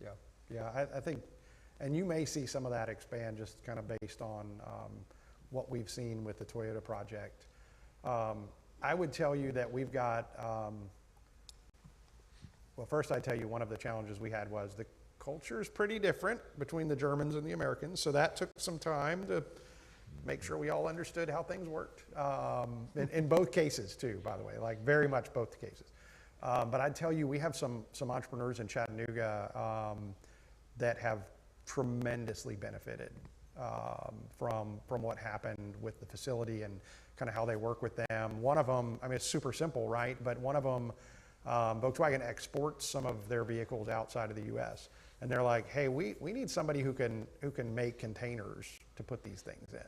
S22: Yeah, I think, and you may see some of that expand just kind of based on what we've seen with the Toyota project. I would tell you that we've got, well, first I'd tell you one of the challenges we had was the culture is pretty different between the Germans and the Americans, so that took some time to make sure we all understood how things worked. In both cases too, by the way, like very much both cases. But I'd tell you, we have some entrepreneurs in Chattanooga that have tremendously benefited from what happened with the facility and kind of how they work with them. One of them, I mean, it's super simple, right? But one of them, Volkswagen exports some of their vehicles outside of the U.S. And they're like, hey, we need somebody who can make containers to put these things in.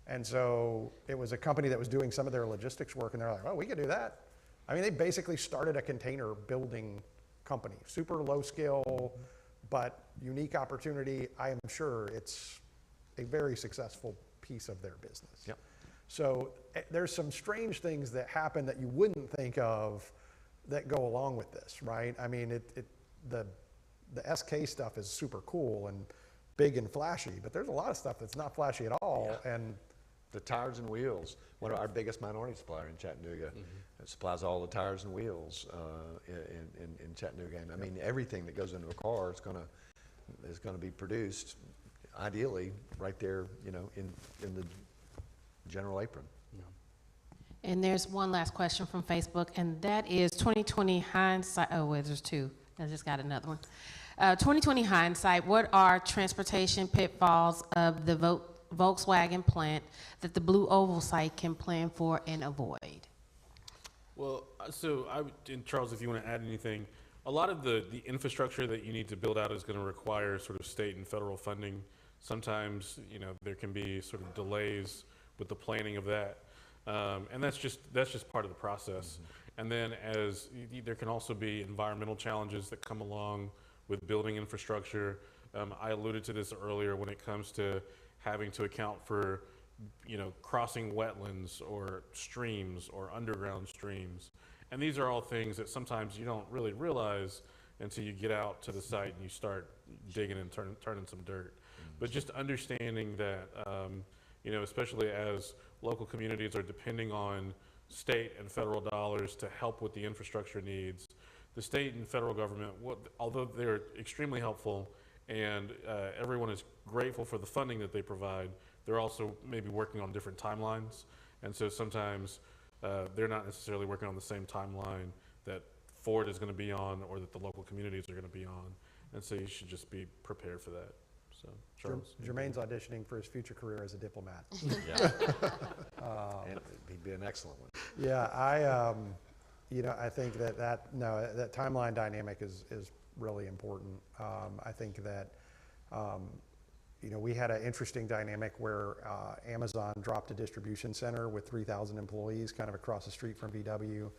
S22: And so it was a company that was doing some of their logistics work, and they're like, oh, we could do that. I mean, they basically started a container building company, super low skill, but unique opportunity. I am sure it's a very successful piece of their business.
S2: Yep.
S22: So there's some strange things that happen that you wouldn't think of that go along with this, right? I mean, the SK stuff is super cool and big and flashy, but there's a lot of stuff that's not flashy at all.
S2: Yeah.
S22: And
S2: the tires and wheels, one of our biggest minority supplier in Chattanooga, it supplies all the tires and wheels in Chattanooga. And I mean, everything that goes into a car is going to be produced, ideally, right there, in the general apron.
S13: And there's one last question from Facebook, and that is 2020 hindsight. Oh, wait, there's two. I just got another one. 2020 hindsight, what are transportation pitfalls of the Volkswagen plant that the Blue Oval site can plan for and avoid?
S4: Well, so and Charles, if you want to add anything, a lot of the infrastructure that you need to build out is going to require sort of state and federal funding. Sometimes, there can be sort of delays with the planning of that. And that's just part of the process. And then there can also be environmental challenges that come along with building infrastructure. I alluded to this earlier when it comes to having to account for, crossing wetlands or streams or underground streams. And these are all things that sometimes you don't really realize until you get out to the site and you start digging and turning some dirt. But just understanding that, especially as local communities are depending on state and federal dollars to help with the infrastructure needs, the state and federal government, although they're extremely helpful and everyone is grateful for the funding that they provide, they're also maybe working on different timelines. And so sometimes they're not necessarily working on the same timeline that Ford is going to be on or that the local communities are going to be on. And so you should just be prepared for that. So, Charles.
S22: Jermaine's auditioning for his future career as a diplomat.
S2: Yeah. And he'd be an excellent one.
S22: Yeah, I think that timeline dynamic is really important. I think that, we had an interesting dynamic where Amazon dropped a distribution center with 3,000 employees kind of across the street from VW.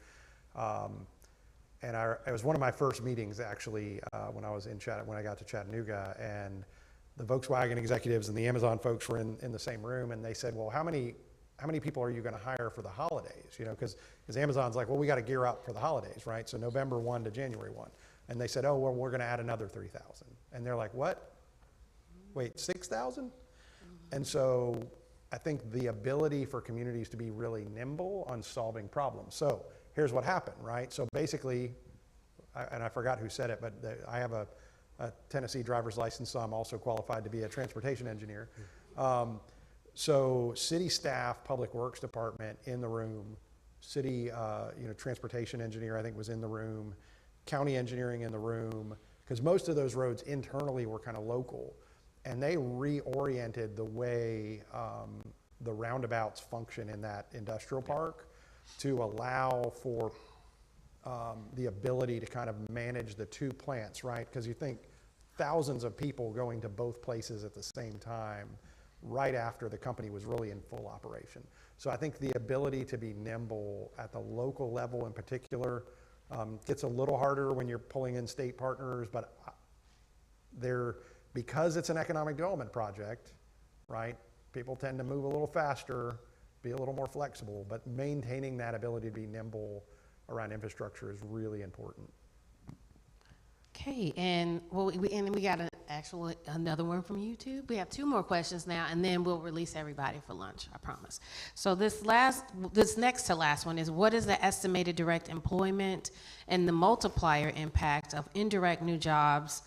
S22: And it was one of my first meetings actually when I got to Chattanooga, and the Volkswagen executives and the Amazon folks were in the same room, and they said, well, how many people are you going to hire for the holidays? Because Amazon's like, well, we got to gear up for the holidays, right? So November 1 to January 1. And they said, oh, well, we're going to add another 3,000. And they're like, what? Wait, 6,000? And so I think the ability for communities to be really nimble on solving problems. So here's what happened, right? So basically, and I forgot who said it, but I have a Tennessee driver's license, so I'm also qualified to be a transportation engineer. So city staff, public works department in the room, city transportation engineer I think was in the room, county engineering in the room, because most of those roads internally were kind of local, and they reoriented the way the roundabouts function in that industrial park to allow for the ability to kind of manage the two plants, right? Because you think thousands of people going to both places at the same time right after the company was really in full operation. So I think the ability to be nimble at the local level in particular gets a little harder when you're pulling in state partners, but because it's an economic development project, right? People tend to move a little faster, be a little more flexible, but maintaining that ability to be nimble around infrastructure is really important.
S13: Okay, and we got another one from YouTube. We have two more questions now, and then we'll release everybody for lunch, I promise. So this next to last one is, what is the estimated direct employment and the multiplier impact of indirect new jobs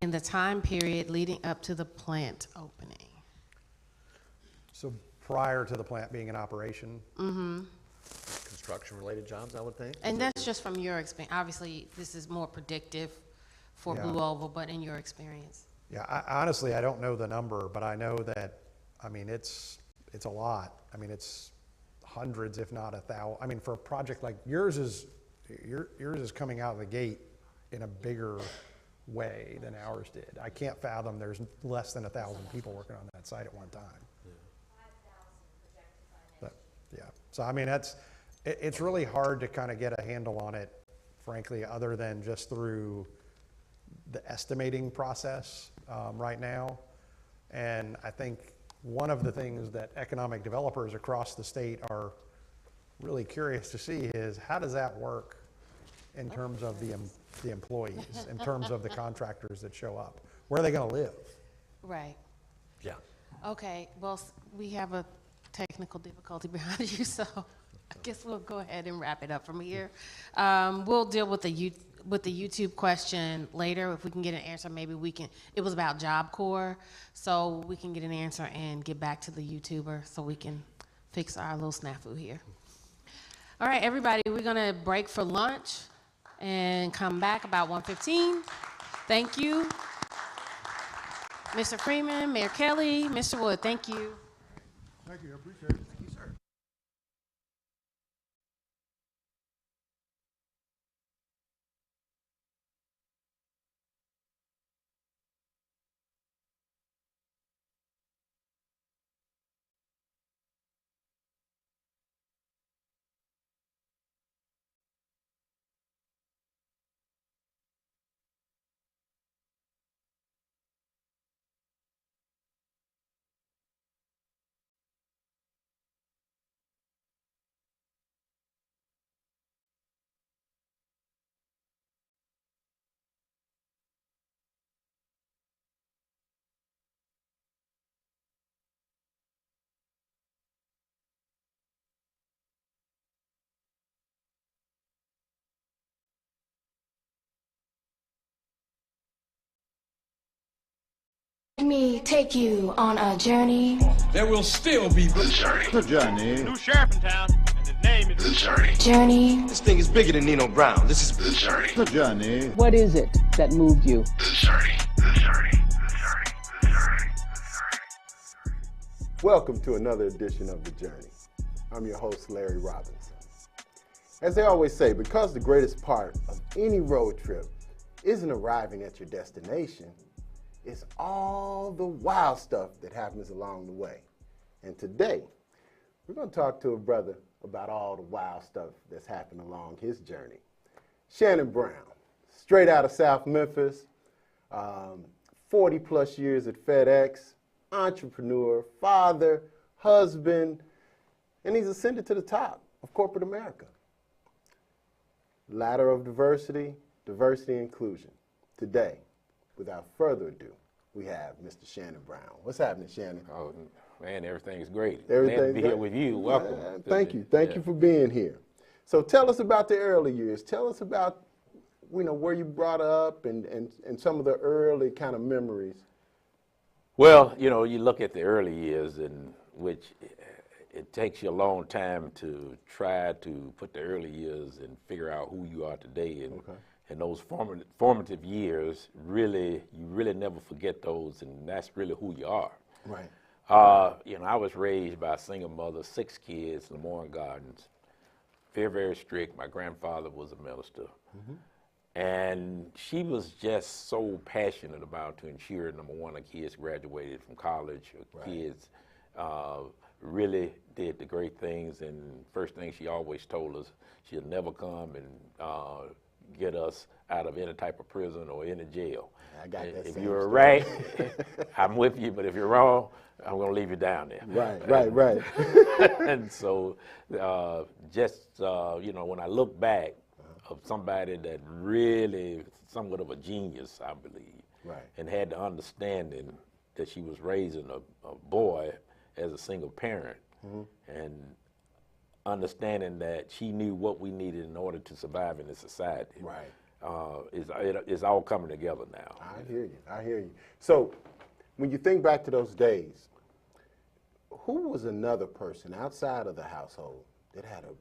S13: in the time period leading up to the plant opening?
S22: So prior to the plant being in operation?
S13: Mm-hmm.
S2: Construction-related jobs, I would think.
S13: And that's just from your experience. Obviously, this is more predictive for Blue Oval, but in your experience.
S22: Yeah, honestly, I don't know the number, but I know that, it's a lot. It's hundreds, if not 1,000. For a project like yours is coming out of the gate in a bigger way than ours did. I can't fathom there's less than 1,000 people working on that site at one time. But, yeah, so it's really hard to kind of get a handle on it, frankly, other than just through the estimating process right now. And I think one of the things that economic developers across the state are really curious to see is, how does that work in terms of the employees, in terms of the contractors that show up? Where are they going to live?
S13: Right.
S2: Yeah.
S13: Okay, well, we have a technical difficulty behind you, so I guess we'll go ahead and wrap it up from here. We'll deal with the YouTube question later. If we can get an answer, maybe we can. It was about Job Corps, so we can get an answer and get back to the YouTuber so we can fix our little snafu here. All right, everybody, we're gonna break for lunch, and come back about 1:15. Thank you. Mr. Freeman, Mayor Kelly, Mr. Wood, thank you.
S3: Thank you, I appreciate it. Thank you, sir.
S5: Let me take you on a journey.
S6: There will still be the journey.
S16: The journey.
S6: New sheriff in town, and his name is
S16: The journey.
S5: Journey.
S6: This thing is bigger than Nino Brown. This is the journey.
S16: The journey.
S21: What is it that moved you?
S16: The journey. The journey.
S23: Welcome to another edition of The Journey. I'm your host, Larry Robinson. As they always say, because the greatest part of any road trip isn't arriving at your destination, it's all the wild stuff that happens along the way. And today, we're going to talk to a brother about all the wild stuff that's happened along his journey. Shannon Brown, straight out of South Memphis, 40 plus years at FedEx, entrepreneur, father, husband, and he's ascended to the top of corporate America. Ladder of diversity, diversity inclusion. Today, without further ado, we have Mr. Shannon Brown. What's happening, Shannon?
S24: Oh, man, everything's great.
S23: Everything's
S24: Glad to be
S23: great.
S24: here with you. Welcome.
S23: Thank you. Thank you for being here. So tell us about the early years. Tell us about, where you brought up and some of the early kind of memories.
S24: Well, you look at the early years, in which it takes you a long time to try to put the early years and figure out who you are today. And those formative years, you really never forget those, and that's really who you are.
S23: Right.
S24: I was raised by a single mother, 6 kids, Lemoyne Gardens. Very, very strict. My grandfather was a minister. And she was just so passionate about to ensure, number one, the kids graduated from college. Her kids really did the great things. And first thing she always told us, she'll never come and get us out of any type of prison or any jail.
S23: I got that.
S24: If you're right, I'm with you, but if you're wrong, I'm going to leave you down there.
S23: Right.
S24: And so when I look back of somebody that really, somewhat of a genius, I believe, and had the understanding that she was raising a boy as a single parent, and understanding that she knew what we needed in order to survive in this society. It's all coming together now.
S23: I hear you. So when you think back to those days, who was another person outside of the household that had the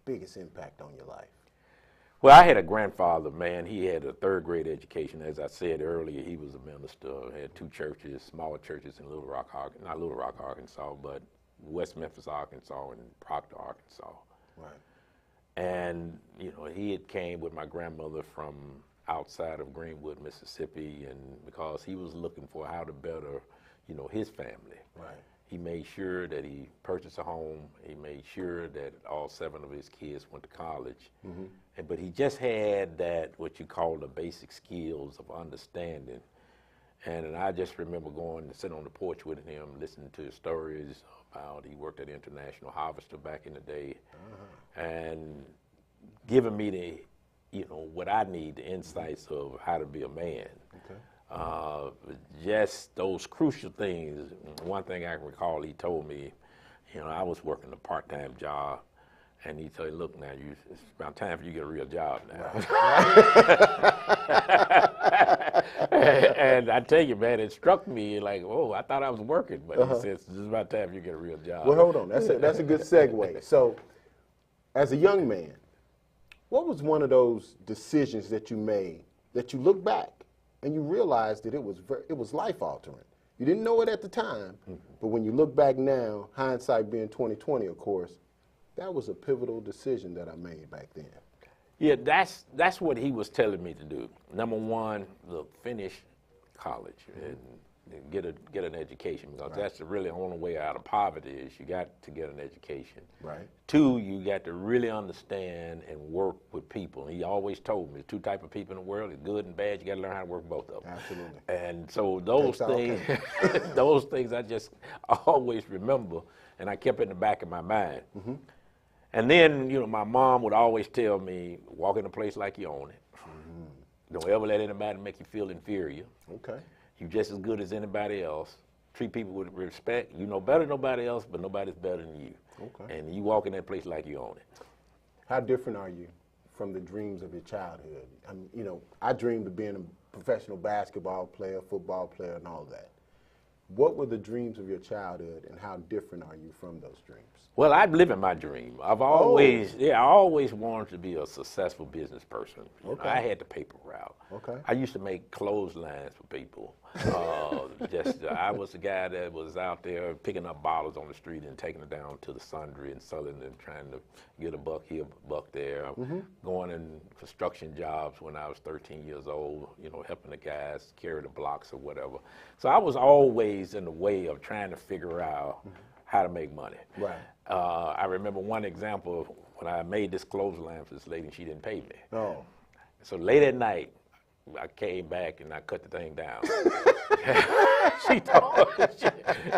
S23: biggest impact on your life?
S24: Well, I had a grandfather, man. He had a 3rd grade education. As I said earlier, he was a minister, had 2 churches, smaller churches in not Little Rock, Arkansas, but West Memphis, Arkansas, and Proctor, Arkansas. And, he had came with my grandmother from outside of Greenwood, Mississippi, and because he was looking for how to better, his family. He made sure that he purchased a home. He made sure that all 7 of his kids went to college. But he just had that, what you call the basic skills of understanding. And I just remember going to sit on the porch with him, listening to his stories about, he worked at International Harvester back in the day, and giving me what I need, the insights of how to be a man. Just those crucial things. One thing I can recall, he told me, I was working a part-time job, and he told me, look, now, it's about time for you to get a real job now. And I tell you, man, it struck me like, oh, I thought I was working, but he said, it's just about time you get a real job.
S23: Well, hold on. That's a good segue. So, as a young man, What was one of those decisions that you made that you look back and you realized that it was life altering? You didn't know it at the time, but when you look back now, hindsight being 20/20, of course, that was a pivotal decision that I made back then.
S24: Yeah, that's what he was telling me to do. Number one, look, finish college and get an education, because that's really the only way out of poverty is you got to get an education.
S23: Right.
S24: Two, you got to really understand and work with people. He always told me there's two types of people in the world, it's good and bad. You got to learn how to work both of them.
S23: Absolutely.
S24: And so those things, those things I just always remember, and I kept it in the back of my mind. And then, you know, my mom would always tell me, walk in a place like you own it. Don't ever let anybody make you feel inferior.
S23: Okay.
S24: You're just as good as anybody else. Treat people with respect. You know better than nobody else, but nobody's better than you.
S23: Okay.
S24: And you walk in that place like you own it.
S23: How different are you from the dreams of your childhood? I mean, you know, I dreamed of being a professional basketball player, football player, and all that. What were the dreams of your childhood, and how different are you from those dreams?
S24: Well, I'm living my dream. I've always, I always wanted to be a successful business person. You know, I had the paper route.
S23: Okay.
S24: I used to make clotheslines for people. I was the guy that was out there picking up bottles on the street and taking it down to the sundry and selling and trying to get a buck here, a buck there. Going in construction jobs when I was 13 years old, you know, helping the guys carry the blocks or whatever. So I was always in the way of trying to figure out how to make money.
S23: Right.
S24: I remember one example when I made this clothesline for this lady and she didn't pay me.
S23: Oh.
S24: So late at night, I came back and I cut the thing down.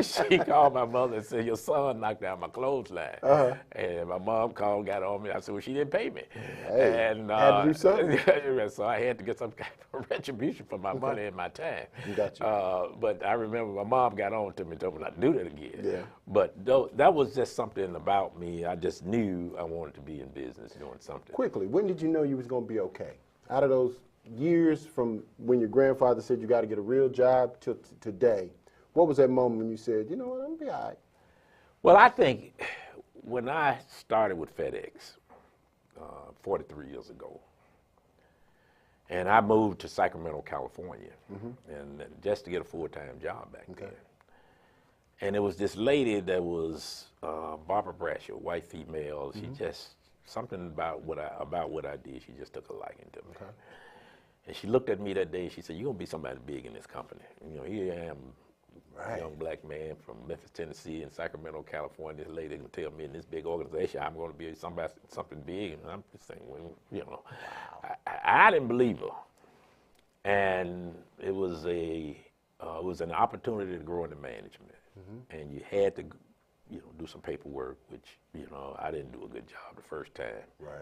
S24: she called my mother and said, your son knocked down my clothesline. And my mom called, got on me. I said, well, she didn't pay me.
S23: Hey,
S24: and
S23: had to do something.
S24: So I had to get some kind of retribution for my money and my time.
S23: Got you.
S24: But I remember my mom got on to me and told me not to do that again.
S23: Yeah.
S24: But that was just something about me. I just knew I wanted to be in business doing something.
S23: Quickly, when did you know you was going to be okay? Out of those years from when your grandfather said you got to get a real job till today, what was that moment when you said, you know what, I'm going to be all right?
S24: Well, I think when I started with FedEx 43 years ago, and I moved to Sacramento, California, and just to get a full-time job back then. And there was this lady that was Barbara Brasher, white female. She just, something about what I did, she just took a liking to me. And she looked at me that day and she said, you're going to be somebody big in this company. You know, here I am, a young black man from Memphis, Tennessee, and Sacramento, California. This lady can tell me in this big organization I'm going to be something big. And I'm just saying, well, you know, I didn't believe her. And it was an opportunity to grow into management. And you had to, you know, do some paperwork, which, you know, I didn't do a good job the first time.
S23: Right.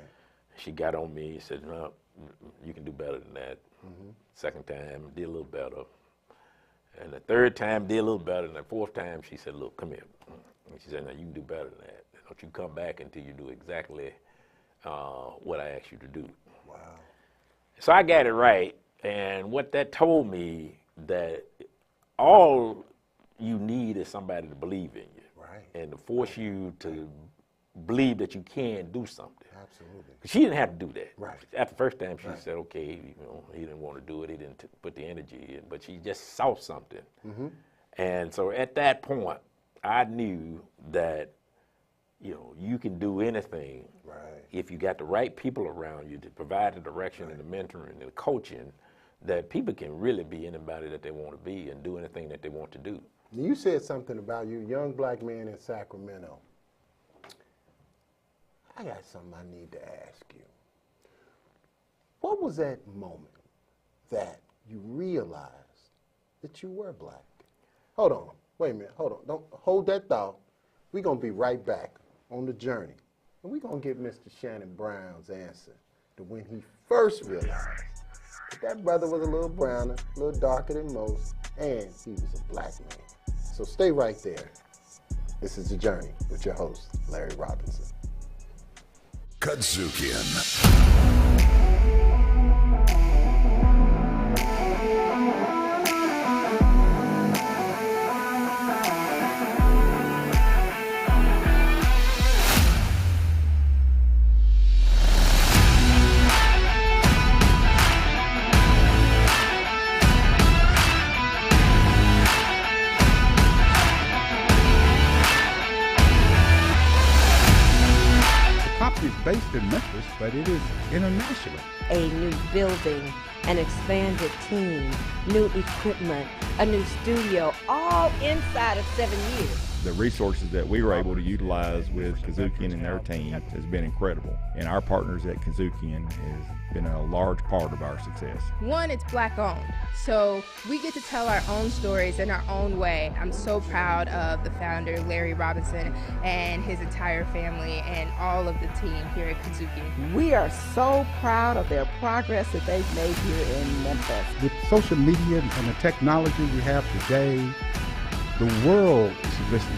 S24: She got on me and said, no, you can do better than that. Second time, did a little better. And the third time, did a little better. And the fourth time, she said, look, come here. And she said, now you can do better than that. Don't you come back until you do exactly what I asked you to do.
S23: Wow.
S24: So I got it right. And what that told me, that all you need is somebody to believe in you.
S23: Right.
S24: And to force you to believe that you can do something.
S23: Absolutely.
S24: She didn't have to do that.
S23: Right.
S24: After the first time, she said, okay, you know, he didn't want to do it. He didn't put the energy in, but she just saw something. And so at that point, I knew that, you know, you can do anything if you got the right people around you to provide the direction and the mentoring and the coaching, that people can really be anybody that they want to be and do anything that they want to do.
S23: You said something about you, young black man in Sacramento. I got something I need to ask you. What was that moment that you realized that you were black? Hold on. Wait a minute. Hold on. Don't hold that thought. We're going to be right back on the journey. And we're going to get Mr. Shannon Brown's answer to when he first realized that brother was a little browner, a little darker than most, and he was a black man. So stay right there. This is The Journey with your host, Larry Robinson.
S16: Kadzukian.
S17: is based in Memphis, but it is international.
S18: A new building, an expanded team, new equipment, a new studio, all inside of 7 years.
S19: The resources that we were able to utilize with Kazukian and their team has been incredible. And our partners at Kazukian has been a large part of our success.
S20: One, it's Black owned, so we get to tell our own stories in our own way. I'm so proud of the founder, Larry Robinson, and his entire family and all of the team here at Kazuki.
S21: We are so proud of their progress that they've made here in Memphis.
S17: With social media and the technology we have today, the world is listening.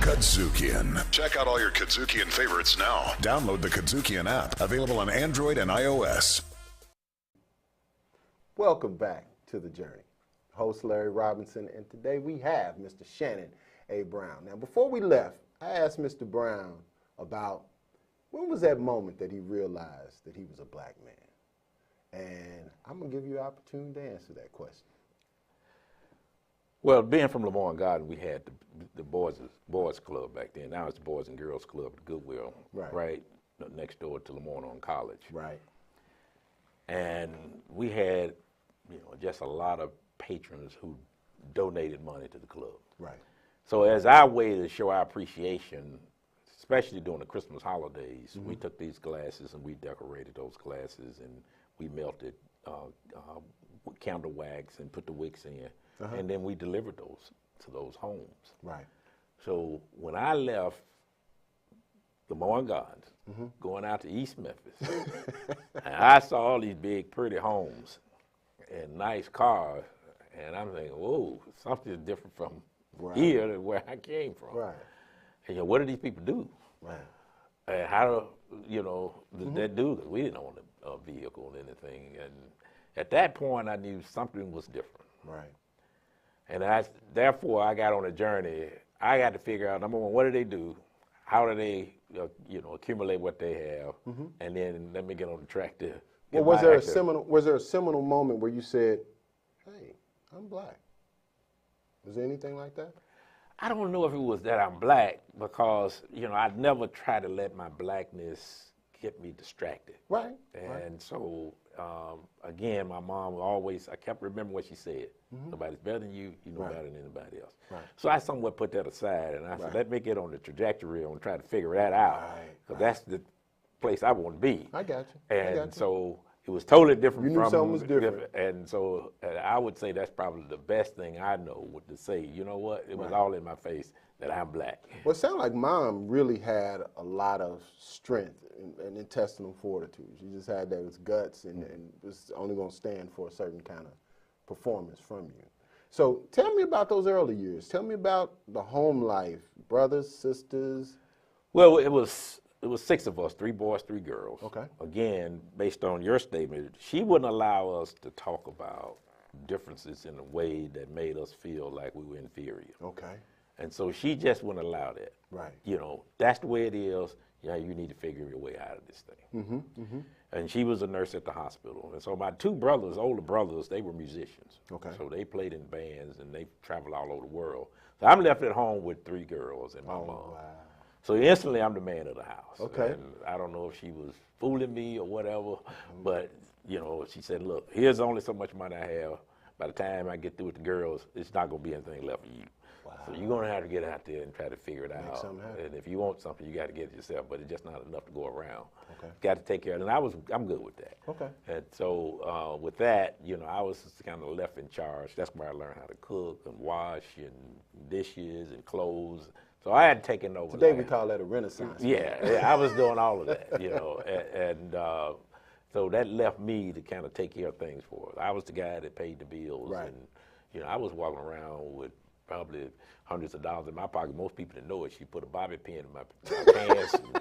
S16: Kazukian. Check out all your Kazukian favorites now. Download the Kazukian app, available on Android and iOS.
S23: Welcome back to The Journey. Host Larry Robinson, and today we have Mr. Shannon A. Brown. Now, before we left, I asked Mr. Brown about when was that moment that he realized that he was a black man? And I'm going to give you an opportunity to answer that question.
S24: Well, being from Lamar Garden, we had the boys club back then. Now it's the Boys and Girls Club at Goodwill, right next door to Lamar on College.
S23: Right.
S24: And we had, just a lot of patrons who donated money to the club.
S23: Right.
S24: So as our way to show our appreciation, especially during the Christmas holidays, we took these glasses and we decorated those glasses and we melted candle wax and put the wicks in. And then we delivered those to those homes.
S23: Right.
S24: So when I left Lamar Gardens, going out to East Memphis, and I saw all these big, pretty homes and nice cars, and I'm thinking, whoa, something's different from here than where I came from.
S23: Right.
S24: And what do these people do?
S23: Right.
S24: And how do, that do? Because we didn't own a vehicle or anything. And at that point, I knew something was different.
S23: Right.
S24: And therefore, I got on a journey. I got to figure out, number one, what do they do? How do they, accumulate what they have? And then let me get on the track to.
S23: Well, was there a seminal moment where you said, "Hey, I'm black"? Was there anything like that?
S24: I don't know if it was that I'm black because I never try to let my blackness get me distracted.
S23: Right.
S24: And so. Again, my mom I kept remembering what she said. Nobody's better than you, you know better than anybody else.
S23: Right.
S24: So I somewhat put that aside and I said, let me get on the trajectory and try to figure that out. Because that's the place I want to be.
S23: I got you.
S24: And so it was totally different
S23: you knew something was different.
S24: And so I would say that's probably the best thing I know to say, you know what, it was all in my face that I'm black.
S23: Well, it sounded like Mom really had a lot of strength and intestinal fortitude. She just had those guts and was only going to stand for a certain kind of performance from you. So tell me about those early years. Tell me about the home life, brothers, sisters.
S24: Well, it was 6 of us, 3 boys, 3 girls.
S23: Okay.
S24: Again, based on your statement, she wouldn't allow us to talk about differences in a way that made us feel like we were inferior.
S23: Okay.
S24: And so she just wouldn't allow that.
S23: Right.
S24: That's the way it is. You need to figure your way out of this thing. And she was a nurse at the hospital. And so my 2 brothers, older brothers, they were musicians.
S23: Okay.
S24: So they played in bands and they traveled all over the world. So I'm left at home with 3 girls and my mom.
S23: Wow.
S24: So instantly I'm the man of the house.
S23: Okay.
S24: And I don't know if she was fooling me or whatever, but she said, look, here's only so much money I have. By the time I get through with the girls, it's not going to be anything left for you. Wow. So you're going to have to get out there and try to figure it out. And if you want something, you got to get it yourself, but it's just not enough to go around.
S23: Okay.
S24: Got to take care of it. And I'm good with that.
S23: Okay.
S24: And so with that, I was kind of left in charge. That's where I learned how to cook and wash and dishes and clothes. So I had taken over.
S23: Today we call that a renaissance.
S24: Yeah, I was doing all of that, and so that left me to kind of take care of things for us. I was the guy that paid the bills, and I was walking around with probably hundreds of dollars in my pocket. Most people didn't know it. She put a bobby pin in my pants, and,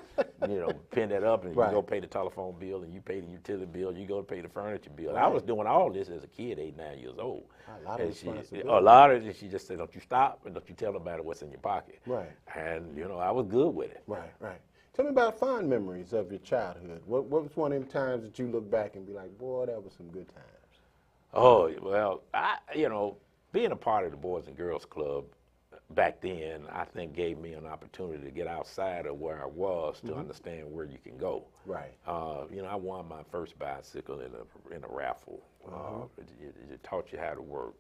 S24: pin that up, and you go pay the telephone bill, and you pay the utility bill, you go to pay the furniture bill. I was doing all this as a kid, 8, 9 years old.
S23: A lot of responsibility.
S24: A lot of it, she just said, don't you stop, and don't you tell nobody what's in your pocket.
S23: Right.
S24: And, I was good with it.
S23: Right. Tell me about fond memories of your childhood. What was one of the times that you look back and be like, boy, that was some good times?
S24: Oh, well, being a part of the Boys and Girls Club, back then, I think gave me an opportunity to get outside of where I was to understand where you can go.
S23: Right.
S24: You know, I won my first bicycle in a raffle. It taught you how to work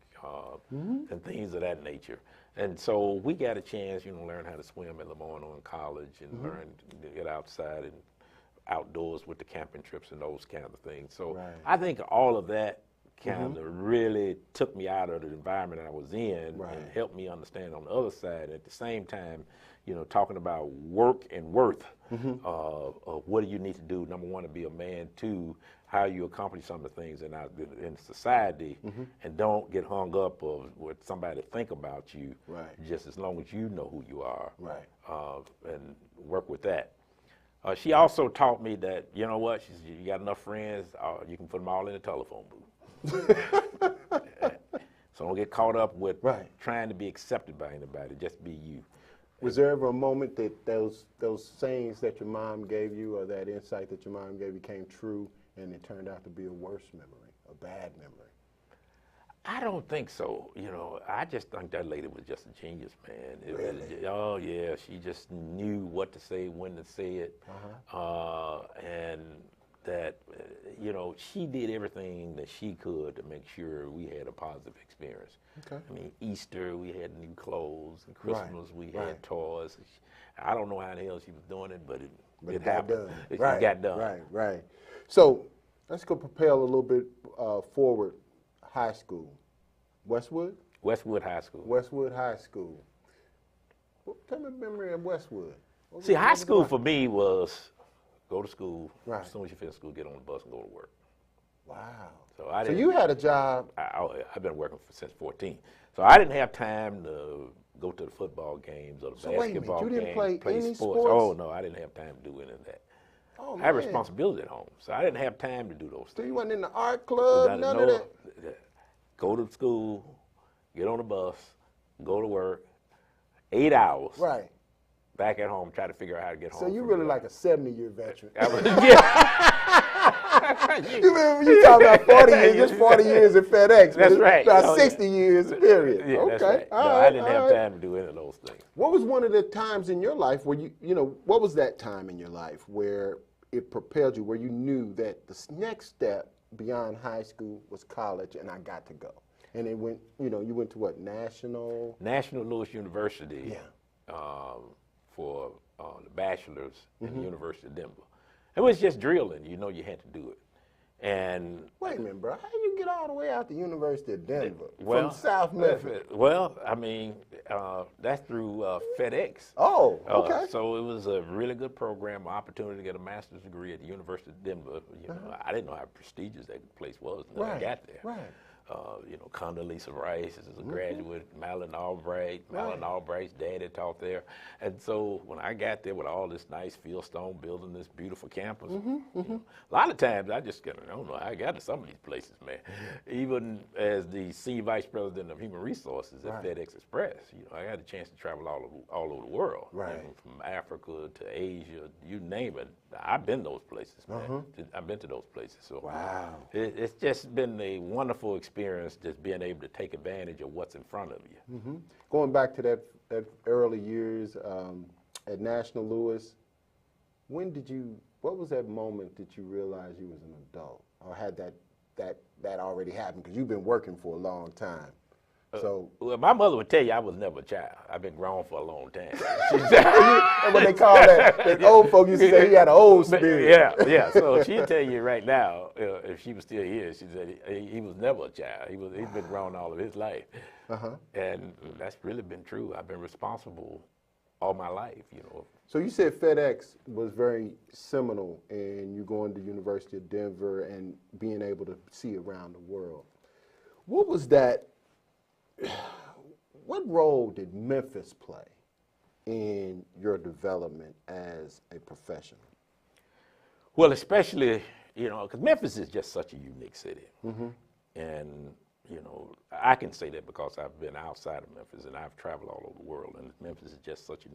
S24: and things of that nature. And so we got a chance, you know, learn how to swim at Lemoyne in college and learn to get outside and outdoors with the camping trips and those kind of things. So I think all of that kind of really took me out of the environment I was in and helped me understand on the other side. At the same time, you know, talking about work and worth, what do you need to do, number one, to be a man, two, how you accomplish some of the things in society, and don't get hung up of what somebody think about you, just as long as you know who you are, and work with that. She also taught me that, you know what, she said, you got enough friends, you can put them all in a telephone booth. So don't get caught up with trying to be accepted by anybody. Just be you.
S23: Was there ever a moment that those sayings that your mom gave you, or that insight that your mom gave you, came true, and it turned out to be a worse memory, a bad memory?
S24: I don't think so. You know, I just think that lady was just a genius, man.
S23: Really?
S24: Oh yeah, she just knew what to say, when to say it, and that, you know, she did everything that she could to make sure we had a positive experience. Okay. I mean, Easter, we had new clothes, and Christmas, we had toys. I don't know how the hell she was doing it, but it happened. It got done.
S23: Right. So let's go propel a little bit forward. High school. Westwood?
S24: Westwood High School.
S23: Westwood High School. Tell me the memory of Westwood.
S24: See, high school for me was go to school. As soon as you finish school, get on the bus and go to work.
S23: Wow.
S24: So
S23: you had a job.
S24: I've been working since 14. So I didn't have time to go to the football games or the basketball games.
S23: You didn't play any sports?
S24: Oh, no, I didn't have time to do any of that.
S23: Oh,
S24: I had responsibility at home, so I didn't have time to do those things.
S23: So you wasn't in the art club, none of that?
S24: Go to school, get on the bus, go to work, 8 hours.
S23: Right.
S24: Back at home, try to figure out how to get home.
S23: So you really like a 70-year veteran.
S24: You
S23: talking about 40 years, just 40 years at FedEx.
S24: That's right.
S23: About 60 years, period.
S24: Yeah,
S23: okay.
S24: That's right. I didn't have time to do any of those things.
S23: What was one of the times in your life where what was that time in your life where it propelled you, where you knew that the next step beyond high school was college and I got to go? And it went, you went to what, National
S24: Louis University for the bachelor's in the University of Denver. It was just drilling, you had to do it. And
S23: wait a minute, bro, how you get all the way out to University of Denver from South Memphis?
S24: Well, I mean, that's through FedEx.
S23: Oh, okay.
S24: So it was a really good program, opportunity to get a master's degree at the University of Denver. I didn't know how prestigious that place was until I got there.
S23: Right.
S24: Condoleezza Rice is a graduate, Madeline Albright's daddy taught there. And so when I got there with all this nice fieldstone building, this beautiful campus, a lot of times I just I don't know how I got to some of these places, man. Even as the senior vice president of human resources at FedEx Express, I had a chance to travel all over the world.
S23: Right.
S24: From Africa to Asia, you name it. I've been those places, man. I've been to those places. So
S23: wow.
S24: It's just been a wonderful experience just being able to take advantage of what's in front of you.
S23: Going back to that early years at National Louis, what was that moment that you realized you was an adult, or had that already happened? Because you've been working for a long time.
S24: Well, my mother would tell you I was never a child. I've been grown for a long time.
S23: What they call that old folks used to say he had an old spirit.
S24: Yeah. So she'd tell you right now, if she was still here, she said he was never a child. He's been grown all of his life. And that's really been true. I've been responsible all my life,
S23: So you said FedEx was very seminal in you going to University of Denver and being able to see around the world. What was that? What role did Memphis play in your development as a professional?
S24: Well, especially, because Memphis is just such a unique city. And, I can say that because I've been outside of Memphis and I've traveled all over the world. And Memphis is just such a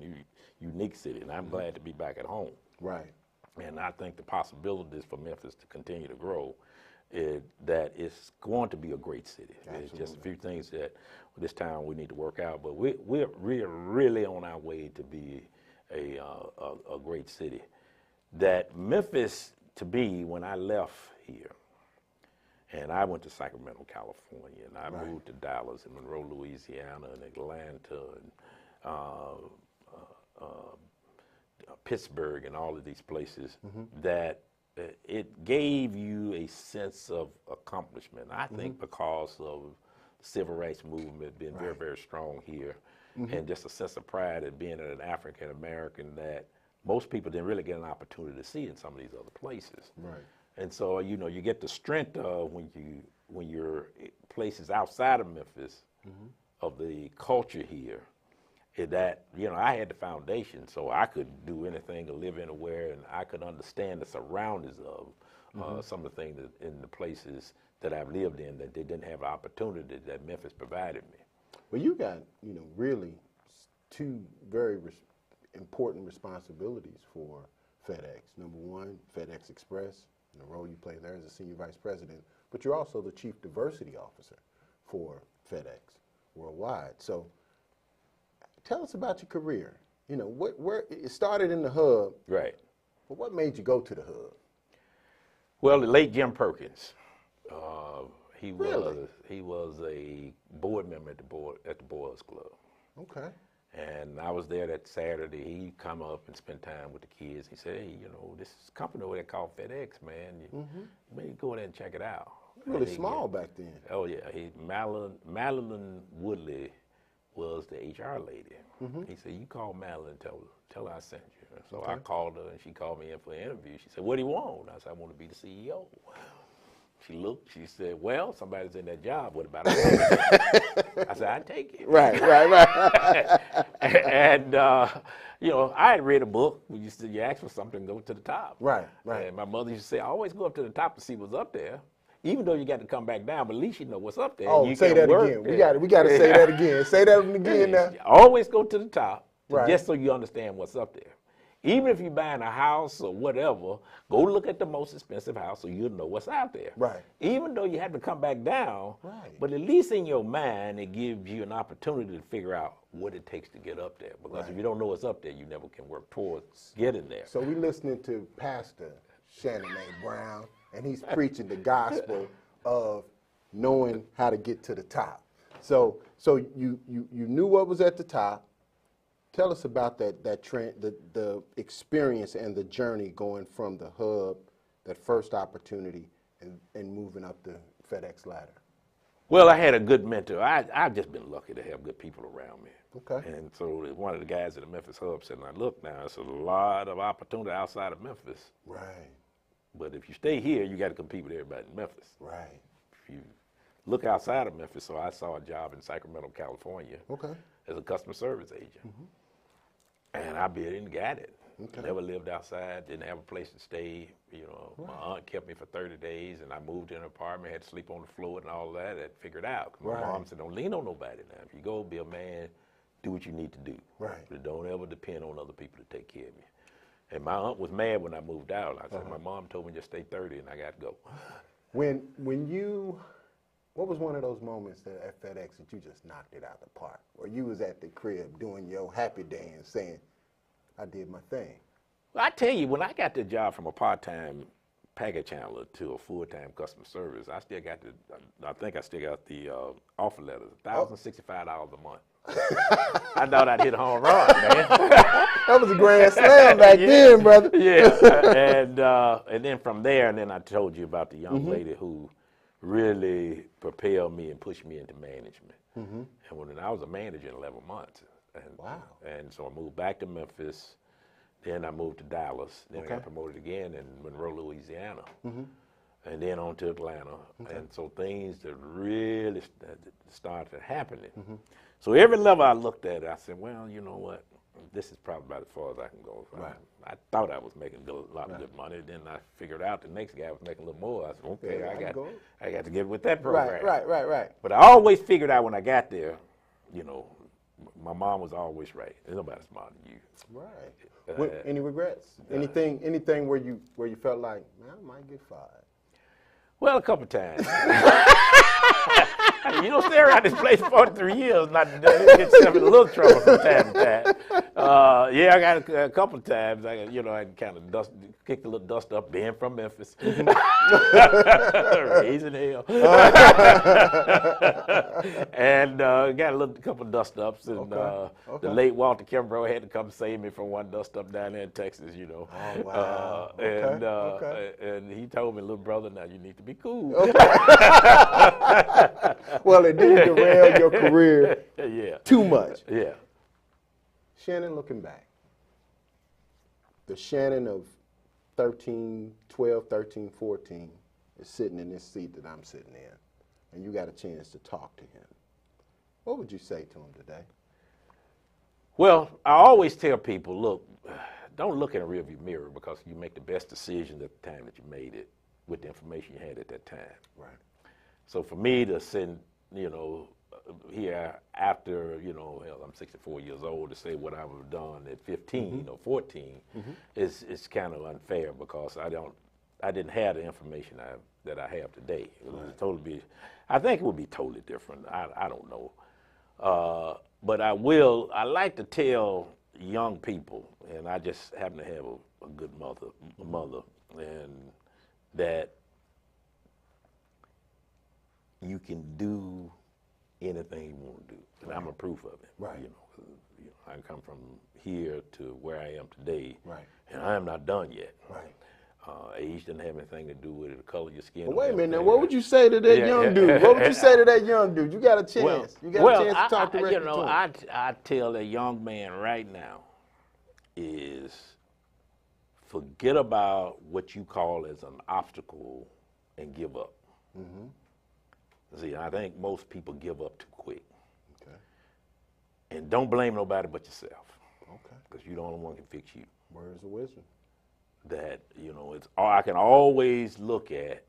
S24: unique city. And I'm glad to be back at home.
S23: Right.
S24: And I think the possibilities for Memphis to continue to grow that it's going to be a great city. There's just a few things that this town we need to work out, but we're really on our way to be a great city. That Memphis, to me, when I left here, and I went to Sacramento, California, and I moved to Dallas and Monroe, Louisiana, and Atlanta, and Pittsburgh, and all of these places, that it gave you a sense of accomplishment. I think because of the civil rights movement being very, very strong here, and just a sense of pride at being an African American that most people didn't really get an opportunity to see in some of these other places.
S23: Right.
S24: And so, you know, you get the strength of when you're places outside of Memphis, of the culture here, that, you know, I had the foundation, so I could do anything or live anywhere, and I could understand the surroundings of some of the things that in the places that I've lived in that they didn't have the opportunity that Memphis provided me.
S23: Well, you got, you know, really two very important responsibilities for FedEx. Number one, FedEx Express, and the role you play there as a senior vice president, but you're also the chief diversity officer for FedEx worldwide. So tell us about your career. You know, where it started in the hub.
S24: Right.
S23: But what made you go to the hub?
S24: Well, the late Jim Perkins. He was a board member at the Boys Club.
S23: Okay.
S24: And I was there that Saturday. He'd come up and spend time with the kids. He said, hey, you know, this company over there called FedEx, man. You may go in there and check it out.
S23: Really small back then.
S24: Oh, yeah. Madeline Woodley was the HR lady. He said, you call Madeline and tell her I sent you. So I called her, and she called me in for an interview. She said, what do you want? I said, I want to be the CEO. She looked, she said, well, somebody's in that job. What about it? I said, I'd take it.
S23: Right.
S24: And, you know, I had read a book where you ask for something, go to the top.
S23: Right.
S24: And my mother used to say, always go up to the top to see what's up there. Even though you got to come back down, but at least you know what's up there.
S23: Oh,
S24: you
S23: say that again. We got to say that again. Say that again now.
S24: Always go to the top,
S23: Right.
S24: just so you understand what's up there. Even if you're buying a house or whatever, go look at the most expensive house so you'll know what's out there.
S23: Right.
S24: Even though you have to come back down, but at least in your mind, it gives you an opportunity to figure out what it takes to get up there. Because if you don't know what's up there, you never can work towards getting there.
S23: So we're listening to Pastor Shannon A. Brown, and he's preaching the gospel of knowing how to get to the top. So you knew what was at the top. Tell us about that trend, the experience and the journey going from the hub, that first opportunity, and moving up the FedEx ladder.
S24: Well, I had a good mentor. I've just been lucky to have good people around me.
S23: Okay.
S24: And so one of the guys at the Memphis hub said, now look, now it's a lot of opportunity outside of Memphis.
S23: Right.
S24: But if you stay here, you got to compete with everybody in Memphis.
S23: Right.
S24: If you look outside of Memphis, so I saw a job in Sacramento, California, as a customer service agent. And I bid and got it. Never lived outside, didn't have a place to stay. You know, my aunt kept me for 30 days, and I moved in an apartment, had to sleep on the floor and all that. I figured out. My mom said, don't lean on nobody now. If you go be a man, do what you need to do.
S23: Right.
S24: But don't ever depend on other people to take care of you. And my aunt was mad when I moved out. I said, my mom told me just stay 30, and I got to go.
S23: What was one of those moments at FedEx that you just knocked it out the park? Or you was at the crib doing your happy dance saying, I did my thing?
S24: Well, I tell you, when I got the job from a part-time package handler to a full-time customer service, I think I still got the offer letters, $1,065 a month. I thought I'd hit a home run, man.
S23: That was a grand slam back then, brother.
S24: Yeah, and then from there, and then I told you about the young lady who really propelled me and pushed me into management. And when I was a manager in 11 months. And so I moved back to Memphis. Then I moved to Dallas. Then I got promoted again in Monroe, Louisiana. And then on to Atlanta. And so things that really started happening. So every level I looked at, I said, well, you know what? This is probably about as far as I can go. I thought I was making a lot of good money. Then I figured out the next guy was making a little more. I said, okay, I got to get with that program.
S23: Right.
S24: But I always figured out when I got there, you know, my mom was always right. There's nobody smarter than you.
S23: Right. Any regrets? Anything where you felt like, man, I might get fired?
S24: Well, a couple times. You don't stay around this place for 43 years not to get yourself in a little trouble from time to time. Yeah, I got a couple times. I kind of kicked a little dust up being from Memphis. Raising hell. And got a couple dust ups. And the late Walter Kimbrough had to come save me from one dust up down there in Texas,
S23: Oh, wow.
S24: And he told me, little brother, now you need to be cool.
S23: Well, it didn't derail your career too much.
S24: Yeah.
S23: Shannon, looking back, the Shannon of 13, 14 is sitting in this seat that I'm sitting in, and you got a chance to talk to him. What would you say to him today?
S24: Well, I always tell people, look, don't look in a rearview mirror because you make the best decisions at the time that you made it with the information you had at that time.
S23: Right.
S24: So for me to send, here after, I'm 64 years old, to say what I would have done at 15 or 14 is kind of unfair because I didn't have the information that I have today. It was I think it would be totally different. I don't know. But I like to tell young people, and I just happen to have a good mother, and that you can do anything you want to do, and I'm a proof of it.
S23: Right.
S24: I come from here to where I am today,
S23: right,
S24: and I am not done yet.
S23: Right.
S24: Age doesn't have anything to do with it, the color of your skin.
S23: Well, wait a minute, now, what would you say to that young dude? What would you say to that young dude? You got a chance. You got a chance to talk directly to him.
S24: I tell a young man right now is forget about what you call as an obstacle and give up. See, I think most people give up too quick.
S23: Okay.
S24: And don't blame nobody but yourself.
S23: Okay.
S24: Because you're the only one who can fix you.
S23: Words of wisdom.
S24: That, I can always look at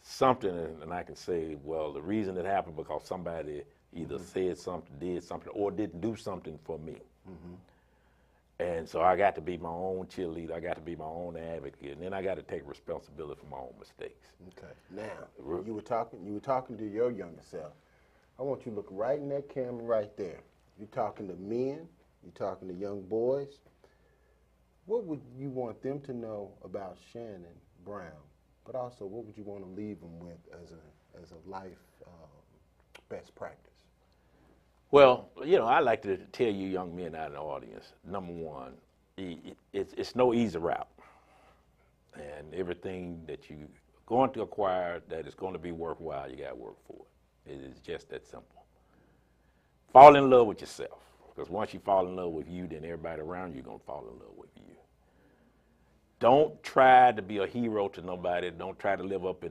S24: something and I can say, well, the reason it happened because somebody either said something, did something, or didn't do something for me. And so I got to be my own cheerleader. I got to be my own advocate, and then I got to take responsibility for my own mistakes.
S23: Okay. Now, you were talking to your younger self. I want you to look right in that camera right there. You're talking to men. You're talking to young boys. What would you want them to know about Shannon Brown? But also, what would you want to leave them with as a life best practice?
S24: Well, I like to tell you young men out in the audience, number one, it's no easy route. And everything that you're going to acquire that is going to be worthwhile, you got to work for it. It is just that simple. Fall in love with yourself. Because once you fall in love with you, then everybody around you is going to fall in love with you. Don't try to be a hero to nobody. Don't try to live up to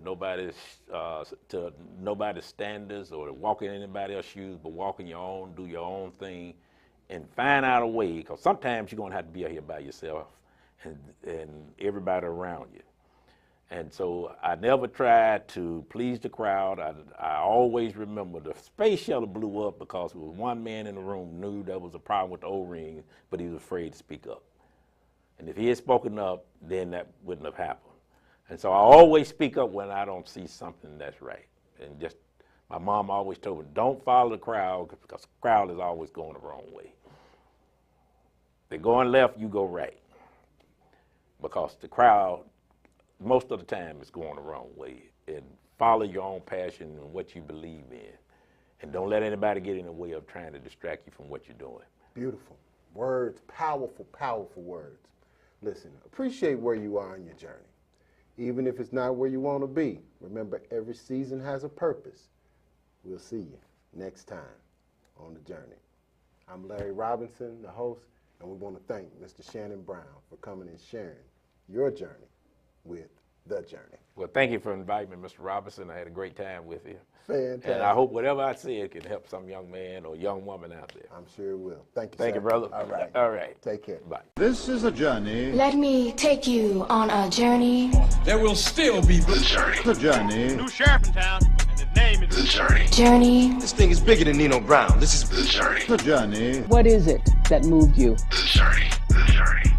S24: nobody's standards or to walk in anybody else's shoes, but walk in your own, do your own thing, and find out a way. Because sometimes you're going to have to be out here by yourself and everybody around you. And so I never tried to please the crowd. I always remember the space shuttle blew up because there was one man in the room knew there was a problem with the O-ring, but he was afraid to speak up. And if he had spoken up, then that wouldn't have happened. And so I always speak up when I don't see something that's right. And just, my mom always told me, don't follow the crowd because the crowd is always going the wrong way. They're going left, you go right. Because the crowd, most of the time, is going the wrong way. And follow your own passion and what you believe in. And don't let anybody get in the way of trying to distract you from what you're doing.
S23: Beautiful. Words, powerful, powerful words. Listen, appreciate where you are in your journey. Even if it's not where you want to be, remember every season has a purpose. We'll see you next time on The Journey. I'm Larry Robinson, the host, and we want to thank Mr. Shannon Brown for coming and sharing your journey with The Journey.
S24: Well, thank you for inviting me, Mr. Robinson. I had a great time with you.
S23: Fantastic.
S24: And I hope whatever I said can help some young man or young woman out there.
S23: I'm sure it will. Thank you,
S24: Thank
S23: sir.
S24: you, brother.
S23: All right.
S24: All right.
S23: Take care.
S24: Bye.
S17: This is a journey.
S5: Let me take you on a journey.
S6: There will still be The Journey.
S17: The journey.
S6: New sheriff in town, and the name is The Journey.
S5: Journey.
S6: This thing is bigger than Nino Brown. This is The Journey.
S17: The journey.
S21: What is it that moved you?
S6: The Journey. The Journey.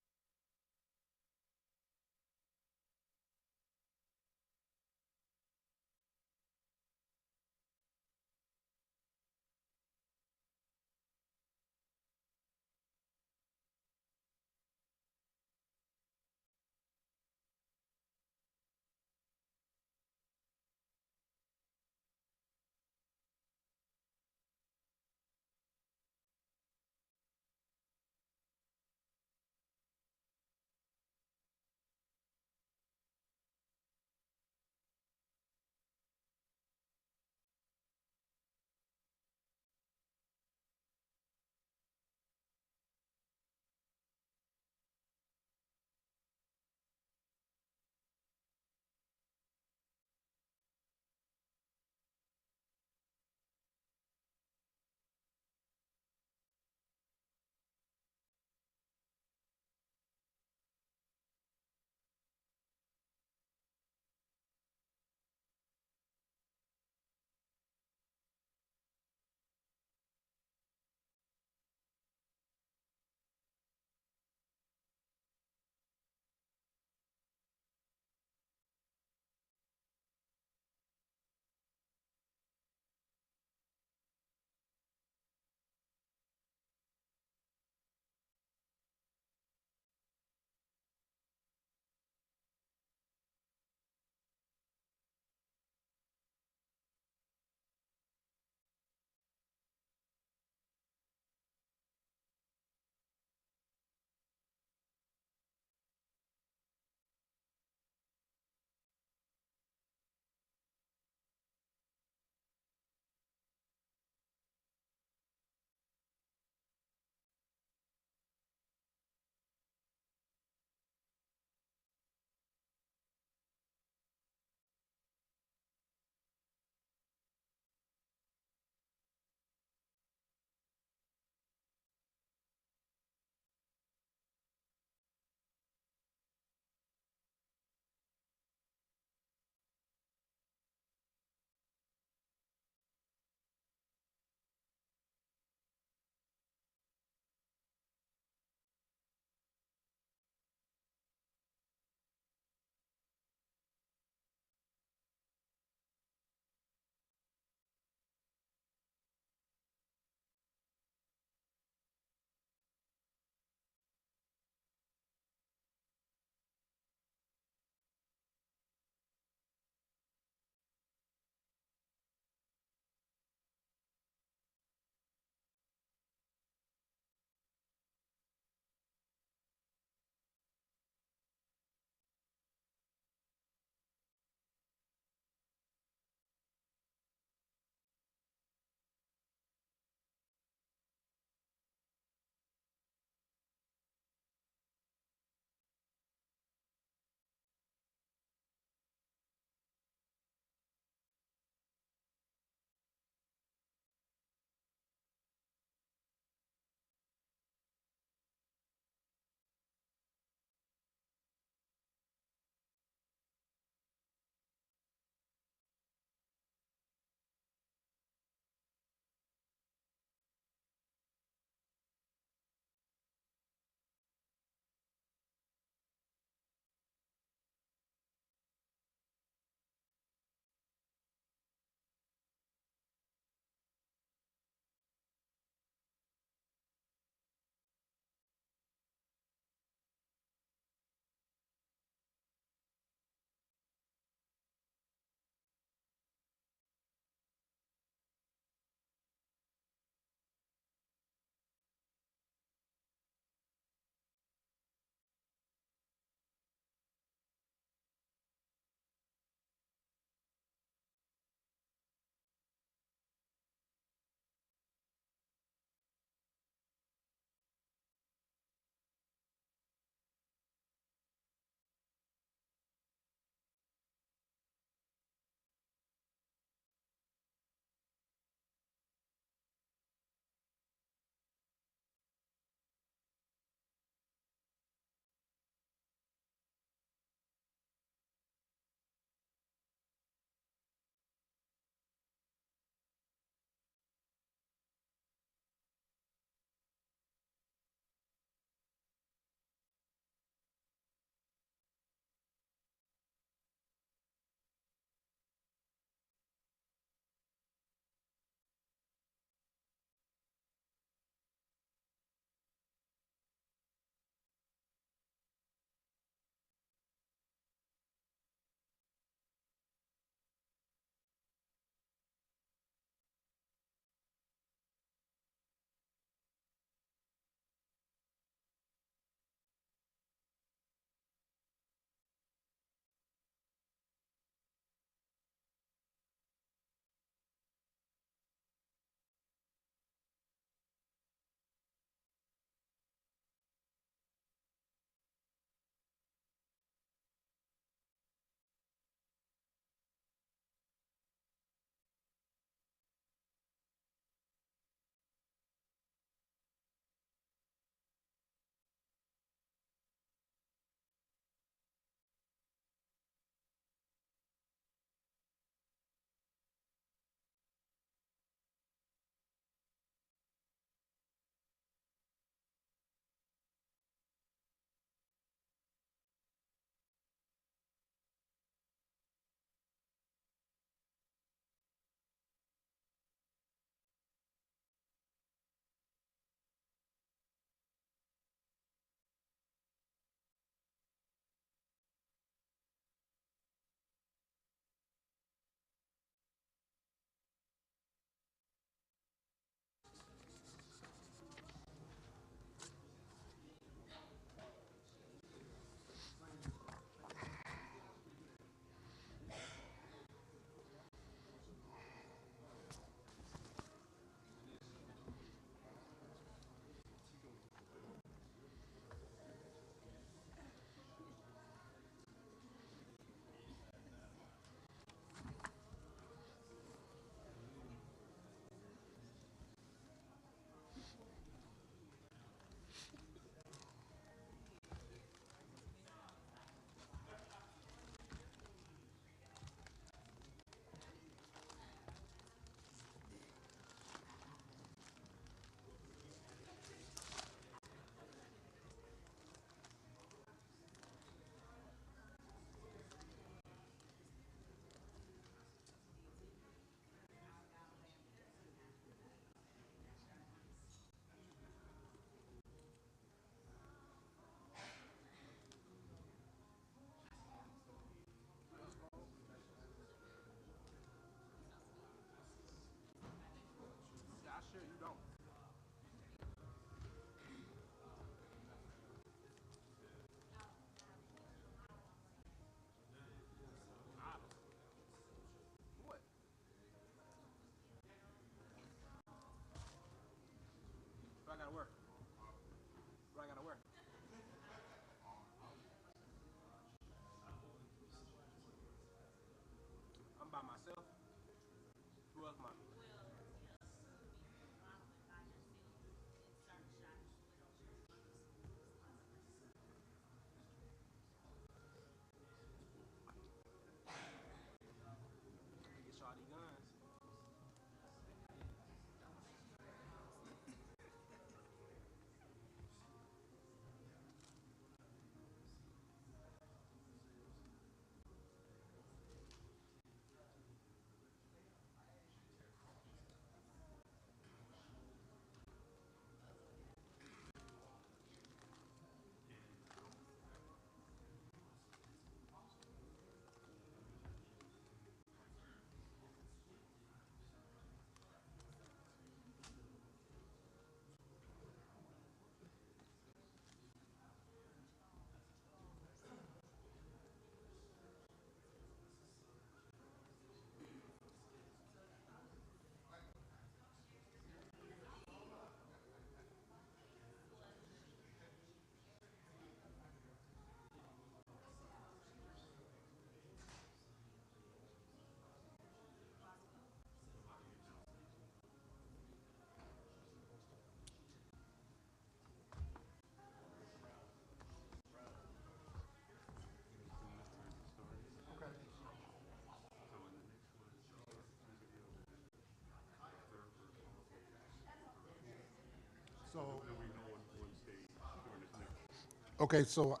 S3: Okay, so.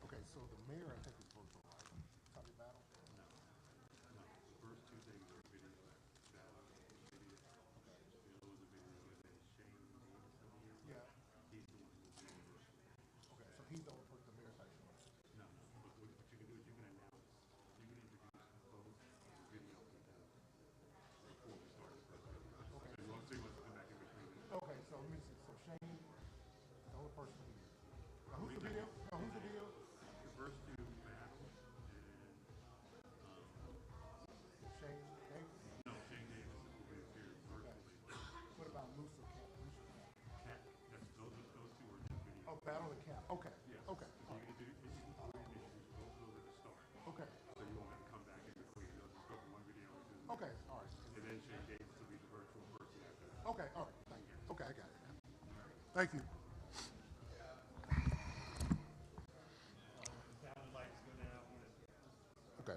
S3: Okay, so the mayor, I think, is virtual, right? Tommy Battle? No. First two things are video. Yeah. He's the one who's doing it. Okay, so he's the only person the mayor's actually. No, but what you can do is you can announce, you can introduce both video before we start the presentation. Okay. So you want to see what's come back in between. Okay, so let me see. So Shane, the only person here. Now who's the video? Now who's the video? The first two, Battle and Shane Davis? No, Shane Davis will be here virtually. What about Lucia Cat? Cat. That's those two are just video. Oh, Battle and Cat. Okay. Yeah. Okay. So you can do introduce both of those at the start. Okay. So you won't have to come back in between. They'll just go from one video to the Okay. All right. And then Shane Davis will be the virtual person after that. Okay. All right. Thank you. Okay, I got it. Thank you. Okay.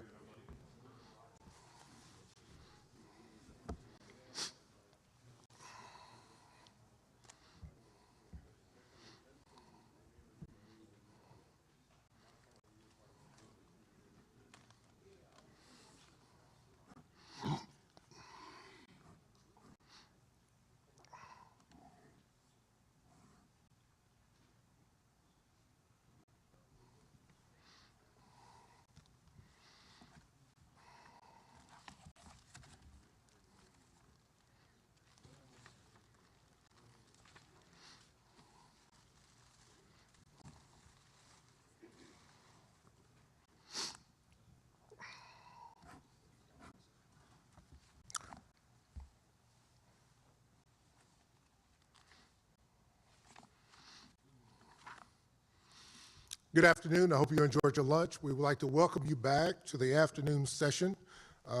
S3: Good afternoon. I hope you enjoyed your lunch. We would like to welcome you back to the afternoon session.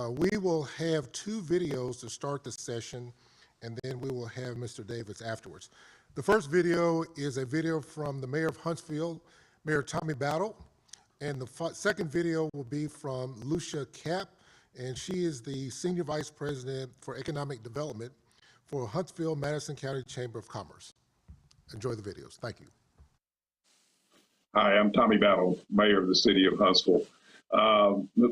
S3: We will have two videos to start the session, and then we will have Mr. Davis afterwards. The first video is a video from the mayor of Huntsville, Mayor Tommy Battle, and the second video will be from Lucia Cap, and she is the Senior Vice President for Economic Development for Huntsville-Madison County Chamber of Commerce. Enjoy the videos. Thank you.
S10: Hi, I'm Tommy Battle, Mayor of the City of Huntsville.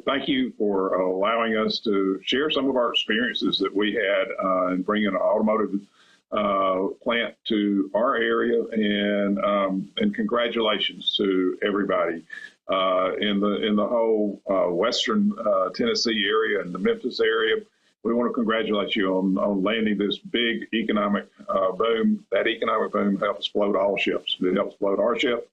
S10: Thank you for allowing us to share some of our experiences that we had in bringing an automotive plant to our area, and congratulations to everybody in the whole western Tennessee area and the Memphis area. We want to congratulate you on landing this big economic boom. That economic boom helps float all ships. It helps float our ship,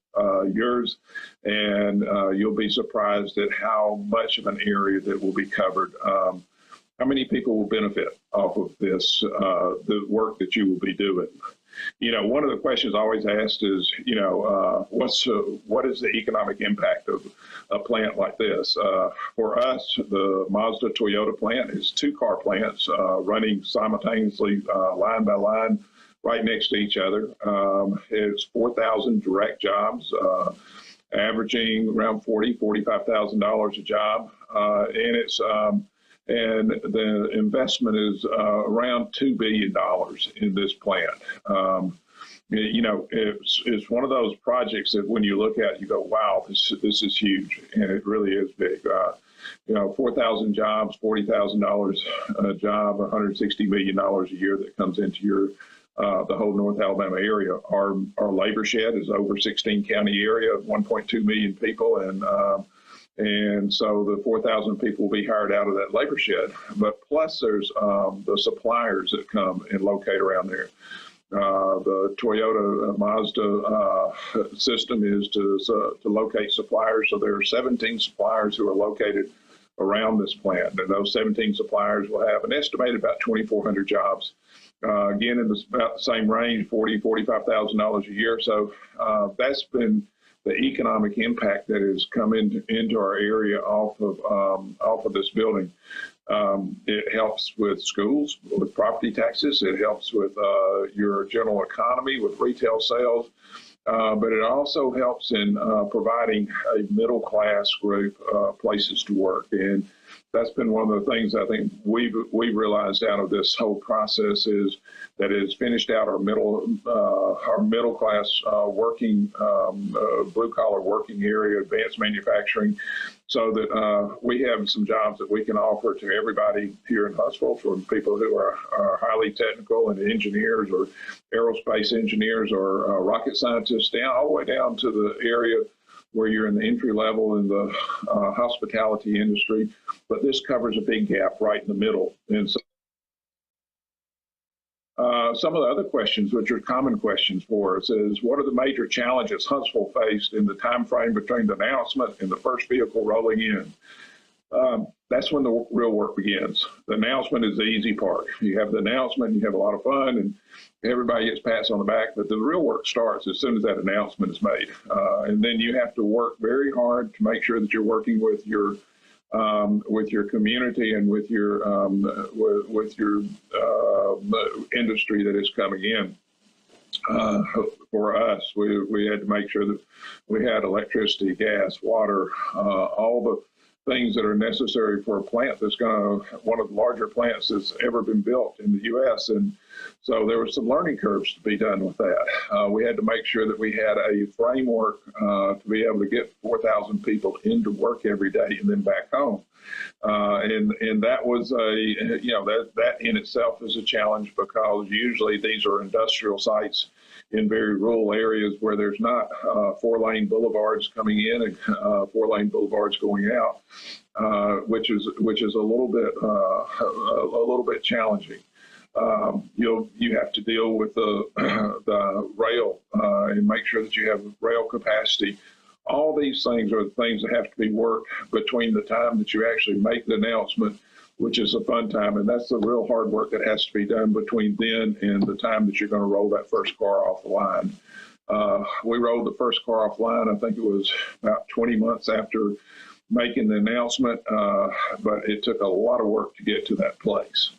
S10: yours, and you'll be surprised at how much of an area that will be covered. How many people will benefit off of this, the work that you will be doing? You know, one of the questions always asked is, you know, what is the economic impact of a plant like this? For us, the Mazda Toyota plant is two car plants running simultaneously, line by line, right next to each other. It's 4,000 direct jobs, averaging around $45,000 a job, and it's and the investment is around $2 billion in this plant. You know, it's one of those projects that when you look at it, you go, wow, this is huge, and it really is big. You know, 4,000 jobs, $40,000 a job, $160 million a year that comes into your the whole North Alabama area. Our labor shed is over 16 county area, 1.2 million people, and so the 4,000 people will be hired out of that labor shed. But plus there's the suppliers that come and locate around there. The Toyota Mazda system is to locate suppliers. So there are 17 suppliers who are located around this plant. And those 17 suppliers will have an estimated about 2,400 jobs. Again, in about the same range, $45,000 a year. So that's been the economic impact that has come into our area off of this building. It helps with schools, with property taxes. It helps with your general economy, with retail sales. But it also helps in providing a middle-class group places to work. And that's been one of the things I think we've realized out of this whole process is that it's finished out our middle class working blue collar working area, advanced manufacturing, so that we have some jobs that we can offer to everybody here in Huntsville, from people who are highly technical and engineers or aerospace engineers or rocket scientists, down all the way down to the area where you're in the entry level in the hospitality industry. But this covers a big gap right in the middle. And so some of the other questions, which are common questions for us, is what are the major challenges Huntsville faced in the time frame between the announcement and the first vehicle rolling in? That's when the real work begins. The announcement is the easy part. You have the announcement, you have a lot of fun, and everybody gets pats on the back, but the real work starts as soon as that announcement is made. And then you have to work very hard to make sure that you're working with your community and with your industry that is coming in. For us, we had to make sure that we had electricity, gas, water, all the things that are necessary for a plant that's one of the larger plants that's ever been built in the U.S. And so there were some learning curves to be done with that. We had to make sure that we had a framework to be able to get 4,000 people into work every day and then back home. And that was that in itself is a challenge, because usually these are industrial sites in very rural areas where there's not 4-lane boulevards coming in and 4-lane boulevards going out, which is a little bit challenging. You have to deal with the rail and make sure that you have rail capacity. All these things are the things that have to be worked between the time that you actually make the announcement, which is a fun time, and that's the real hard work that has to be done between then and the time that you're going to roll that first car off the line. We rolled the first car off the line, I think it was about 20 months after making the announcement, but it took a lot of work to get to that place.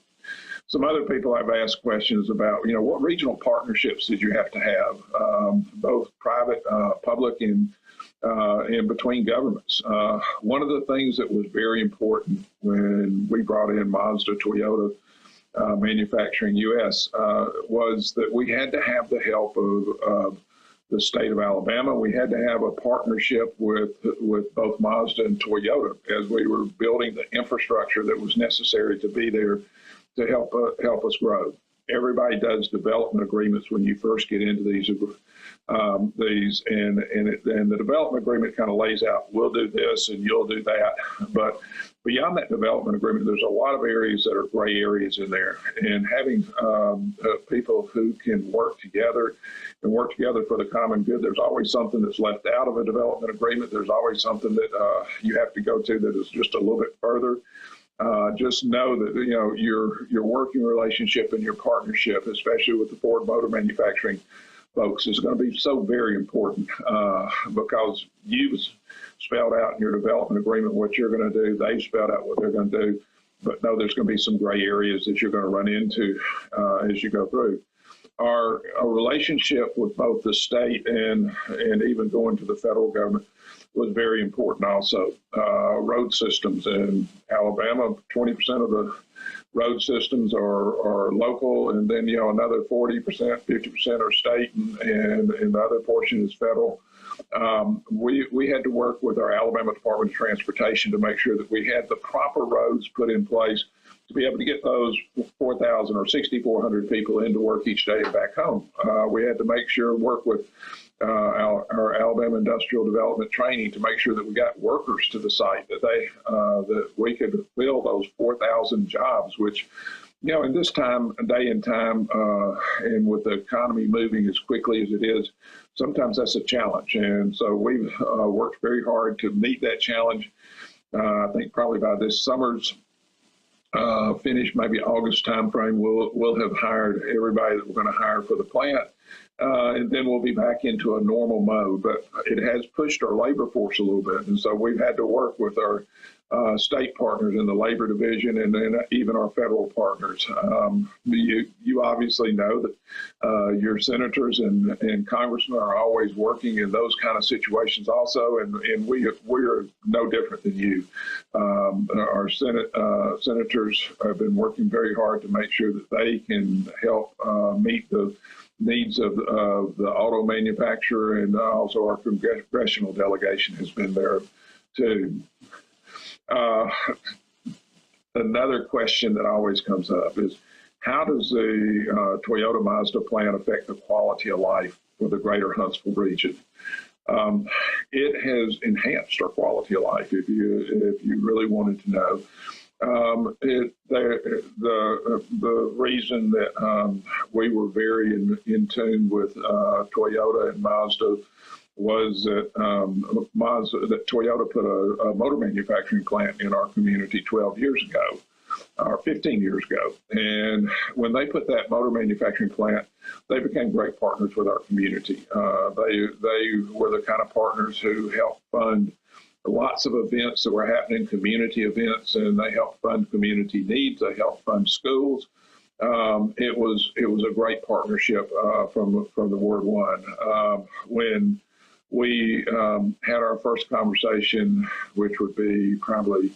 S10: Some other people I've asked questions about, what regional partnerships did you have to have, both private, public, and between governments. One of the things that was very important when we brought in Mazda Toyota Manufacturing US was that we had to have the help of the state of Alabama. We had to have a partnership with both Mazda and Toyota as we were building the infrastructure that was necessary to be there to help us grow. Everybody does development agreements when you first get into these, and the development agreement kind of lays out, we'll do this and you'll do that. But beyond that development agreement, there's a lot of areas that are gray areas in there. And having people who can work together for the common good, there's always something that's left out of a development agreement. There's always something that you have to go to that is just a little bit further. Just know that your working relationship and your partnership, especially with the Ford Motor Manufacturing folks, is going to be so very important because you've spelled out in your development agreement what you're going to do. They've spelled out what they're going to do. But no, there's going to be some gray areas that you're going to run into as you go through. Our relationship with both the state and even going to the federal government was very important also. Road systems in Alabama, 20% of the road systems are local, and then another 40%, 50% are state, and the other portion is federal. We had to work with our Alabama Department of Transportation to make sure that we had the proper roads put in place to be able to get those 4,000 or 6,400 people into work each day and back home. We had to make sure, work with our Alabama Industrial Development Training to make sure that we got workers to the site, that we could fill those 4,000 jobs, which, in this day and time, and with the economy moving as quickly as it is, sometimes that's a challenge. And so we've worked very hard to meet that challenge. I think probably by this summer's finish, maybe August timeframe, we'll have hired everybody that we're going to hire for the plant. And then we'll be back into a normal mode. But it has pushed our labor force a little bit. And so we've had to work with our state partners in the labor division, and then even our federal partners. You obviously know that your senators and congressmen are always working in those kind of situations also, and we are no different than you. Our senators have been working very hard to make sure that they can help meet the needs of the auto manufacturer, and also our congressional delegation has been there too. Another question that always comes up is, how does the Toyota Mazda plant affect the quality of life for the greater Huntsville region? It has enhanced our quality of life, if you really wanted to know. The reason that we were very in tune with Toyota and Mazda was that Toyota put a motor manufacturing plant in our community 12 years ago, or 15 years ago. And when they put that motor manufacturing plant, they became great partners with our community. They were the kind of partners who helped fund lots of events that were happening, community events, and they helped fund community needs. They helped fund schools. It was a great partnership from the word one. When we had our first conversation, which would be probably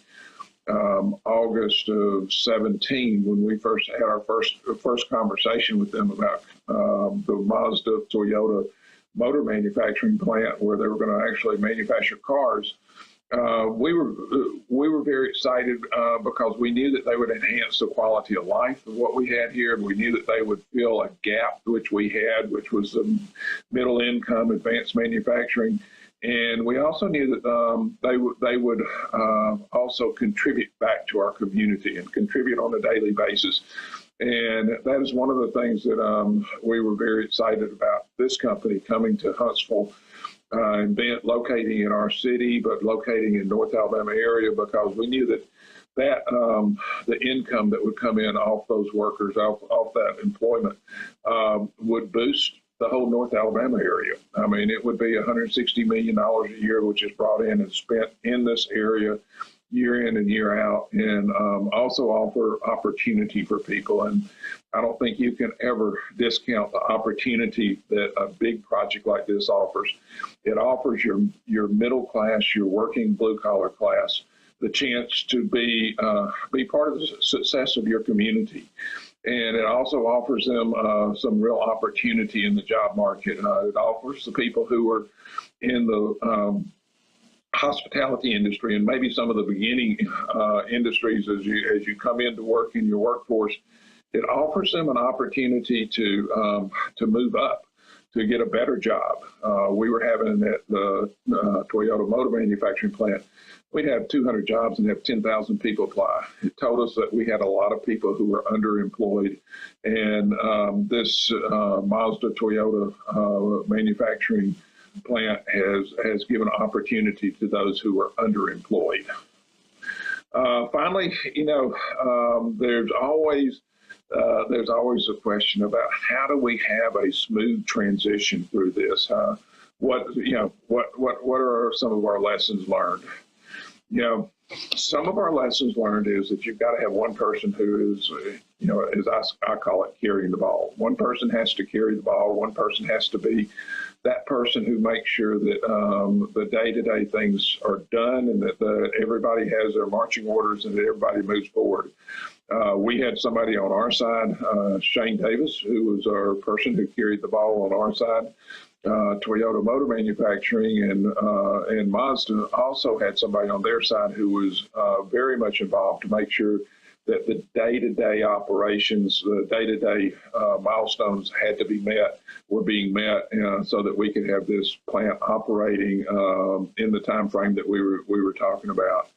S10: August of 17, when we first had our first conversation with them about the Mazda Toyota motor manufacturing plant, where they were going to actually manufacture cars. We were very excited because we knew that they would enhance the quality of life of what we had here. We knew that they would fill a gap which we had, which was the middle income advanced manufacturing. And we also knew that they would also contribute back to our community and contribute on a daily basis. And that is one of the things that we were very excited about this company coming to Huntsville and locating in our city, but locating in North Alabama area, because we knew that the income that would come in off those workers, off that employment, would boost the whole North Alabama area. I mean, it would be $160 million a year, which is brought in and spent in this area year in and year out, and also offer opportunity for people. And I don't think you can ever discount the opportunity that a big project like this offers. It offers your middle class, your working blue collar class, the chance to be part of the success of your community. And it also offers them some real opportunity in the job market. It offers the people who are in the hospitality industry and maybe some of the beginning industries as you come into work in your workforce, it offers them an opportunity to move up, to get a better job. We were having at the Toyota motor manufacturing plant, we'd have 200 jobs and have 10,000 people apply. It told us that we had a lot of people who were underemployed, and this Mazda Toyota manufacturing plant has given opportunity to those who are underemployed. Finally, there's always a question about how do we have a smooth transition through this? What are some of our lessons learned? Some of our lessons learned is that you've got to have one person who is, as I call it, carrying the ball. One person has to carry the ball. One person has to be that person who makes sure that the day-to-day things are done, and that everybody has their marching orders and that everybody moves forward. We had somebody on our side, Shane Davis, who was our person who carried the ball on our side. Toyota Motor Manufacturing and Mazda also had somebody on their side who was very much involved to make sure that the day-to-day operations, the day-to-day milestones had to be met, were being met, so that we could have this plant operating in the time frame that we were talking about.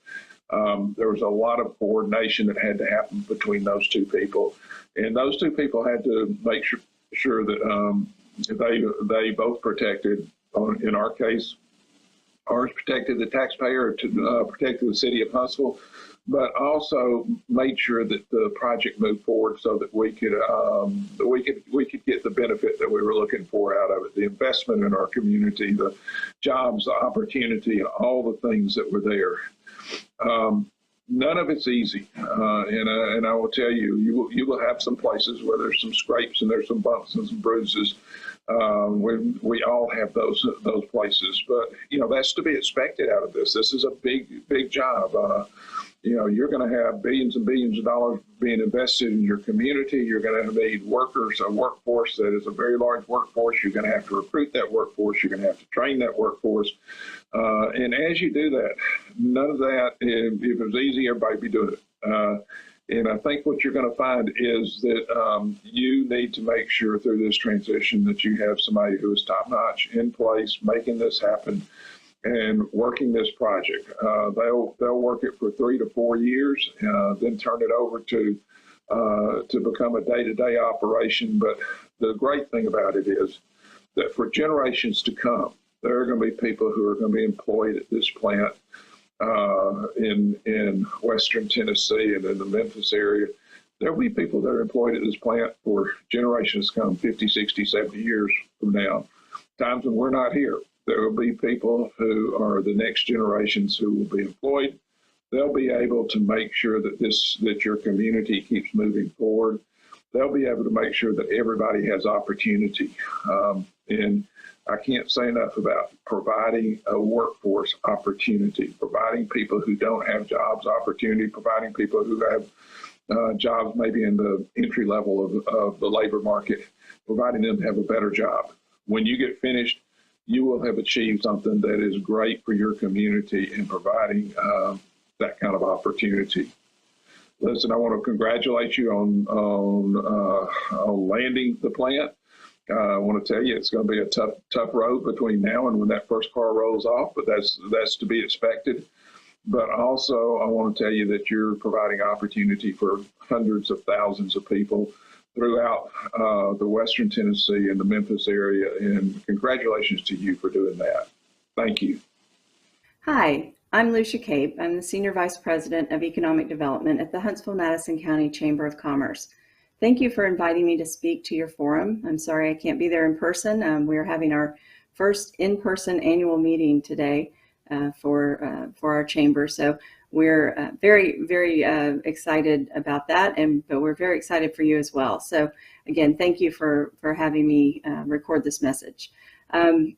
S10: There was a lot of coordination that had to happen between those two people, and those two people had to make sure that they both protected, in our case, ours protected the taxpayer, protected the city of Huntsville, but also made sure that the project moved forward so that we could get the benefit that we were looking for out of it, the investment in our community, the jobs, the opportunity, and all the things that were there. None of it's easy, and I will tell you, you will have some places where there's some scrapes and there's some bumps and some bruises. We all have those places, but that's to be expected out of this. This is a big job. You're going to have billions and billions of dollars being invested in your community. You're going to need workers, a workforce that is a very large workforce. You're going to have to recruit that workforce. You're going to have to train that workforce. And as you do that, none of that, if it was easy, everybody would be doing it. And I think what you're going to find is that you need to make sure through this transition that you have somebody who is top-notch in place, making this happen and working this project. They'll work it for 3 to 4 years, then turn it over to become a day-to-day operation. But the great thing about it is that for generations to come, there are going to be people who are going to be employed at this plant in Western Tennessee and in the Memphis area. There will be people that are employed at this plant for generations to come, 50, 60, 70 years from now, times when we're not here. There will be people who are the next generations who will be employed. They'll be able to make sure that your community keeps moving forward. They'll be able to make sure that everybody has opportunity. And I can't say enough about providing a workforce opportunity, providing people who don't have jobs opportunity, providing people who have jobs maybe in the entry level of the labor market, providing them to have a better job. When you get finished, you will have achieved something that is great for your community in providing that kind of opportunity. Listen, I want to congratulate you on landing the plant. I want to tell you it's going to be a tough road between now and when that first car rolls off, but that's to be expected. But also, I want to tell you that you're providing opportunity for hundreds of thousands of people throughout the Western Tennessee and the Memphis area, and congratulations to you for doing that. Thank you.
S1: Hi, I'm Lucia Cape. I'm the Senior Vice President of Economic Development at the Huntsville-Madison County Chamber of Commerce. Thank you for inviting me to speak to your forum. I'm sorry I can't be there in person. We're having our first in-person annual meeting today for our chamber. So we're very, very excited about that, but we're very excited for you as well. So again, thank you for having me record this message. I've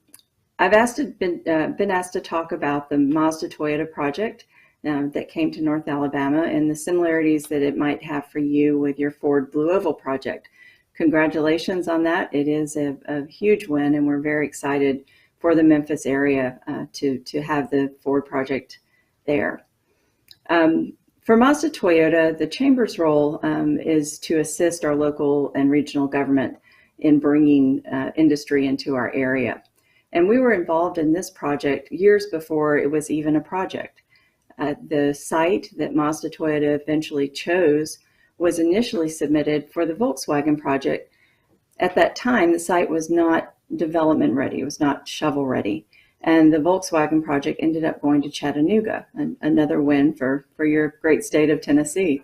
S1: been asked to talk about the Mazda Toyota project that came to North Alabama and the similarities that it might have for you with your Ford Blue Oval project. Congratulations on that. It is a huge win, and we're very excited for the Memphis area to have the Ford project there. For Mazda Toyota, the Chamber's role is to assist our local and regional government in bringing industry into our area. And we were involved in this project years before it was even a project. The site that Mazda Toyota eventually chose was initially submitted for the Volkswagen project. At that time, the site was not development ready, it was not shovel ready. And the Volkswagen project ended up going to Chattanooga, another win for your great state of Tennessee.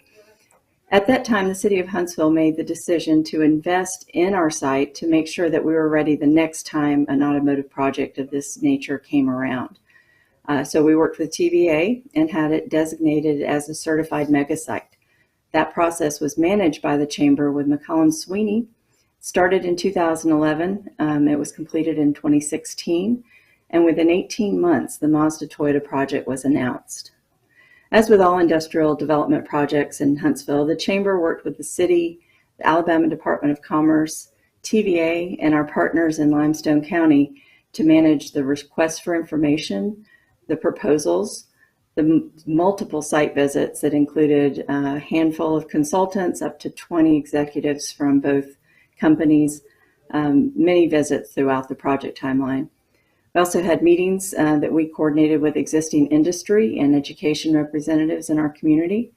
S1: At that time, the city of Huntsville made the decision to invest in our site to make sure that we were ready the next time an automotive project of this nature came around. So we worked with TVA and had it designated as a certified mega site. That process was managed by the Chamber with McCollum Sweeney. Started in 2011, it was completed in 2016, and within 18 months, the Mazda Toyota project was announced. As with all industrial development projects in Huntsville, the Chamber worked with the city, the Alabama Department of Commerce, TVA, and our partners in Limestone County to manage the requests for information, the proposals, the multiple site visits that included a handful of consultants, up to 20 executives from both companies, many visits throughout the project timeline. We also had meetings that we coordinated with existing industry and education representatives in our community,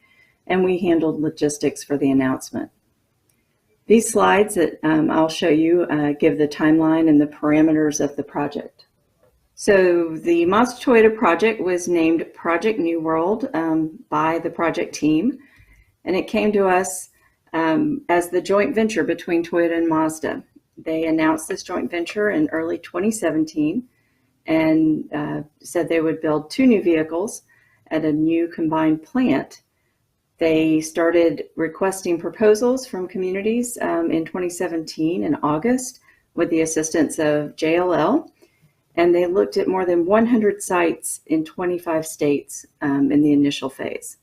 S1: and we handled logistics for the announcement. These slides that I'll show you give the timeline and the parameters of the project. So the Mazda Toyota project was named Project New World by the project team, and it came to us as the joint venture between Toyota and Mazda. They announced this joint venture in early 2017 and said they would build 2 new vehicles at a new combined plant. They started requesting proposals from communities in 2017 in August with the assistance of JLL, and they looked at more than 100 sites in 25 states in the initial phase.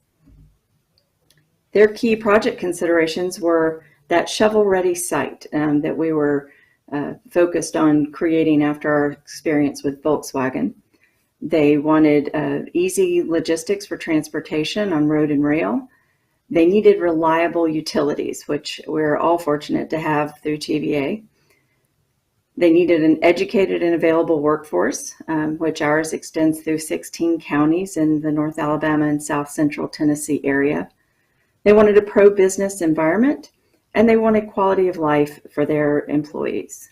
S1: Their key project considerations were that shovel-ready site that we were focused on creating after our experience with Volkswagen. They wanted easy logistics for transportation on road and rail. They needed reliable utilities, which we're all fortunate to have through TVA. They needed an educated and available workforce, which ours extends through 16 counties in the North Alabama and South Central Tennessee area. They wanted a pro-business environment, and they wanted quality of life for their employees.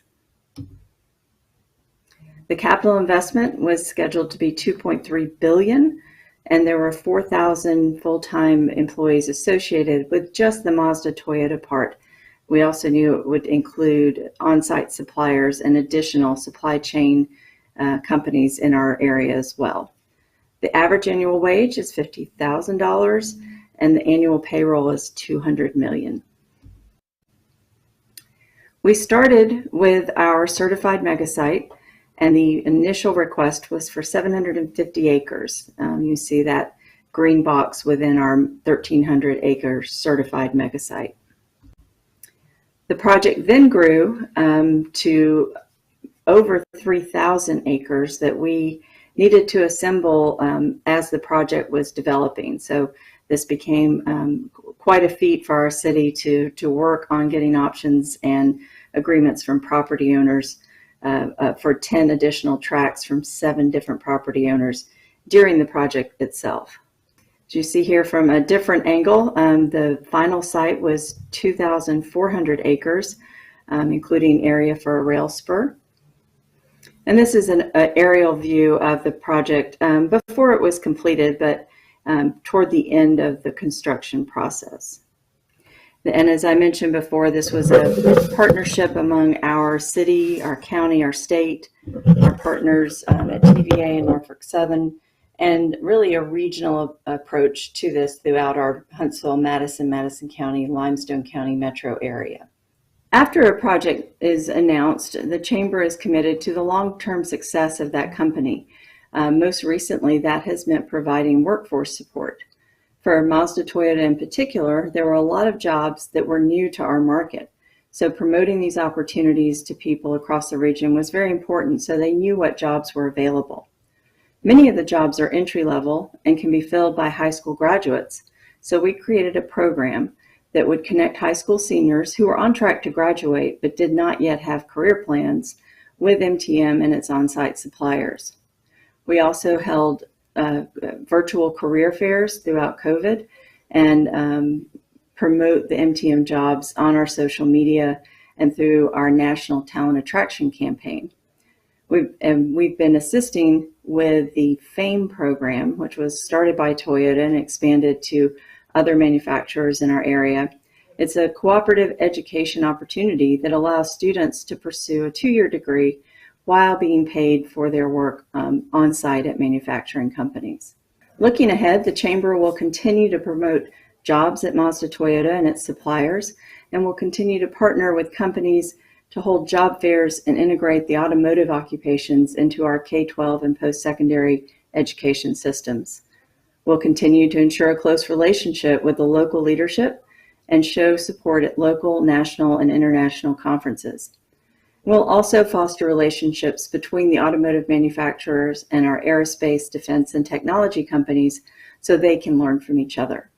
S1: The capital investment was scheduled to be $2.3 billion, and there were 4,000 full-time employees associated with just the Mazda Toyota part. We also knew it would include on-site suppliers and additional supply chain companies in our area as well. The average annual wage is $50,000, and the annual payroll is $200 million. We started with our certified mega site, and the initial request was for 750 acres. You see that green box within our 1,300 acre certified mega site. The project then grew to over 3,000 acres that we needed to assemble as the project was developing. So this became quite a feat for our city to work on getting options and agreements from property owners for 10 additional tracts from 7 different property owners during the project itself. As you see here from a different angle, the final site was 2,400 acres, including area for a rail spur. And this is an aerial view of the project before it was completed, but toward the end of the construction process. And as I mentioned before, this was a partnership among our city, our county, our state, our partners at TVA and Norfolk Southern, and really a regional approach to this throughout our Huntsville, Madison County, Limestone County metro area. After a project is announced, the Chamber is committed to the long-term success of that company. Most recently, that has meant providing workforce support. For Mazda Toyota in particular, there were a lot of jobs that were new to our market. So promoting these opportunities to people across the region was very important so they knew what jobs were available. Many of the jobs are entry-level and can be filled by high school graduates. So we created a program that would connect high school seniors who were on track to graduate but did not yet have career plans with MTM and its on-site suppliers. We also held virtual career fairs throughout COVID and promote the MTM jobs on our social media and through our national talent attraction campaign. We've been assisting with the FAME program, which was started by Toyota and expanded to other manufacturers in our area. It's a cooperative education opportunity that allows students to pursue a 2-year degree while being paid for their work on site at manufacturing companies. Looking ahead, the Chamber will continue to promote jobs at Mazda Toyota and its suppliers, and will continue to partner with companies to hold job fairs and integrate the automotive occupations into our K-12 and post-secondary education systems. We'll continue to ensure a close relationship with the local leadership and show support at local, national, and international conferences. We'll also foster relationships between the automotive manufacturers and our aerospace, defense, and technology companies so they can learn from each other.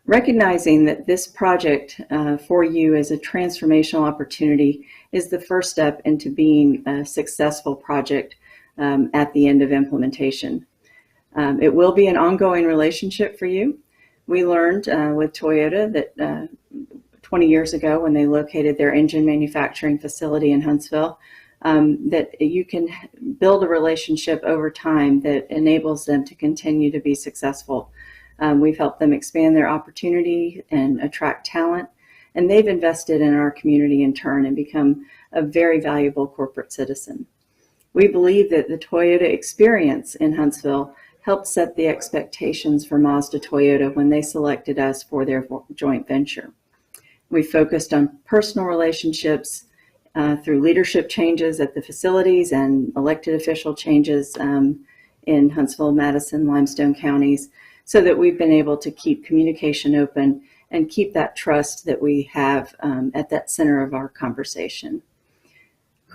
S1: Recognizing that this project for you is a transformational opportunity is the first step into being a successful project at the end of implementation. It will be an ongoing relationship for you. We learned with Toyota that 20 years ago when they located their engine manufacturing facility in Huntsville, that you can build a relationship over time that enables them to continue to be successful. We've helped them expand their opportunity and attract talent, and they've invested in our community in turn and become a very valuable corporate citizen. We believe that the Toyota experience in Huntsville helped set the expectations for Mazda Toyota when they selected us for their joint venture. We focused on personal relationships through leadership changes at the facilities and elected official changes in Huntsville, Madison, Limestone counties, so that we've been able to keep communication open and keep that trust that we have at that center of our conversation.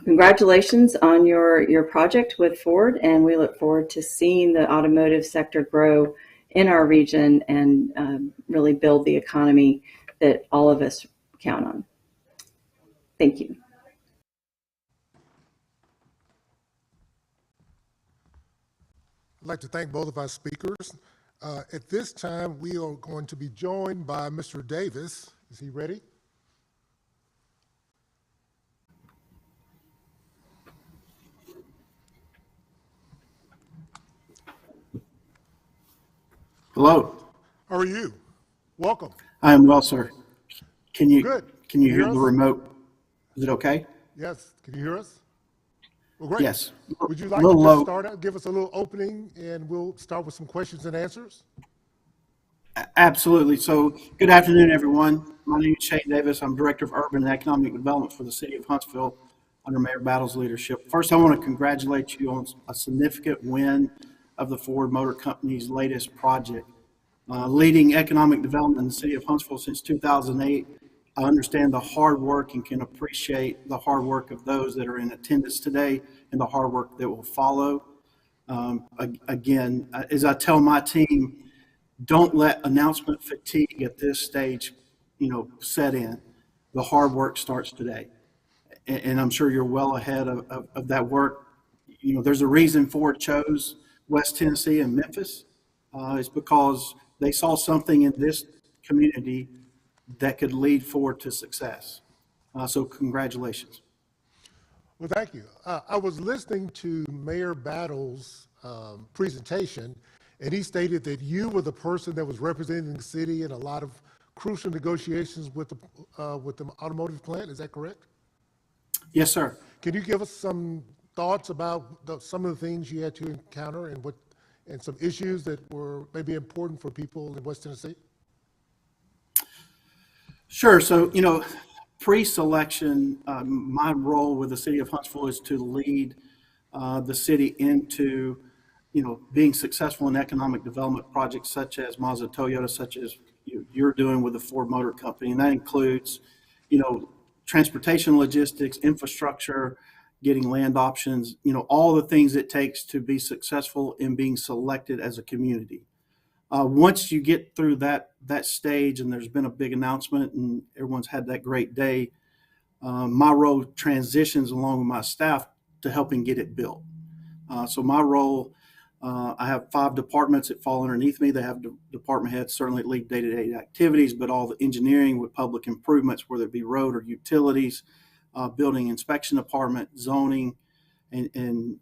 S1: Congratulations on your project with Ford, and we look forward to seeing the automotive sector grow in our region and really build the economy that all of us count on. Thank you.
S3: I'd like to thank both of our speakers. At this time, we are going to be joined by Mr. Davis. Is he ready?
S7: Hello.
S3: How are you? Welcome.
S7: I am well, sir. Can you
S3: Good.
S7: Can you hear
S3: us?
S7: the remote? Is it okay?
S3: Yes. Can you hear us? Well, great.
S7: Yes.
S3: Would you like
S7: A
S3: to
S7: little
S3: just
S7: low.
S3: start out, give us a little opening, and we'll start with some questions and answers?
S7: Absolutely. So, good afternoon, everyone. My name is Shane Davis. I'm Director of Urban and Economic Development for the City of Huntsville under Mayor Battle's leadership. First, I want to congratulate you on a significant win of the Ford Motor Company's latest project. Leading economic development in the City of Huntsville since 2008, I understand the hard work and can appreciate the hard work of those that are in attendance today and the hard work that will follow. Again, as I tell my team, don't let announcement fatigue at this stage, set in. The hard work starts today. And I'm sure you're well ahead of that work. There's a reason Ford chose West Tennessee and Memphis. It's because they saw something in this community that could lead Ford to success. So congratulations.
S3: Well, thank you. I was listening to Mayor Battle's presentation, and he stated that you were the person that was representing the city in a lot of crucial negotiations with the automotive plant. Is that correct?
S7: Yes, sir.
S3: Can you give us some thoughts about some of the things you had to encounter and some issues that were maybe important for people in West Tennessee?
S7: Sure. So, pre-selection, my role with the City of Huntsville is to lead the city into, being successful in economic development projects such as Mazda Toyota, such as you're doing with the Ford Motor Company. And that includes, transportation logistics, infrastructure, getting land options, all the things it takes to be successful in being selected as a community. Once you get through that stage and there's been a big announcement and everyone's had that great day, my role transitions along with my staff to helping get it built. So my role, I have 5 departments that fall underneath me. They have department heads certainly lead day-to-day activities, but all the engineering with public improvements, whether it be road or utilities, building inspection department, zoning, and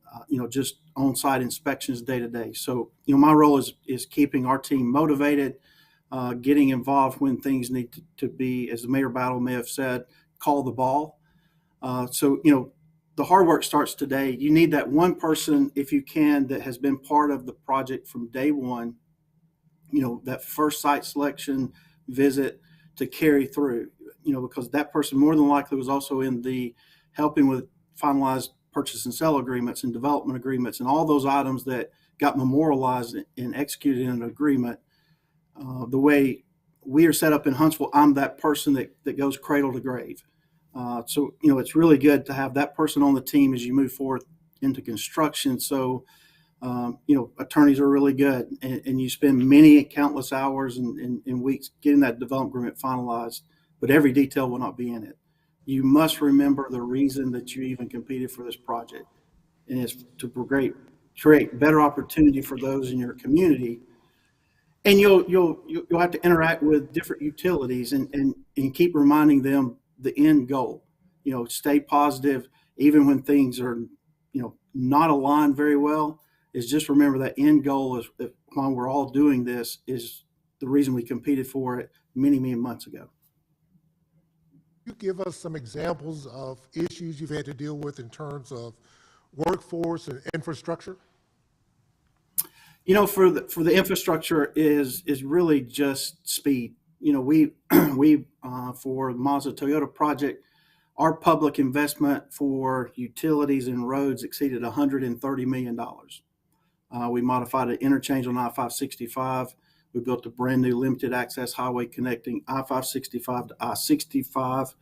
S7: just on-site inspections day to day. So, my role is keeping our team motivated, getting involved when things need to be, as Mayor Battle may have said, call the ball. So, the hard work starts today. You need that one person, if you can, that has been part of the project from day one, that first site selection visit to carry through, because that person more than likely was also in the helping with finalized purchase and sale agreements and development agreements and all those items that got memorialized and executed in an agreement. The way we are set up in Huntsville, I'm that person that goes cradle to grave. So, it's really good to have that person on the team as you move forward into construction. So, attorneys are really good and you spend many countless hours and weeks getting that development agreement finalized, but every detail will not be in it. You must remember the reason that you even competed for this project, and it's to create better opportunity for those in your community. And you'll have to interact with different utilities and keep reminding them the end goal. Stay positive even when things are not aligned very well. Is just remember that end goal is while we're all doing this is the reason we competed for it many months ago.
S3: You give us some examples of issues you've had to deal with in terms of workforce and infrastructure?
S7: You know, for the infrastructure is really just speed. You know, we for the Mazda Toyota project, our public investment for utilities and roads exceeded $130 million. We modified an interchange on I-565. We built a brand new limited access highway connecting I-565 to I-65.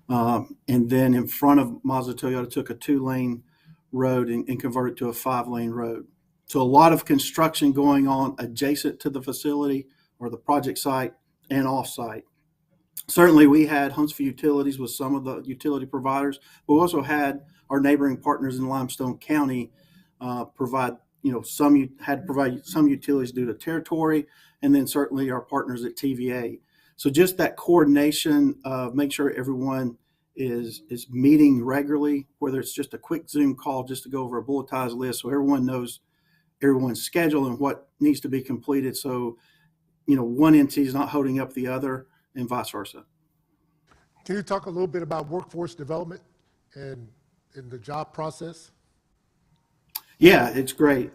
S7: And then in front of Mazda Toyota took a 2-lane road and converted to a 5-lane road. So a lot of construction going on adjacent to the facility or the project site and off-site. Certainly we had Huntsville Utilities with some of the utility providers, but we also had our neighboring partners in Limestone County provide, had to provide some utilities due to territory, and then certainly our partners at TVA. So just that coordination of make sure everyone is meeting regularly, whether it's just a quick Zoom call just to go over a bulletized list so everyone knows everyone's schedule and what needs to be completed. So, one entity is not holding up the other and vice versa.
S3: Can you talk a little bit about workforce development and the job process?
S7: Yeah, it's great.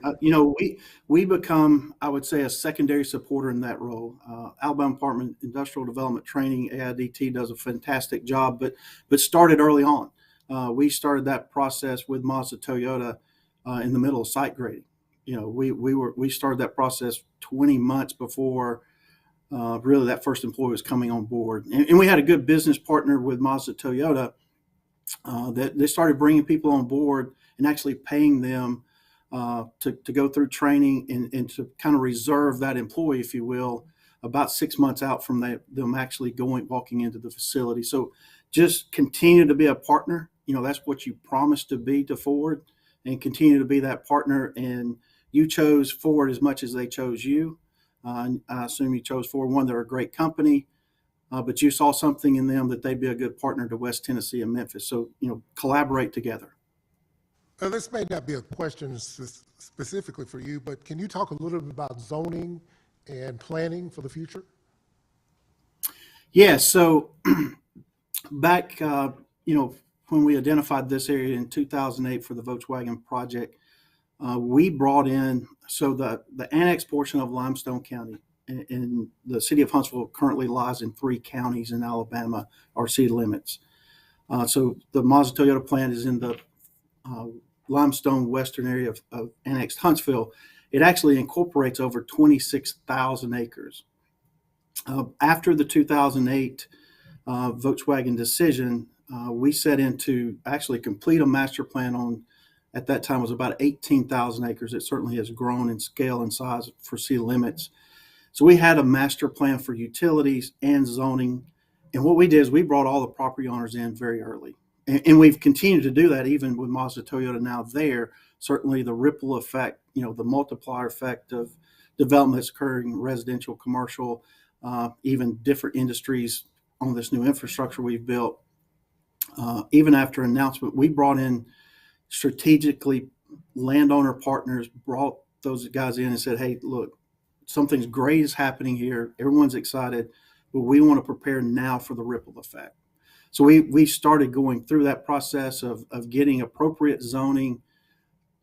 S7: We become, I would say, a secondary supporter in that role. Alabama Department of Industrial Development Training, AIDT, does a fantastic job, but started early on. We started that process with Mazda Toyota in the middle of site grading. We started that process 20 months before really that first employee was coming on board. And we had a good business partner with Mazda Toyota that they started bringing people on board and actually paying them to go through training and to kind of reserve that employee, if you will, about 6 months out from them actually walking into the facility. So just continue to be a partner. That's what you promised to be to Ford, and continue to be that partner. And you chose Ford as much as they chose you. I assume you chose Ford. One, they're a great company, but you saw something in them that they'd be a good partner to West Tennessee and Memphis. So, collaborate together.
S3: This may not be a question specifically for you, but can you talk a little bit about zoning and planning for the future?
S7: Yeah, so back, when we identified this area in 2008 for the Volkswagen project, we brought in, so the annex portion of Limestone County in the city of Huntsville currently lies in 3 counties in Alabama, are city limits. So the Mazda Toyota plant is in the Limestone western area of annexed Huntsville. It actually incorporates over 26,000 acres. After the 2008 Volkswagen decision, we set in to actually complete a master plan on, at that time was about 18,000 acres. It certainly has grown in scale and size for city limits. So we had a master plan for utilities and zoning. And what we did is we brought all the property owners in very early. And we've continued to do that even with Mazda Toyota now there. Certainly the ripple effect, the multiplier effect of development that's occurring in residential, commercial, even different industries on this new infrastructure we've built. Even after announcement, we brought in strategically landowner partners, brought those guys in and said, hey, look, something's great is happening here. Everyone's excited, but we want to prepare now for the ripple effect. So we started going through that process of getting appropriate zoning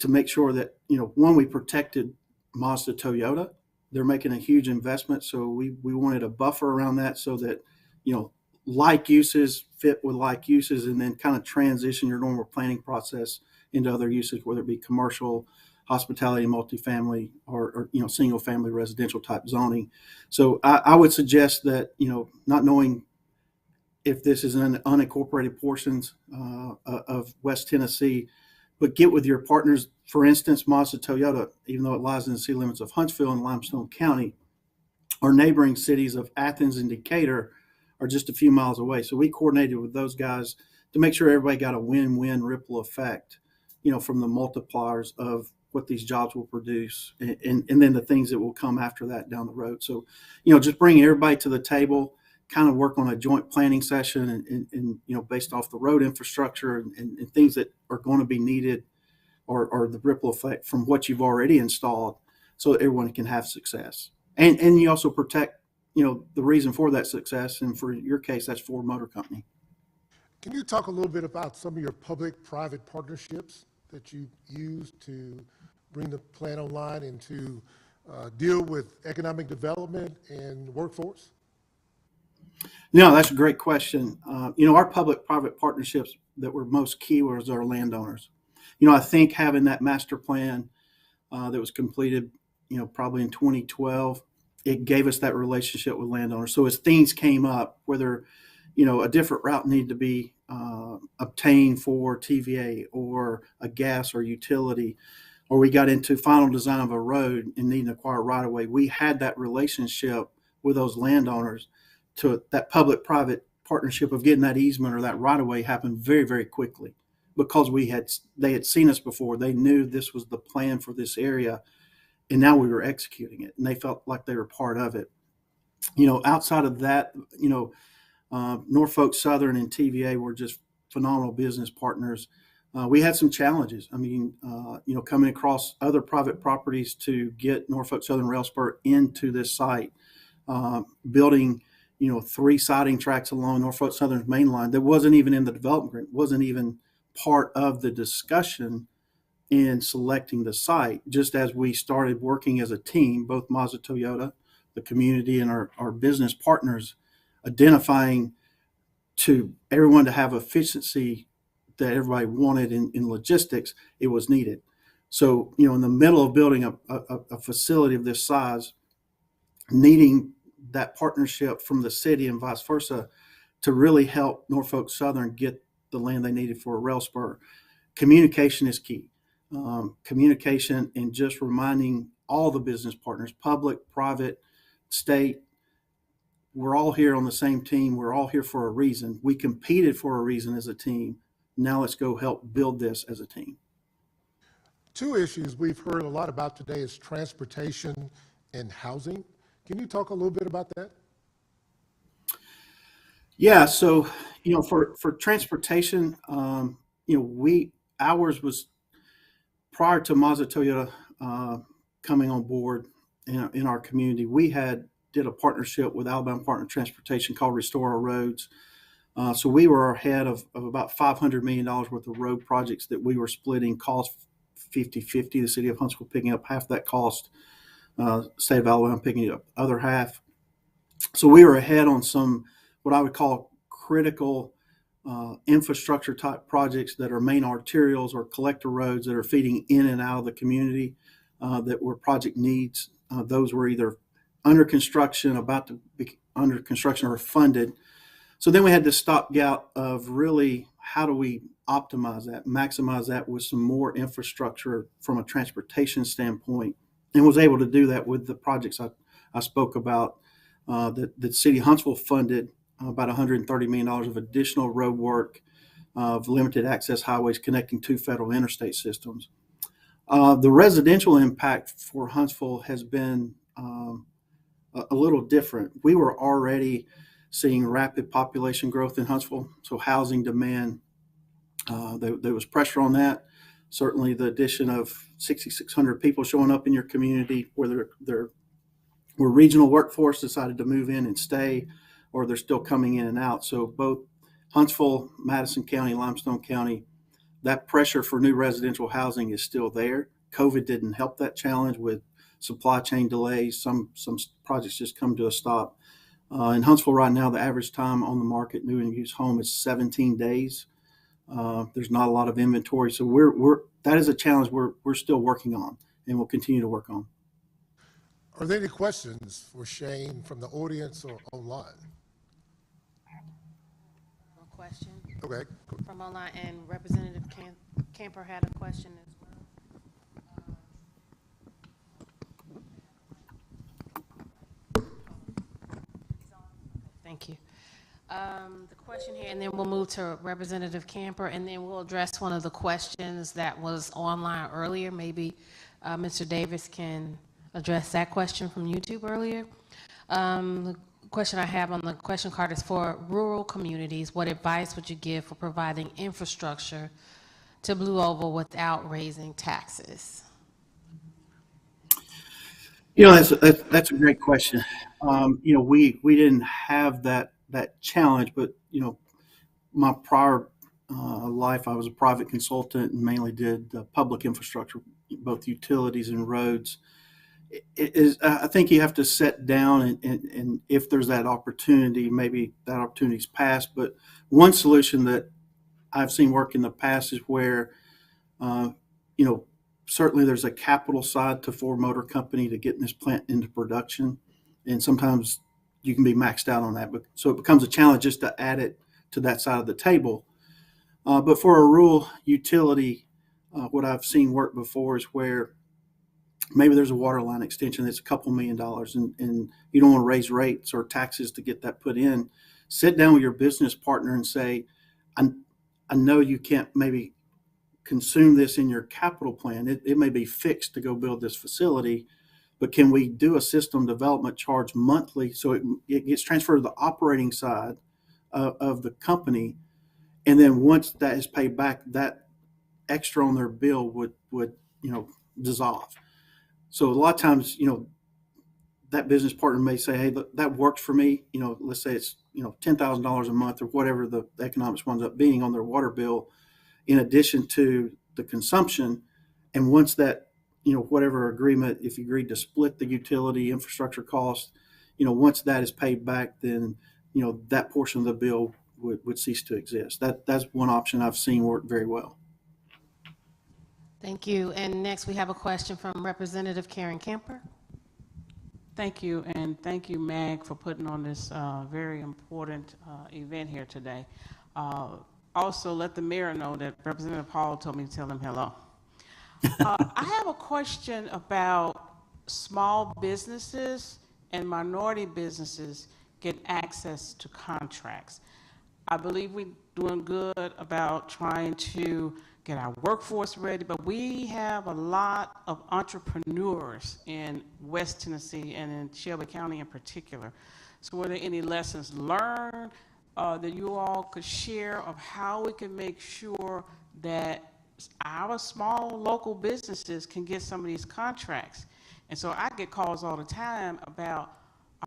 S7: to make sure that, one, we protected Mazda Toyota. They're making a huge investment. So we wanted a buffer around that so that, like uses fit with like uses, and then kind of transition your normal planning process into other uses, whether it be commercial, hospitality, multifamily, or single family residential type zoning. So I would suggest that, not knowing if this is in unincorporated portions of West Tennessee, but get with your partners. For instance, Mazda Toyota, even though it lies in the city limits of Huntsville and Limestone County, our neighboring cities of Athens and Decatur are just a few miles away. So we coordinated with those guys to make sure everybody got a win-win ripple effect, from the multipliers of what these jobs will produce and then the things that will come after that down the road. So, just bringing everybody to the table, kind of work on a joint planning session and based off the road infrastructure and things that are going to be needed or the ripple effect from what you've already installed so that everyone can have success. And you also protect, the reason for that success. And for your case, that's Ford Motor Company.
S3: Can you talk a little bit about some of your public-private partnerships that you use to bring the plant online and to deal with economic development and workforce?
S7: No, that's a great question. Our public-private partnerships that were most key was our landowners. I think having that master plan that was completed, probably in 2012, it gave us that relationship with landowners. So as things came up, whether, a different route needed to be obtained for TVA or a gas or utility, or we got into final design of a road and needing to acquire right of way, we had that relationship with those landowners to that public-private partnership of getting that easement or that right of way happen very, very quickly because they had seen us before. They knew this was the plan for this area, and now we were executing it, and they felt like they were part of it. Outside of that, Norfolk Southern and TVA were just phenomenal business partners. We had some challenges. Coming across other private properties to get Norfolk Southern Rail Spur into this site, building 3 siding tracks along Norfolk Southern's main line that wasn't even in the development agreement, wasn't even part of the discussion in selecting the site. Just as we started working as a team, both Mazda Toyota, the community, and our business partners, identifying to everyone to have efficiency that everybody wanted in logistics, it was needed. So, in the middle of building a facility of this size, needing that partnership from the city and vice versa to really help Norfolk Southern get the land they needed for a rail spur. Communication is key. Communication and just reminding all the business partners, public, private, state, we're all here on the same team. We're all here for a reason. We competed for a reason as a team. Now let's go help build this as a team.
S3: 2 issues we've heard a lot about today is transportation and housing. Can you talk a little bit about that?
S7: Yeah, so for transportation, ours was prior to Mazda Toyota coming on board in our community. We did a partnership with Alabama Department of Transportation called Restore Our Roads. So we were ahead of about $500 million worth of road projects that we were splitting cost 50-50. The city of Huntsville picking up half that cost, state of Alabama picking up the other half. So we were ahead on some what I would call critical infrastructure type projects that are main arterials or collector roads that are feeding in and out of the community that were project needs. Those were either under construction, about to be under construction, or funded. So then we had this stopgap of really how do we optimize that, maximize that with some more infrastructure from a transportation standpoint, and was able to do that with the projects I spoke about that the city of Huntsville funded about $130 million of additional road work of limited access highways connecting 2 federal interstate systems. The residential impact for Huntsville has been a little different. We were already seeing rapid population growth in Huntsville, so housing demand, there was pressure on that. Certainly the addition of 6,600 people showing up in your community, whether they're regional workforce decided to move in and stay, or they're still coming in and out. So both Huntsville, Madison County, Limestone County, that pressure for new residential housing is still there. COVID didn't help that challenge with supply chain delays. Some projects just come to a stop. In Huntsville right now, the average time on the market, new and used home, is 17 days. There's not a lot of inventory. So that is a challenge we're still working on and will continue to work on.
S3: Are there any questions for Shane from the audience or online?
S13: No question.
S3: Okay.
S13: From online, and Representative Camper had a question as well. Thank you. The question here, and then we'll move to Representative Camper, and then we'll address one of the questions that was online earlier. Maybe Mr. Davis can address that question from YouTube earlier. The question I have on the question card is for rural communities. What advice would you give for providing infrastructure to Blue Oval without raising taxes?
S7: That's a great question. We didn't have that challenge, but my prior life, I was a private consultant and mainly did public infrastructure, both utilities and roads. I think you have to sit down and if there's that opportunity, maybe that opportunity's passed. But one solution that I've seen work in the past is where, you know, certainly there's a capital side to Ford Motor Company to getting this plant into production. And sometimes you can be maxed out on that. But so it becomes a challenge just to add it to that side of the table. But for a rural utility, what I've seen work before is where maybe there's a water line extension that's a couple $1 million and you don't want to raise rates or taxes to get that put in. Sit down with your business partner and say, I know you can't maybe consume this in your capital plan. It may be fixed to go build this facility, but can we do a system development charge monthly so it gets transferred to the operating side of the company? And then once that is paid back, that extra on their bill would dissolve. So a lot of times, that business partner may say, hey, look, that works for me. Let's say it's, $10,000 a month or whatever the economics winds up being on their water bill, in addition to the consumption. And once that, whatever agreement, if you agreed to split the utility infrastructure cost, once that is paid back, then, that portion of the bill would cease to exist. That's one option I've seen work very well.
S13: Thank you. And next we have a question from Representative Karen Kemper.
S9: Thank you, and thank you, Mag, for putting on this very important event here today. Also, let the mayor know that Representative Hall told me to tell him hello. I have a question about small businesses and minority businesses get access to contracts. I believe we're doing good about trying to get our workforce ready, but we have a lot of entrepreneurs in West Tennessee and in Shelby County in particular. So were there any lessons learned that you all could share of how we can make sure that our small local businesses can get some of these contracts? And so I get calls all the time about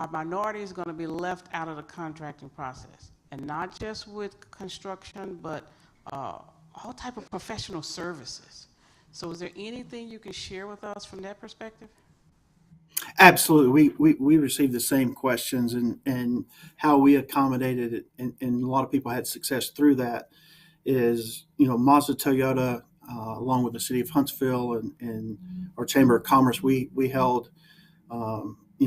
S9: our minorities going to be left out of the contracting process, and not just with construction, but all type of professional services. So is there anything you can share with us from that perspective?
S7: Absolutely. We received the same questions, and how we accommodated it, and a lot of people had success through that is, Mazda Toyota, along with the city of Huntsville and our Chamber of Commerce, we held,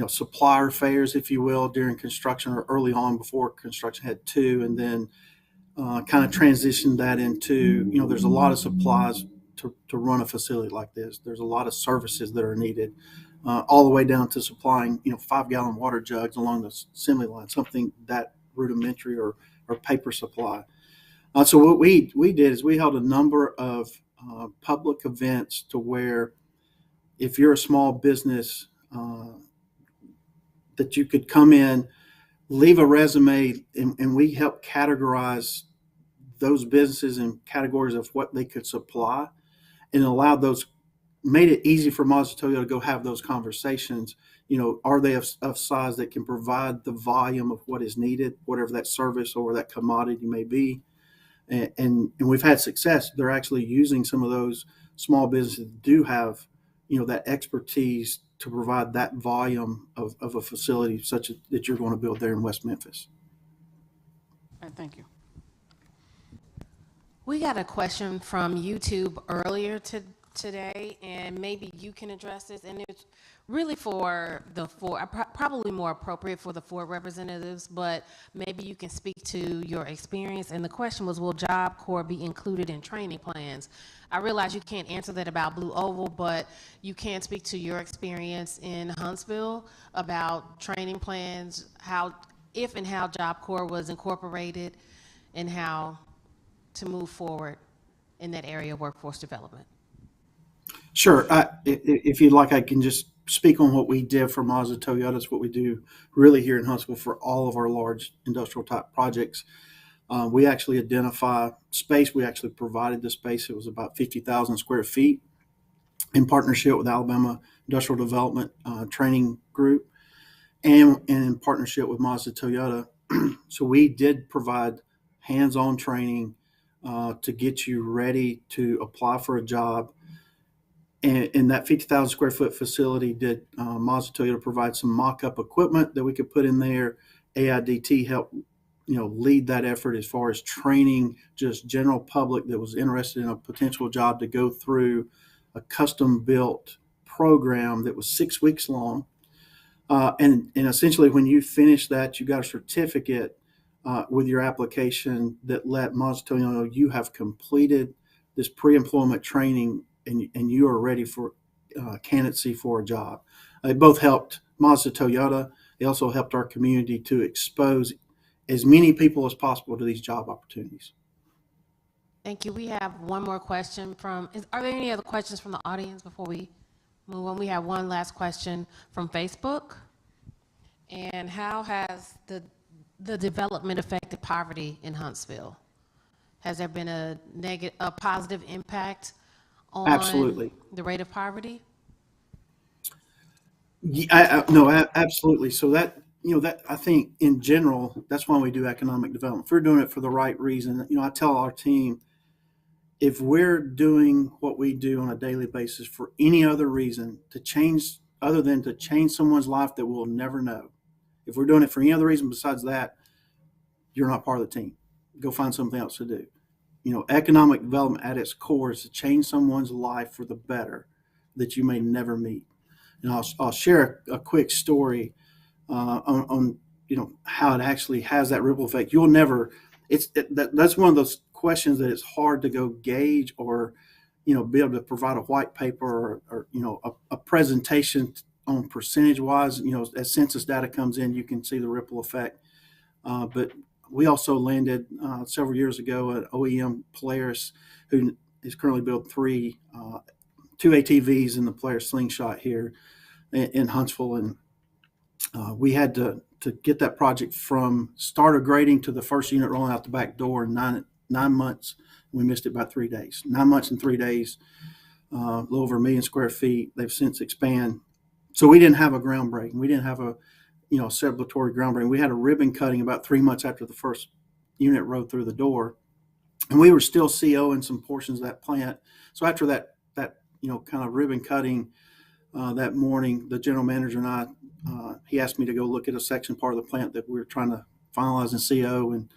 S7: supplier fairs, if you will, during construction or early on before construction had two, and then kind of transitioned that into, there's a lot of supplies to run a facility like this. There's a lot of services that are needed, all the way down to supplying, 5-gallon water jugs along the assembly line, something that rudimentary or paper supply. So what we did is we held a number of public events to where if you're a small business, that you could come in, leave a resume, and we help categorize those businesses in categories of what they could supply, and made it easy for Mazda Toyota to go have those conversations. Are they of size that can provide the volume of what is needed, whatever that service or that commodity may be? And we've had success. They're actually using some of those small businesses that do have, that expertise to provide that volume of a facility such that you're going to build there in West Memphis.
S9: Thank you.
S13: We got a question from YouTube earlier today, and maybe you can address this. And it's really for the Ford, probably more appropriate for the Ford representatives, but maybe you can speak to your experience. And the question was, will Job Corps be included in training plans? I realize you can't answer that about Blue Oval, but you can speak to your experience in Huntsville about training plans, if and how Job Corps was incorporated, and how to move forward in that area of workforce development.
S7: Sure. If you'd like, I can just speak on what we did for Mazda Toyota. It's what we do really here in Huntsville for all of our large industrial type projects. We actually identify space. We actually provided the space. It was about 50,000 square feet in partnership with Alabama Industrial Development Training Group and in partnership with Mazda Toyota. So we did provide hands-on training to get you ready to apply for a job. And that 50,000 square foot facility did Mazda Toyota provide some mock-up equipment that we could put in there. AIDT helped, lead that effort as far as training just general public that was interested in a potential job to go through a custom-built program that was 6 weeks long. And essentially, when you finish that, you got a certificate with your application that let Mazda Toyota know you have completed this pre-employment training and you are ready for candidacy for a job. It both helped Mazda Toyota. It also helped our community to expose as many people as possible to these job opportunities.
S13: Thank you. We have one more question are there any other questions from the audience before we move on? We have one last question from Facebook. And how has the development affected poverty in Huntsville? Has there been a positive impact on
S7: Absolutely.
S13: The rate of poverty?
S7: No, absolutely. So that I think in general, that's why we do economic development. If we're doing it for the right reason, I tell our team, if we're doing what we do on a daily basis for any other reason other than to change someone's life that we'll never know, if we're doing it for any other reason besides that, you're not part of the team. Go find something else to do. Economic development at its core is to change someone's life for the better that you may never meet. And I'll share a quick story on how it actually has that ripple effect. You'll never. That's one of those questions that it's hard to go gauge or be able to provide a white paper or a presentation on percentage wise. As census data comes in, you can see the ripple effect. But we also landed several years ago at OEM Polaris, who is currently built two ATVs in the Polaris Slingshot here in Huntsville, and we had to get that project from start of grading to the first unit rolling out the back door in 9 months. We missed it by 3 days. 9 months and 3 days, a little over 1 million square feet. They've since expanded. So we didn't have a groundbreaking. We didn't have a celebratory groundbreaking. We had a ribbon cutting about 3 months after the first unit rode through the door, and we were still CO in some portions of that plant. So after that kind of ribbon cutting that morning, the general manager and I, he asked me to go look at a section part of the plant that we were trying to finalize in CO, and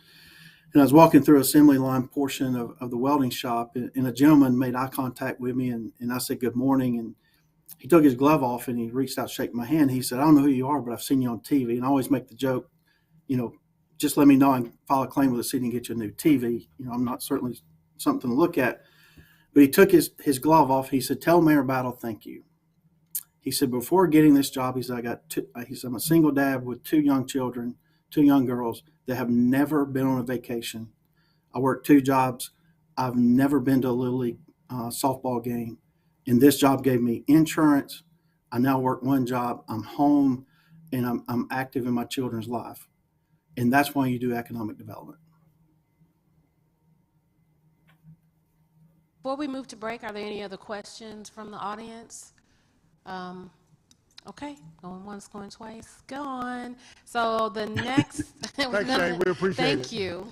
S7: I was walking through assembly line portion of the welding shop, and a gentleman made eye contact with me, and I said good morning, and he took his glove off and he reached out to shake my hand. He said, "I don't know who you are, but I've seen you on TV." And I always make the joke, just let me know and file a claim with the city and get you a new TV. I'm not certainly something to look at. But he took his glove off. He said, "Tell Mayor Battle thank you." He said, "Before getting this job," he said, "I'm a single dad with 2 young children, 2 young girls that have never been on a vacation. I work 2 jobs. I've never been to a Little League softball game. And this job gave me insurance. I now work 1 job. I'm home, and I'm active in my children's life." And that's why you do economic development.
S13: Before we move to break, are there any other questions from the audience? Okay, going once, going twice, go on. So the next.
S3: Thanks, Shane. We appreciate it.
S13: Thank you.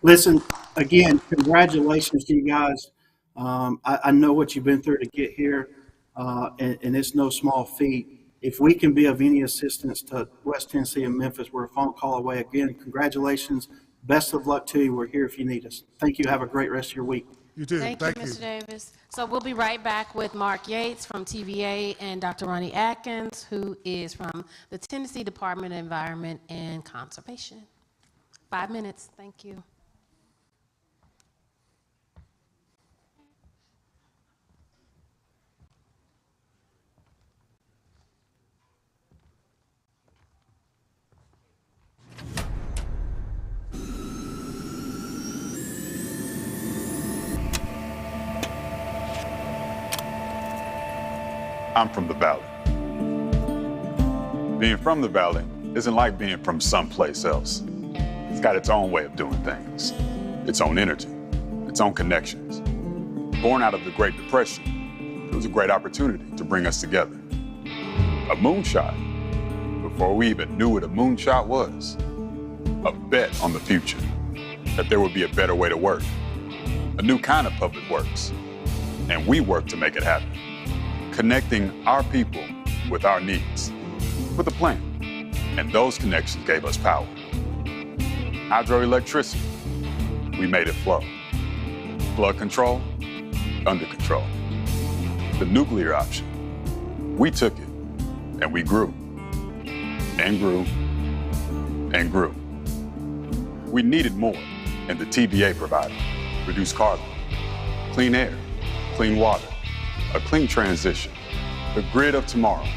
S7: Listen, again, congratulations to you guys. I know what you've been through to get here, and it's no small feat. If we can be of any assistance to West Tennessee and Memphis, we're a phone call away. Again, congratulations. Best of luck to you. We're here if you need us. Thank you. Have a great rest of your week.
S3: You too.
S13: Thank you, Mr. Davis. So we'll be right back with Mark Yates from TVA and Dr. Ronnie Atkins, who is from the Tennessee Department of Environment and Conservation. 5 minutes. Thank you.
S11: I'm from the Valley. Being from the Valley isn't like being from someplace else. It's got its own way of doing things, its own energy, its own connections. Born out of the Great Depression, it was a great opportunity to bring us together. A moonshot, before we even knew what a moonshot was. A bet on the future, that there would be a better way to work, a new kind of public works, and we work to make it happen. Connecting our people with our needs, with a plan. And those connections gave us power. Hydroelectricity, we made it flow. Flood control, under control. The nuclear option, we took it and we grew and grew and grew. We needed more, and the TVA provided. Reduced carbon, clean air, clean water, a clean transition, the grid of tomorrow,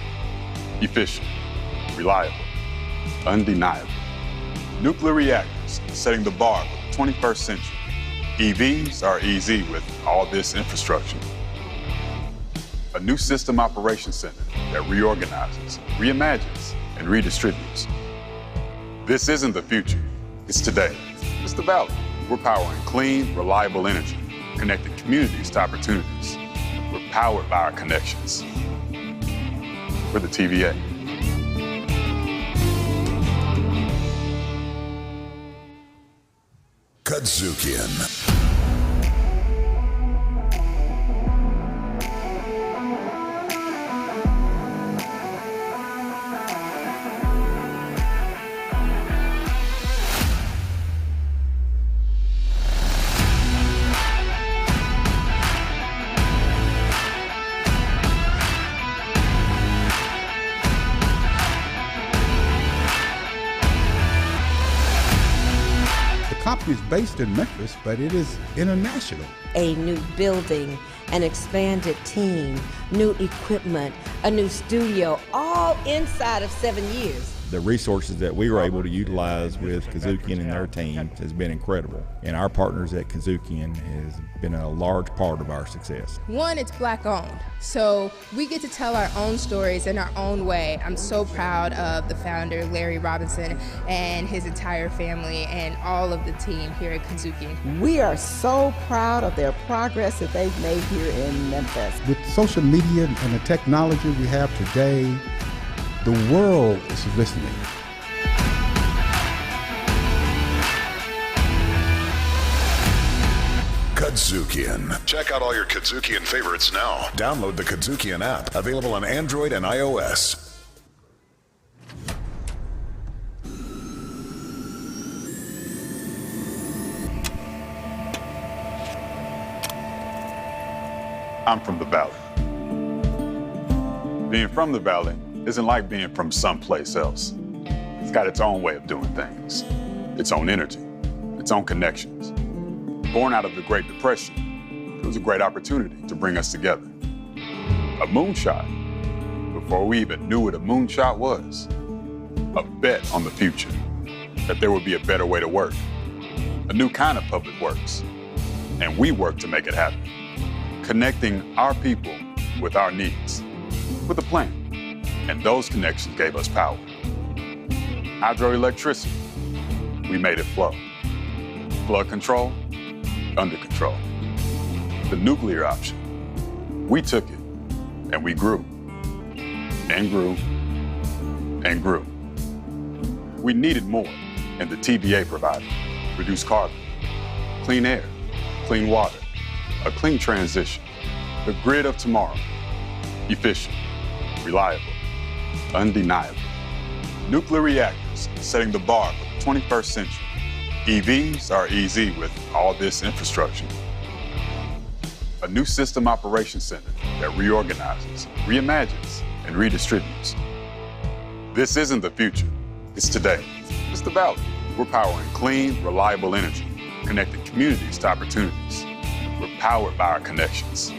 S11: efficient, reliable, undeniable. Nuclear reactors setting the bar for the 21st century. EVs are easy with all this infrastructure. A new system operations center that reorganizes, reimagines, and redistributes. This isn't the future, it's today. It's the Valley. We're powering clean, reliable energy, connecting communities to opportunities. We're powered by our connections. We're the TVA.
S16: Kadzukian.
S17: The company is based in Memphis, but it is international.
S18: A new building, an expanded team, new equipment, a new studio, all inside of 7 years.
S19: The resources that we were able to utilize with Kadzukian and their team has been incredible. And our partners at Kadzukian has been a large part of our success.
S20: One, it's Black owned, so we get to tell our own stories in our own way. I'm so proud of the founder, Larry Robinson, and his entire family and all of the team here at Kadzukian.
S21: We are so proud of their progress that they've made here in Memphis.
S17: With social media and the technology we have today, the world is listening.
S16: Kadzukian. Check out all your Kadzukian favorites now. Download the Kadzukian app, available on Android and iOS.
S11: I'm from the Valley. Being from the Valley isn't like being from someplace else. It's got its own way of doing things, its own energy, its own connections. Born out of the Great Depression, it was a great opportunity to bring us together. A moonshot, before we even knew what a moonshot was. A bet on the future, that there would be a better way to work, a new kind of public works, and we work to make it happen. Connecting our people with our needs, with a plan. And those connections gave us power. Hydroelectricity, we made it flow. Flood control, under control. The nuclear option, we took it and we grew and grew and grew. We needed more, and the TVA provided. Reduced carbon, clean air, clean water, a clean transition, the grid of tomorrow, efficient, reliable, undeniable. Nuclear reactors setting the bar for the 21st century. EVs are easy with all this infrastructure. A new system operations center that reorganizes, reimagines, and redistributes. This isn't the future, it's today. It's the Valley. We're powering clean, reliable energy, connecting communities to opportunities. We're powered by our connections.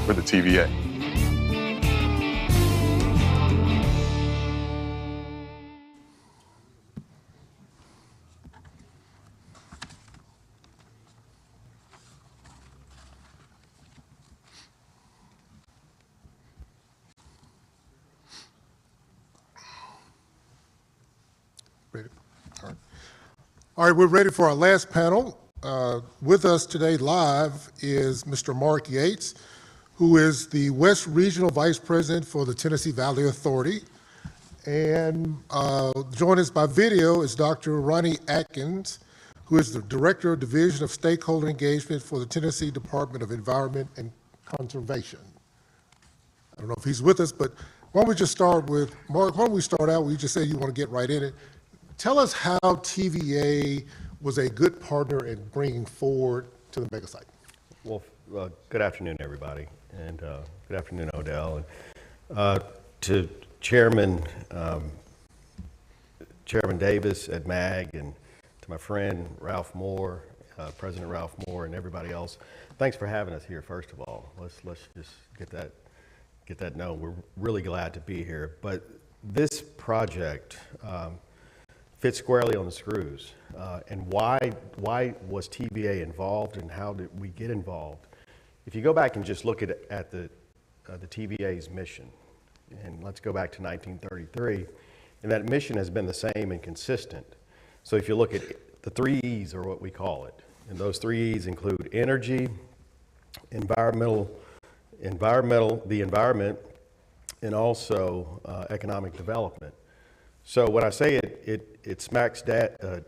S11: We're the TVA.
S3: Ready? All right, we're ready for our last panel. With us today live is Mr. Mark Yates, who is the West Regional Vice President for the Tennessee Valley Authority. And joining us by video is Dr. Ronnie Atkins, who is the Director of Division of Stakeholder Engagement for the Tennessee Department of Environment and Conservation. I don't know if he's with us, but why don't we just start with, Mark, why don't we start out, we just say you want to get right in it. Tell us how TVA was a good partner in bringing forward to the mega site.
S8: Well, good afternoon, everybody, and good afternoon, Odell. And to Chairman Davis at MAG, and to my friend Ralph Moore, President Ralph Moore, and everybody else, thanks for having us here. First of all, let's just get that known. We're really glad to be here. But this project fits squarely on the screws. And why was TVA involved, and how did we get involved? If you go back and just look at the TVA's mission, and let's go back to 1933, and that mission has been the same and consistent. So if you look at the 3 E's, or what we call it, and those 3 E's include energy, the environment, and also economic development. So when I say it smacks that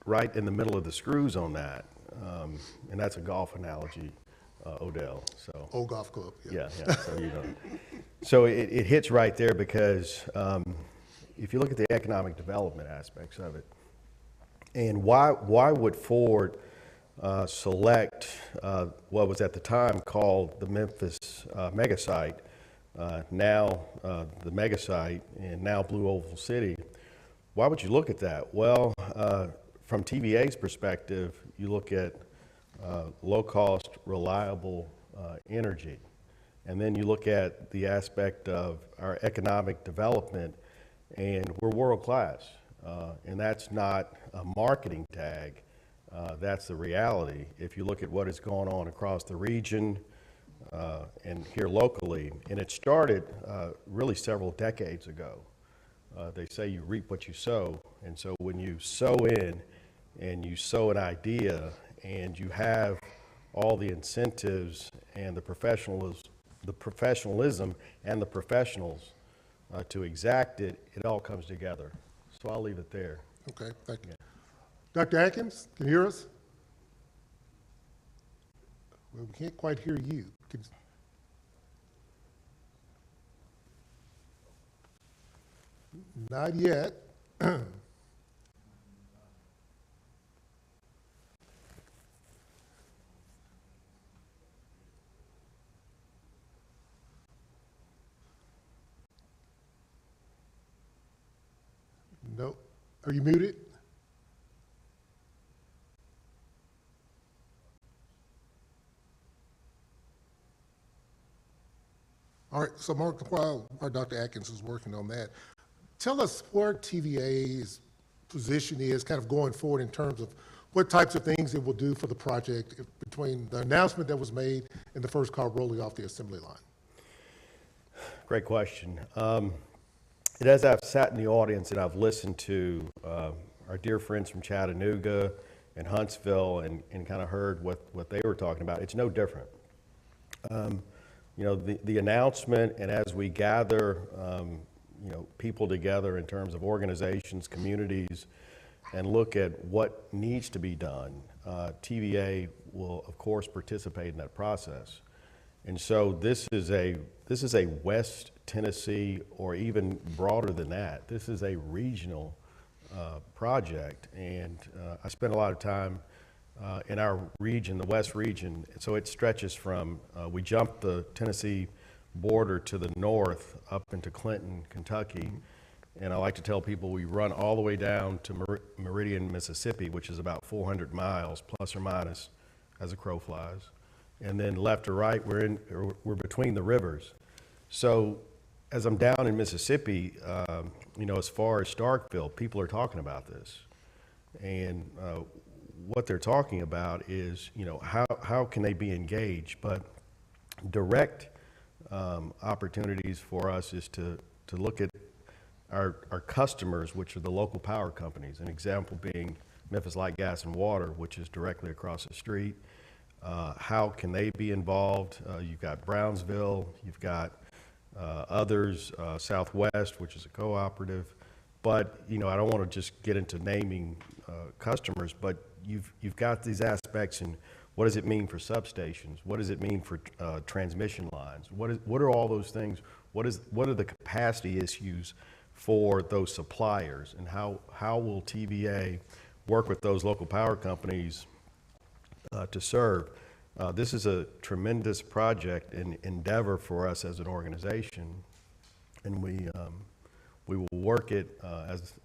S8: right in the middle of the screws on that, and that's a golf analogy, Odell. So
S3: Old golf club.
S8: Yeah. So you know, so it hits right there because if you look at the economic development aspects of it, and why would Ford select what was at the time called the Memphis mega site, now the mega site, and now Blue Oval City? Why would you look at that? Well, from TVA's perspective, you look at low-cost, reliable energy, and then you look at the aspect of our economic development, and we're world-class, and that's not a marketing tag. That's the reality. If you look at what is going on across the region and here locally, and it started really several decades ago. They say you reap what you sow, and so when you sow in and you sow an idea and you have all the incentives and the professionalism and the professionals to exact it, it all comes together. So I'll leave it there.
S3: Okay, thank you. Dr. Atkins, can you hear us? Well, we can't quite hear you. Not yet. Nope. Are you muted? All right, so Mark, while Dr. Atkins is working on that, tell us where TVA's position is kind of going forward in terms of what types of things it will do for the project between the announcement that was made and the first car rolling off the assembly line.
S8: Great question. As I've sat in the audience and I've listened to our dear friends from Chattanooga and Huntsville and kind of heard what they were talking about, it's no different. You know, the announcement, and as we gather, you know, people together in terms of organizations, communities, and look at what needs to be done, TVA will, of course, participate in that process. And so this is a West Tennessee, or even broader than that. This is a regional project, and I spent a lot of time in our region, the West region. So it stretches from, we jumped the Tennessee border to the north up into Clinton, Kentucky. And I like to tell people we run all the way down to Meridian, Mississippi, which is about 400 miles, plus or minus, as a crow flies. And then left or right, we're between the rivers. So as I'm down in Mississippi, you know, as far as Starkville, people are talking about this. And what they're talking about is, you know, how can they be engaged? But direct opportunities for us is to look at our customers, which are the local power companies. An example being Memphis Light, Gas, and Water, which is directly across the street. How can they be involved? You've got Brownsville, you've got others, Southwest, which is a cooperative. But, you know, I don't want to just get into naming customers, but you've got these aspects, and what does it mean for substations? What does it mean for transmission lines? What are all those things? What are the capacity issues for those suppliers, and how will TVA work with those local power companies to serve? This is a tremendous project and endeavor for us as an organization, and we will work it,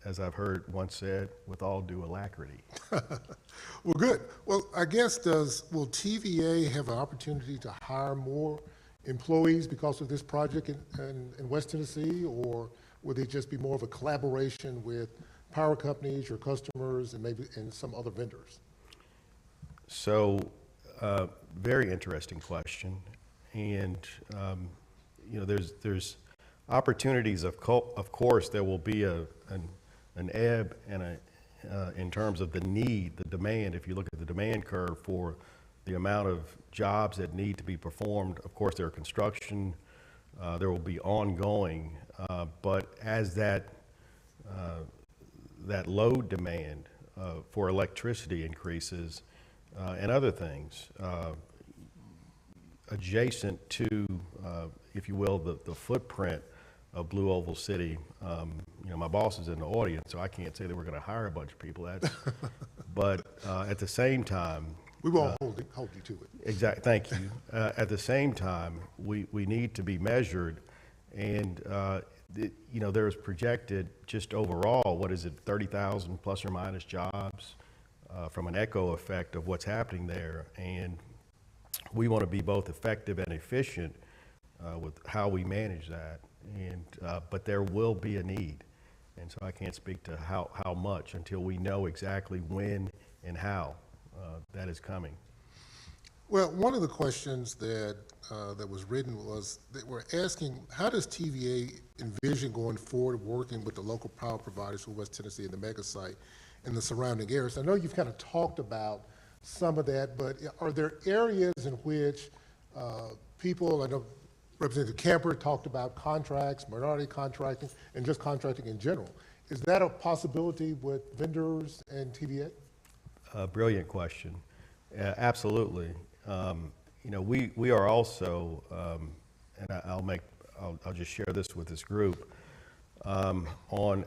S8: as I've heard once said, with all due alacrity.
S3: Well, good. Well, I guess will TVA have an opportunity to hire more employees because of this project in West Tennessee, or will it just be more of a collaboration with power companies, your customers, and maybe some other vendors?
S8: So, very interesting question, and there's opportunities. Of course, there will be an ebb and in terms of the need, the demand. If you look at the demand curve for the amount of jobs that need to be performed, of course, there are construction. There will be ongoing, but as that load demand for electricity increases and other things adjacent to, if you will, the footprint of Blue Oval City. My boss is in the audience, so I can't say that we're going to hire a bunch of people. But at the same time,
S3: we won't hold you to it.
S8: Exactly. Thank you. At the same time, we need to be measured, and there's projected just overall, 30,000 plus or minus jobs from an echo effect of what's happening there, and we want to be both effective and efficient with how we manage that. And but there will be a need, and so I can't speak to how much until we know exactly when and how that is coming.
S3: Well, one of the questions that was written was that we're asking, how does TVA envision going forward working with the local power providers for West Tennessee and the mega site and the surrounding areas? I know you've kind of talked about some of that, but are there areas in which people, I know Representative Camper talked about contracts, minority contracting, and just contracting in general. Is that a possibility with vendors and TVA?
S8: Brilliant question. Absolutely. We are also, and I'll just share this with this group. On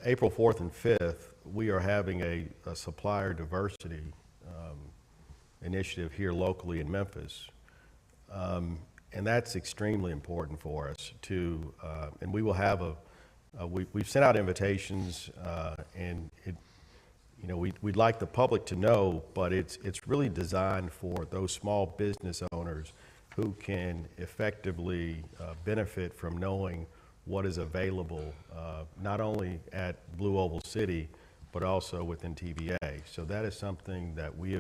S8: April 4th and 5th, we are having a supplier diversity initiative here locally in Memphis. And that's extremely important for us to, and we will have we've sent out invitations, and we'd like the public to know, but it's really designed for those small business owners who can effectively benefit from knowing what is available, not only at Blue Oval City, but also within TVA. So that is something that we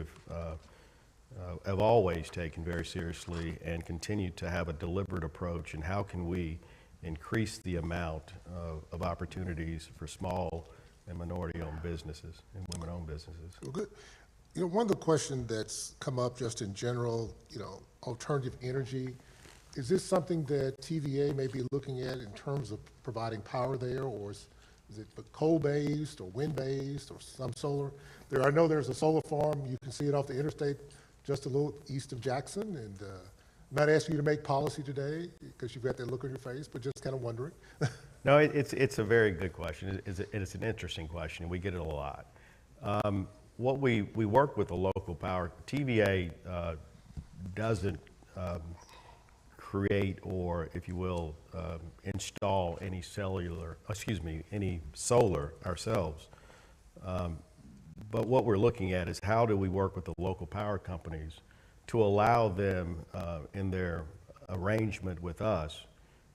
S8: have always taken very seriously and continue to have a deliberate approach in how can we increase the amount of opportunities for small and minority-owned businesses and women-owned businesses.
S3: Well, good. One of the questions that's come up just in general, alternative energy, is this something that TVA may be looking at in terms of providing power there, or is it coal-based or wind-based or some solar? I know there's a solar farm, you can see it off the interstate just a little east of Jackson, and I'm not asking you to make policy today because you've got that look on your face, but just kind of wondering.
S8: No, it's a very good question. It's an interesting question, and we get it a lot. What we work with the local power, TVA doesn't create or, if you will, install any solar ourselves. But what we're looking at is how do we work with the local power companies to allow them in their arrangement with us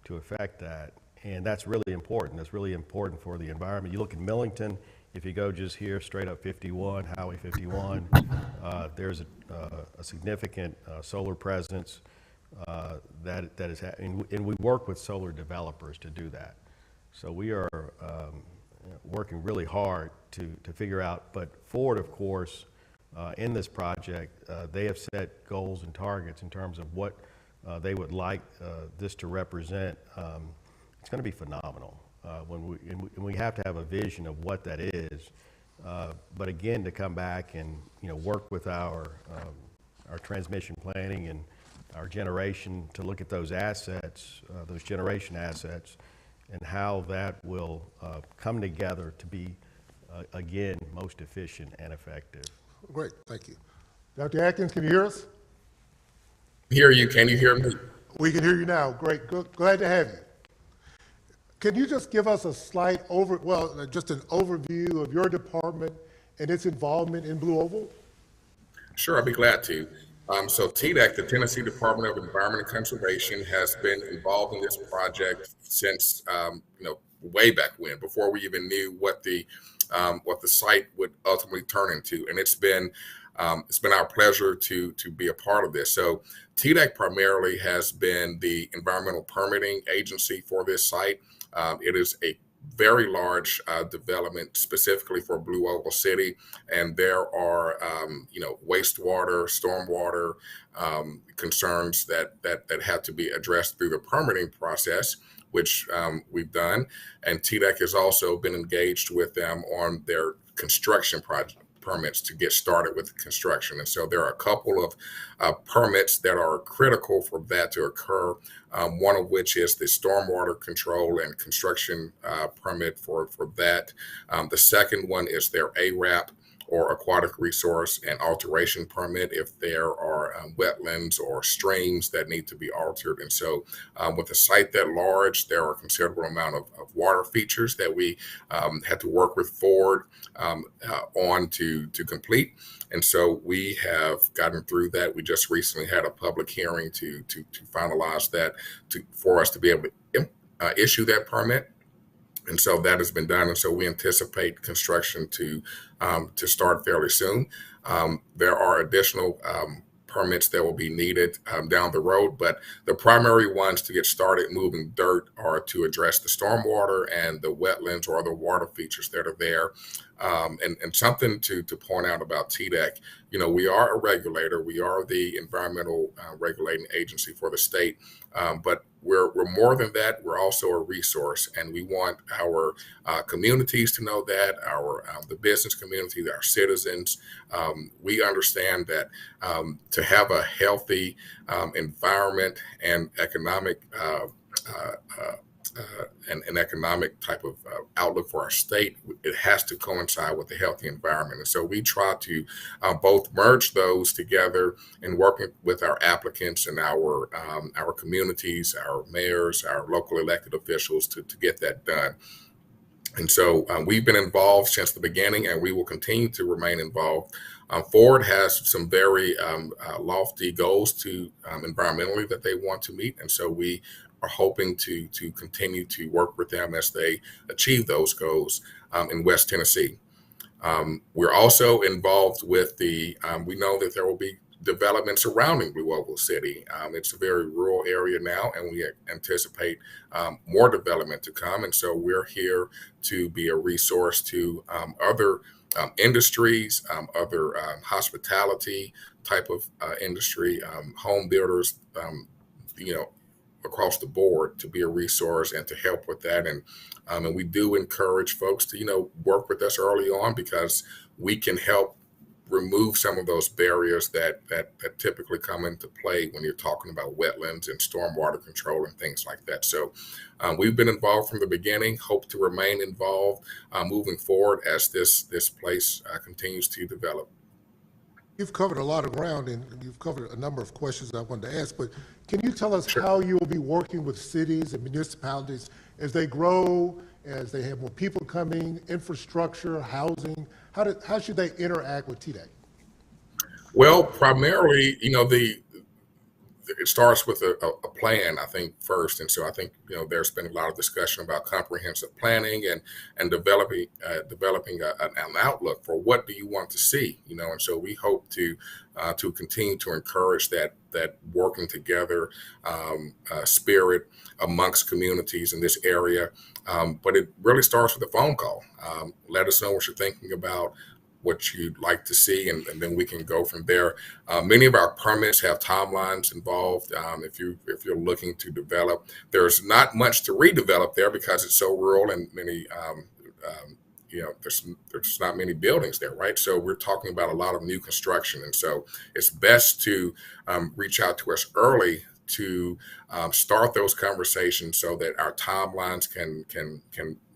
S8: to affect that. And that's really important. That's really important for the environment. You look at Millington, if you go just here straight up 51, Highway 51, there's a significant solar presence that is happening. And we work with solar developers to do that. So we are working really hard to figure out, but Ford, of course, in this project, they have set goals and targets in terms of what they would like this to represent. It's going to be phenomenal. When we have to have a vision of what that is, But again, to come back and, work with our transmission planning and our generation to look at those assets, those generation assets, and how that will come together to be, again, most efficient and effective.
S3: Great, thank you. Dr. Atkins, can you hear us?
S4: Hear you. Can you hear me?
S3: We can hear you now. Great, good, glad to have you. Can you just give us a slight just an overview of your department and its involvement in Blue Oval?
S4: Sure, I'll be glad to. So TDEC, the Tennessee Department of Environment and Conservation, has been involved in this project since way back when, before we even knew what the site would ultimately turn into, and it's been our pleasure to be a part of this. So TDEC primarily has been the environmental permitting agency for this site. It is a very large development specifically for Blue Oval City, and there are wastewater, stormwater concerns that have to be addressed through the permitting process, which we've done. And TDEC has also been engaged with them on their construction project permits to get started with construction. And so there are a couple of permits that are critical for that to occur, one of which is the stormwater control and construction permit for that. The second one is their ARAP, or aquatic resource and alteration permit, if there are wetlands or streams that need to be altered. And so with a site that large, there are a considerable amount of water features that we had to work with Ford on to complete. And so we have gotten through that. We just recently had a public hearing to finalize that for us to be able to issue that permit. And so that has been done. And so we anticipate construction to start fairly soon. There are additional permits that will be needed down the road, but the primary ones to get started moving dirt are to address the stormwater and the wetlands or the water features that are there. And something to point out about TDEC, we are a regulator. We are the environmental regulating agency for the state, but we're more than that. We're also a resource, and we want our communities to know that, the business community, our citizens. We understand that to have a healthy environment and economic an economic type of outlook for our state, it has to coincide with a healthy environment. And so we try to both merge those together and working with our applicants and our communities, our mayors, our local elected officials to get that done. And so we've been involved since the beginning, and we will continue to remain involved. Ford has some very lofty goals environmentally that they want to meet. And so we are hoping to continue to work with them as they achieve those goals in West Tennessee. We're also involved with we know that there will be development surrounding Blue Oval City. It's a very rural area now, and we anticipate more development to come. And so we're here to be a resource to other industries, other hospitality type of industry, home builders, across the board, to be a resource and to help with that. And we do encourage folks to, work with us early on, because we can help remove some of those barriers that typically come into play when you're talking about wetlands and stormwater control and things like that. So we've been involved from the beginning, hope to remain involved moving forward as this place continues to develop.
S3: You've covered a lot of ground, and you've covered a number of questions I wanted to ask, but can you tell us how you will be working with cities and municipalities as they grow, as they have more people coming, infrastructure, housing? How should they interact with TDEC?
S4: Well, primarily, it starts with a plan, I think, first. And so I think, there's been a lot of discussion about comprehensive planning and developing an outlook for what do you want to see, and so we hope to continue to encourage that working together spirit amongst communities in this area. But it really starts with a phone call. Let us know what you're thinking about, what you'd like to see, and then we can go from there. Many of our permits have timelines involved. If you're looking to develop, there's not much to redevelop there because it's so rural, and many there's not many buildings there, right? So we're talking about a lot of new construction, and so it's best to reach out to us early to start those conversations so that our timelines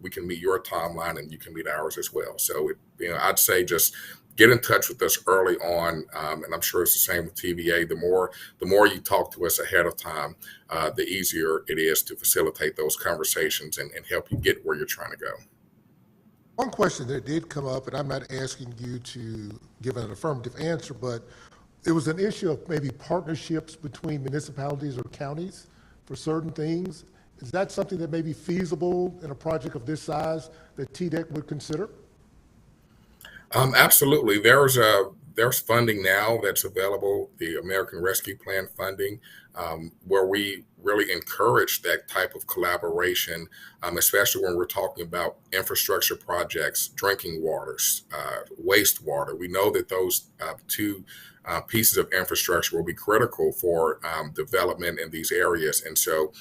S4: we can meet your timeline and you can meet ours as well. So I'd say just get in touch with us early on, and I'm sure it's the same with TVA. The more you talk to us ahead of time, the easier it is to facilitate those conversations and help you get where you're trying to go.
S3: One question that did come up, and I'm not asking you to give an affirmative answer, but it was an issue of maybe partnerships between municipalities or counties for certain things. Is that something that may be feasible in a project of this size that TDEC would consider?
S4: Absolutely. There's funding now that's available, the American Rescue Plan funding, where we really encourage that type of collaboration, especially when we're talking about infrastructure projects, drinking waters, wastewater. We know that those two pieces of infrastructure will be critical for development in these areas. And so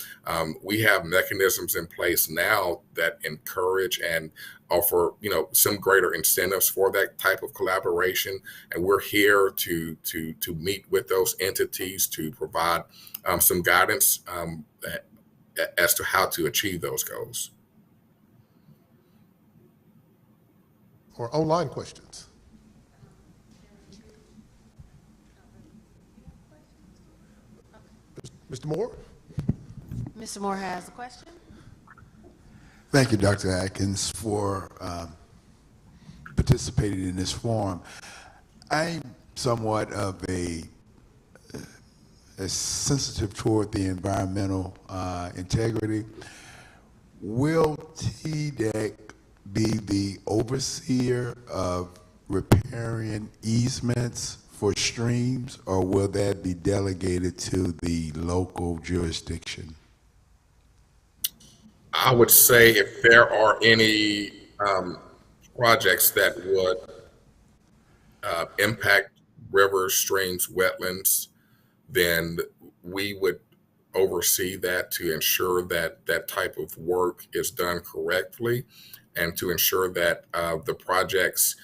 S4: we have mechanisms in place now that encourage and offer, some greater incentives for that type of collaboration. And we're here to meet with those entities to provide some guidance as to how to achieve those goals.
S3: Or online questions? Mr. Moore?
S13: Mr. Moore has a question.
S12: Thank you, Dr. Atkins, for participating in this forum. I'm somewhat of a sensitive toward the environmental integrity. Will TDEC be the overseer of riparian easements for streams, or will that be delegated to the local jurisdiction?
S4: I would say if there are any projects that would impact rivers, streams, wetlands, then we would oversee that to ensure that that type of work is done correctly and to ensure that the projects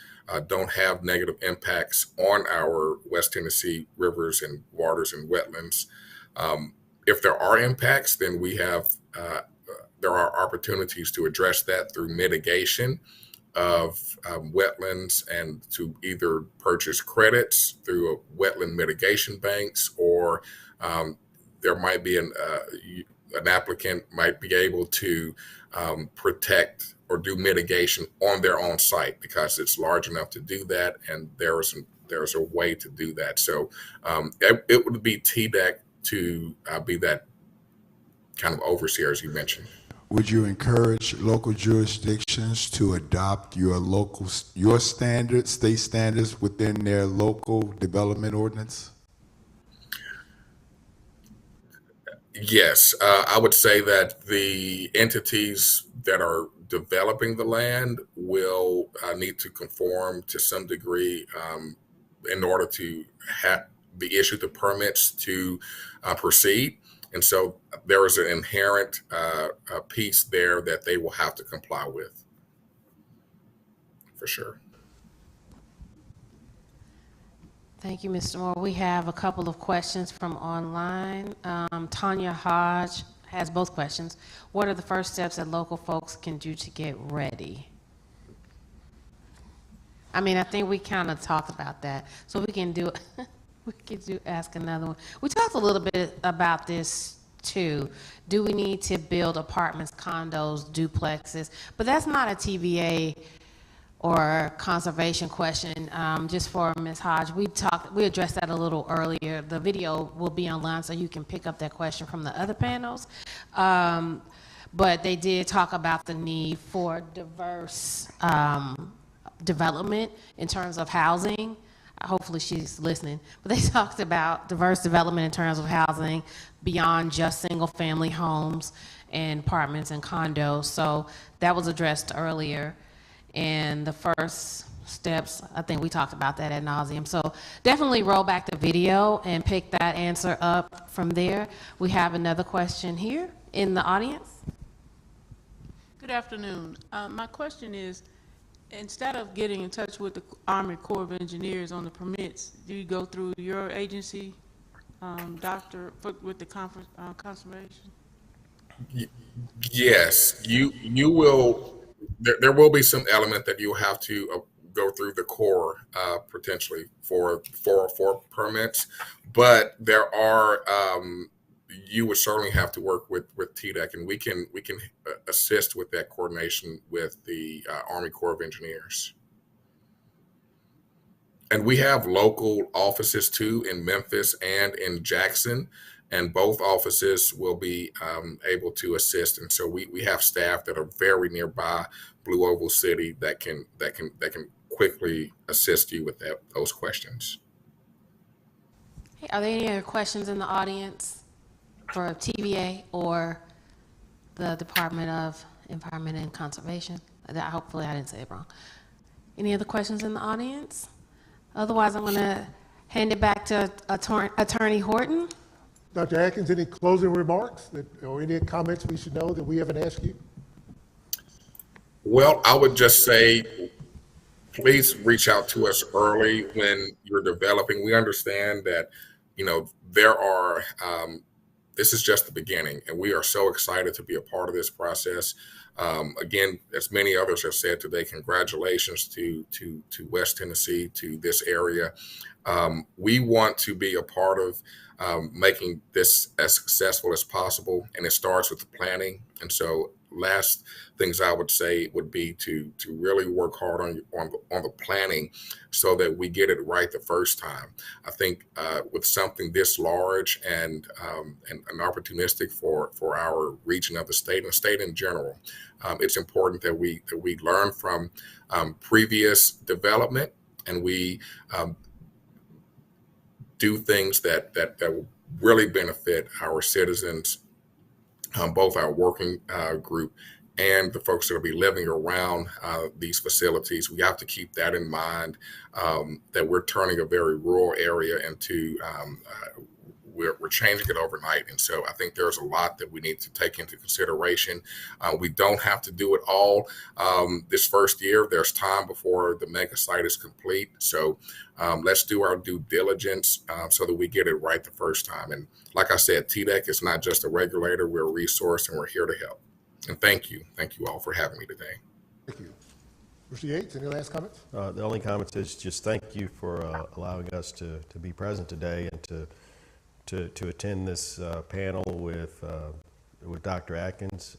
S4: don't have negative impacts on our West Tennessee rivers and waters and wetlands. If there are impacts, then we have there are opportunities to address that through mitigation of wetlands and to either purchase credits through a wetland mitigation banks, or there might be an applicant might be able to protect or do mitigation on their own site because it's large enough to do that, and there's a way to do that. So it would be TDEC to be that kind of overseer, as you mentioned.
S12: Would you encourage local jurisdictions to adopt your standards, state standards within their local development ordinance?
S4: Yes, I would say that the entities that are developing the land will need to conform to some degree in order to be issued the permits to proceed. And so there is an inherent piece there that they will have to comply with, for sure.
S13: Thank you, Mr. Moore. We have a couple of questions from online. Tanya Hodge has both questions. What are the first steps that local folks can do to get ready? I mean, I think we kind of talked about that, so we can do ask another one. We talked a little bit about this too. Do we need to build apartments, condos, duplexes? But that's not a TVA or conservation question. Just for Ms. Hodge, we addressed that a little earlier. The video will be online, so you can pick up that question from the other panels. But they did talk about the need for diverse development in terms of housing. Hopefully she's listening, but they talked about diverse development in terms of housing beyond just single family homes and apartments and condos. So that was addressed earlier. And the first steps, I think we talked about that ad nauseum. So definitely roll back the video and pick that answer up from there. We have another question here in the audience.
S9: Good afternoon. My question is, Instead of getting in touch with the Army Corps of Engineers on the permits, do you go through your agency, doctor, with the conservation?
S4: Yes, you will. There will be some element that you'll have to go through the Corps potentially for permits, but there are. You would certainly have to work with TDEC, and we can assist with that coordination with the Army Corps of Engineers. And we have local offices too in Memphis and in Jackson, and both offices will be able to assist. And so we have staff that are very nearby Blue Oval City that can quickly assist you with those questions.
S13: Hey, are there any other questions in the audience for TVA or the Department of Environment and Conservation? Hopefully I didn't say it wrong. Any other questions in the audience? Otherwise, I'm going to hand it back to Attorney Horton.
S3: Dr. Atkins, any closing remarks or any comments we should know that we haven't asked you?
S4: Well, I would just say, please reach out to us early when you're developing. We understand that, there are, this is just the beginning, and we are so excited to be a part of this process. Again, as many others have said today, congratulations to West Tennessee, to this area. We want to be a part of making this as successful as possible, and it starts with the planning. And so last things I would say would be to really work hard on the planning so that we get it right the first time. I think with something this large and opportunistic for our region of the state and state in general, it's important that we learn from previous development, and we do things that will really benefit our citizens, both our working group and the folks that will be living around these facilities. We have to keep that in mind, that we're turning a very rural area into, we're changing it overnight. And so I think there's a lot that we need to take into consideration. We don't have to do it all this first year. There's time before the mega site is complete. So let's do our due diligence so that we get it right the first time. And like I said, TDEC is not just a regulator, we're a resource, and we're here to help. And thank you all for having me today.
S3: Thank you. Mr. Yates, any last comments?
S8: The only comments is just thank you for allowing us to be present today and to attend this panel with Dr. Atkins.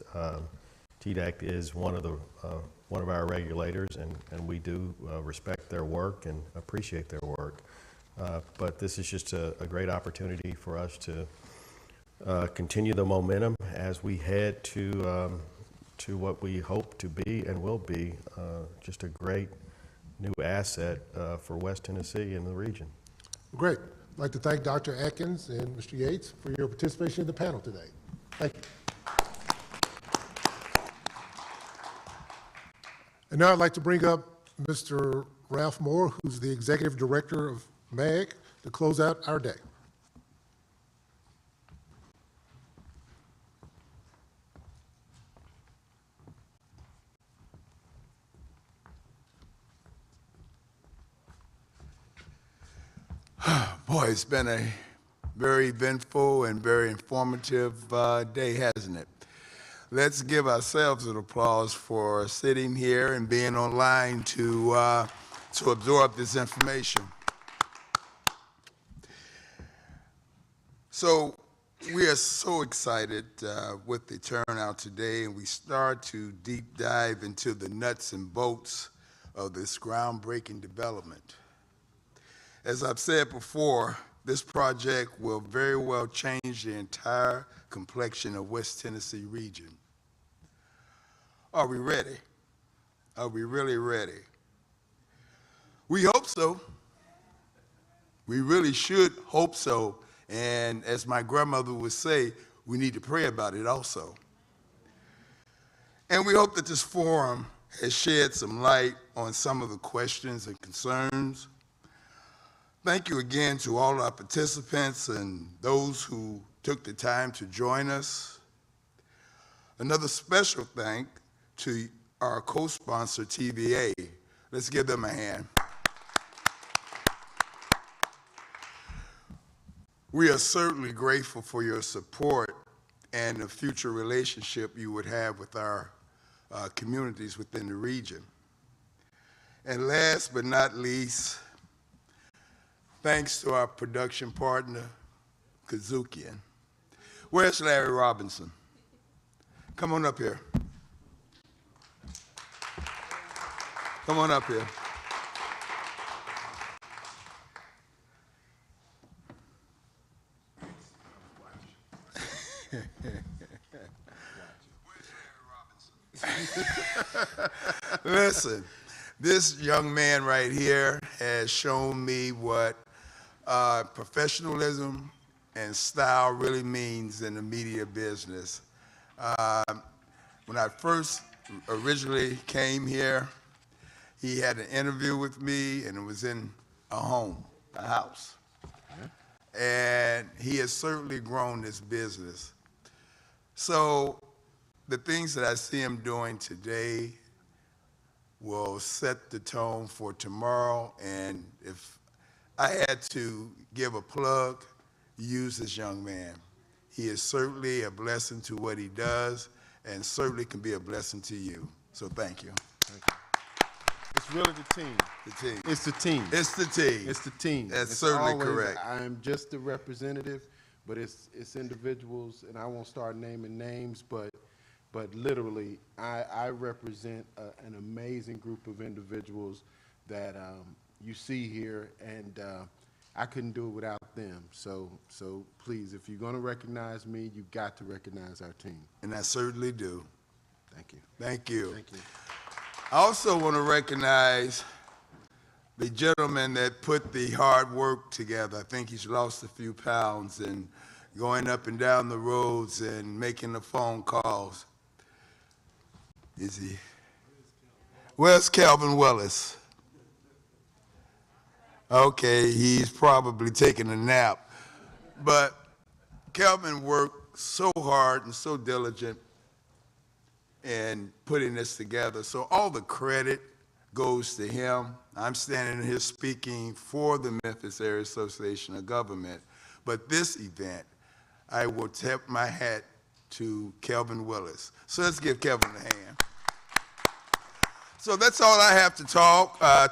S8: TDEC is one of our regulators, and we do respect their work and appreciate their work. But this is just a great opportunity for us to continue the momentum as we head to what we hope to be and will be just a great new asset for West Tennessee and the region.
S3: Great. I'd like to thank Dr. Atkins and Mr. Yates for your participation in the panel today. Thank you. And now I'd like to bring up Mr. Ralph Moore, who's the Executive Director of MAG, to close out our day.
S12: Boy, it's been a very eventful and very informative day, hasn't it? Let's give ourselves an applause for sitting here and being online to absorb this information. So we are so excited with the turnout today, and we start to deep dive into the nuts and bolts of this groundbreaking development. As I've said before, this project will very well change the entire complexion of West Tennessee region. Are we ready? Are we really ready? We hope so. We really should hope so. And as my grandmother would say, we need to pray about it also. And we hope that this forum has shed some light on some of the questions and concerns. Thank you again to all our participants and those who took the time to join us. Another special thank to our co-sponsor, TVA, Let's give them a hand. We are certainly grateful for your support and the future relationship you would have with our communities within the region. And last but not least, thanks to our production partner, Kazookian. Where's Larry Robinson? Come on up here. Come on up here. Listen, this young man right here has shown me what professionalism and style really means in the media business. When I first originally came here, he had an interview with me, and it was in a home, a house. And he has certainly grown this business. So the things that I see him doing today will set the tone for tomorrow. And if I had to give a plug, use this young man. He is certainly a blessing to what he does, and certainly can be a blessing to you. So thank you.
S23: Thank you. It's really the team.
S12: The team.
S23: It's the team.
S12: It's the team.
S23: It's the team.
S12: That's
S23: It's
S12: certainly
S23: always,
S12: correct.
S23: I'm just a representative, but it's individuals, and I won't start naming names, but literally, I represent an amazing group of individuals that you see here, and I couldn't do it without them. So please, if you're going to recognize me, you've got to recognize our team.
S12: And I certainly do.
S23: Thank you.
S12: Thank you.
S23: Thank you.
S12: I also want to recognize the gentleman that put the hard work together. I think he's lost a few pounds and going up and down the roads and making the phone calls. Is he? Where's Calvin Willis? Okay, he's probably taking a nap. But Calvin worked so hard and so diligent in putting this together. So all the credit goes to him. I'm standing here speaking for the Memphis Area Association of Government. But this event, I will tip my hat to Calvin Willis. So let's give Calvin a hand. So that's all I have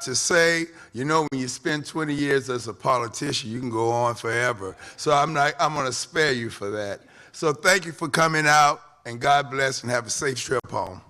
S12: to say. You know, when you spend 20 years as a politician, you can go on forever. So I'm going to spare you for that. So thank you for coming out, and God bless, and have a safe trip home.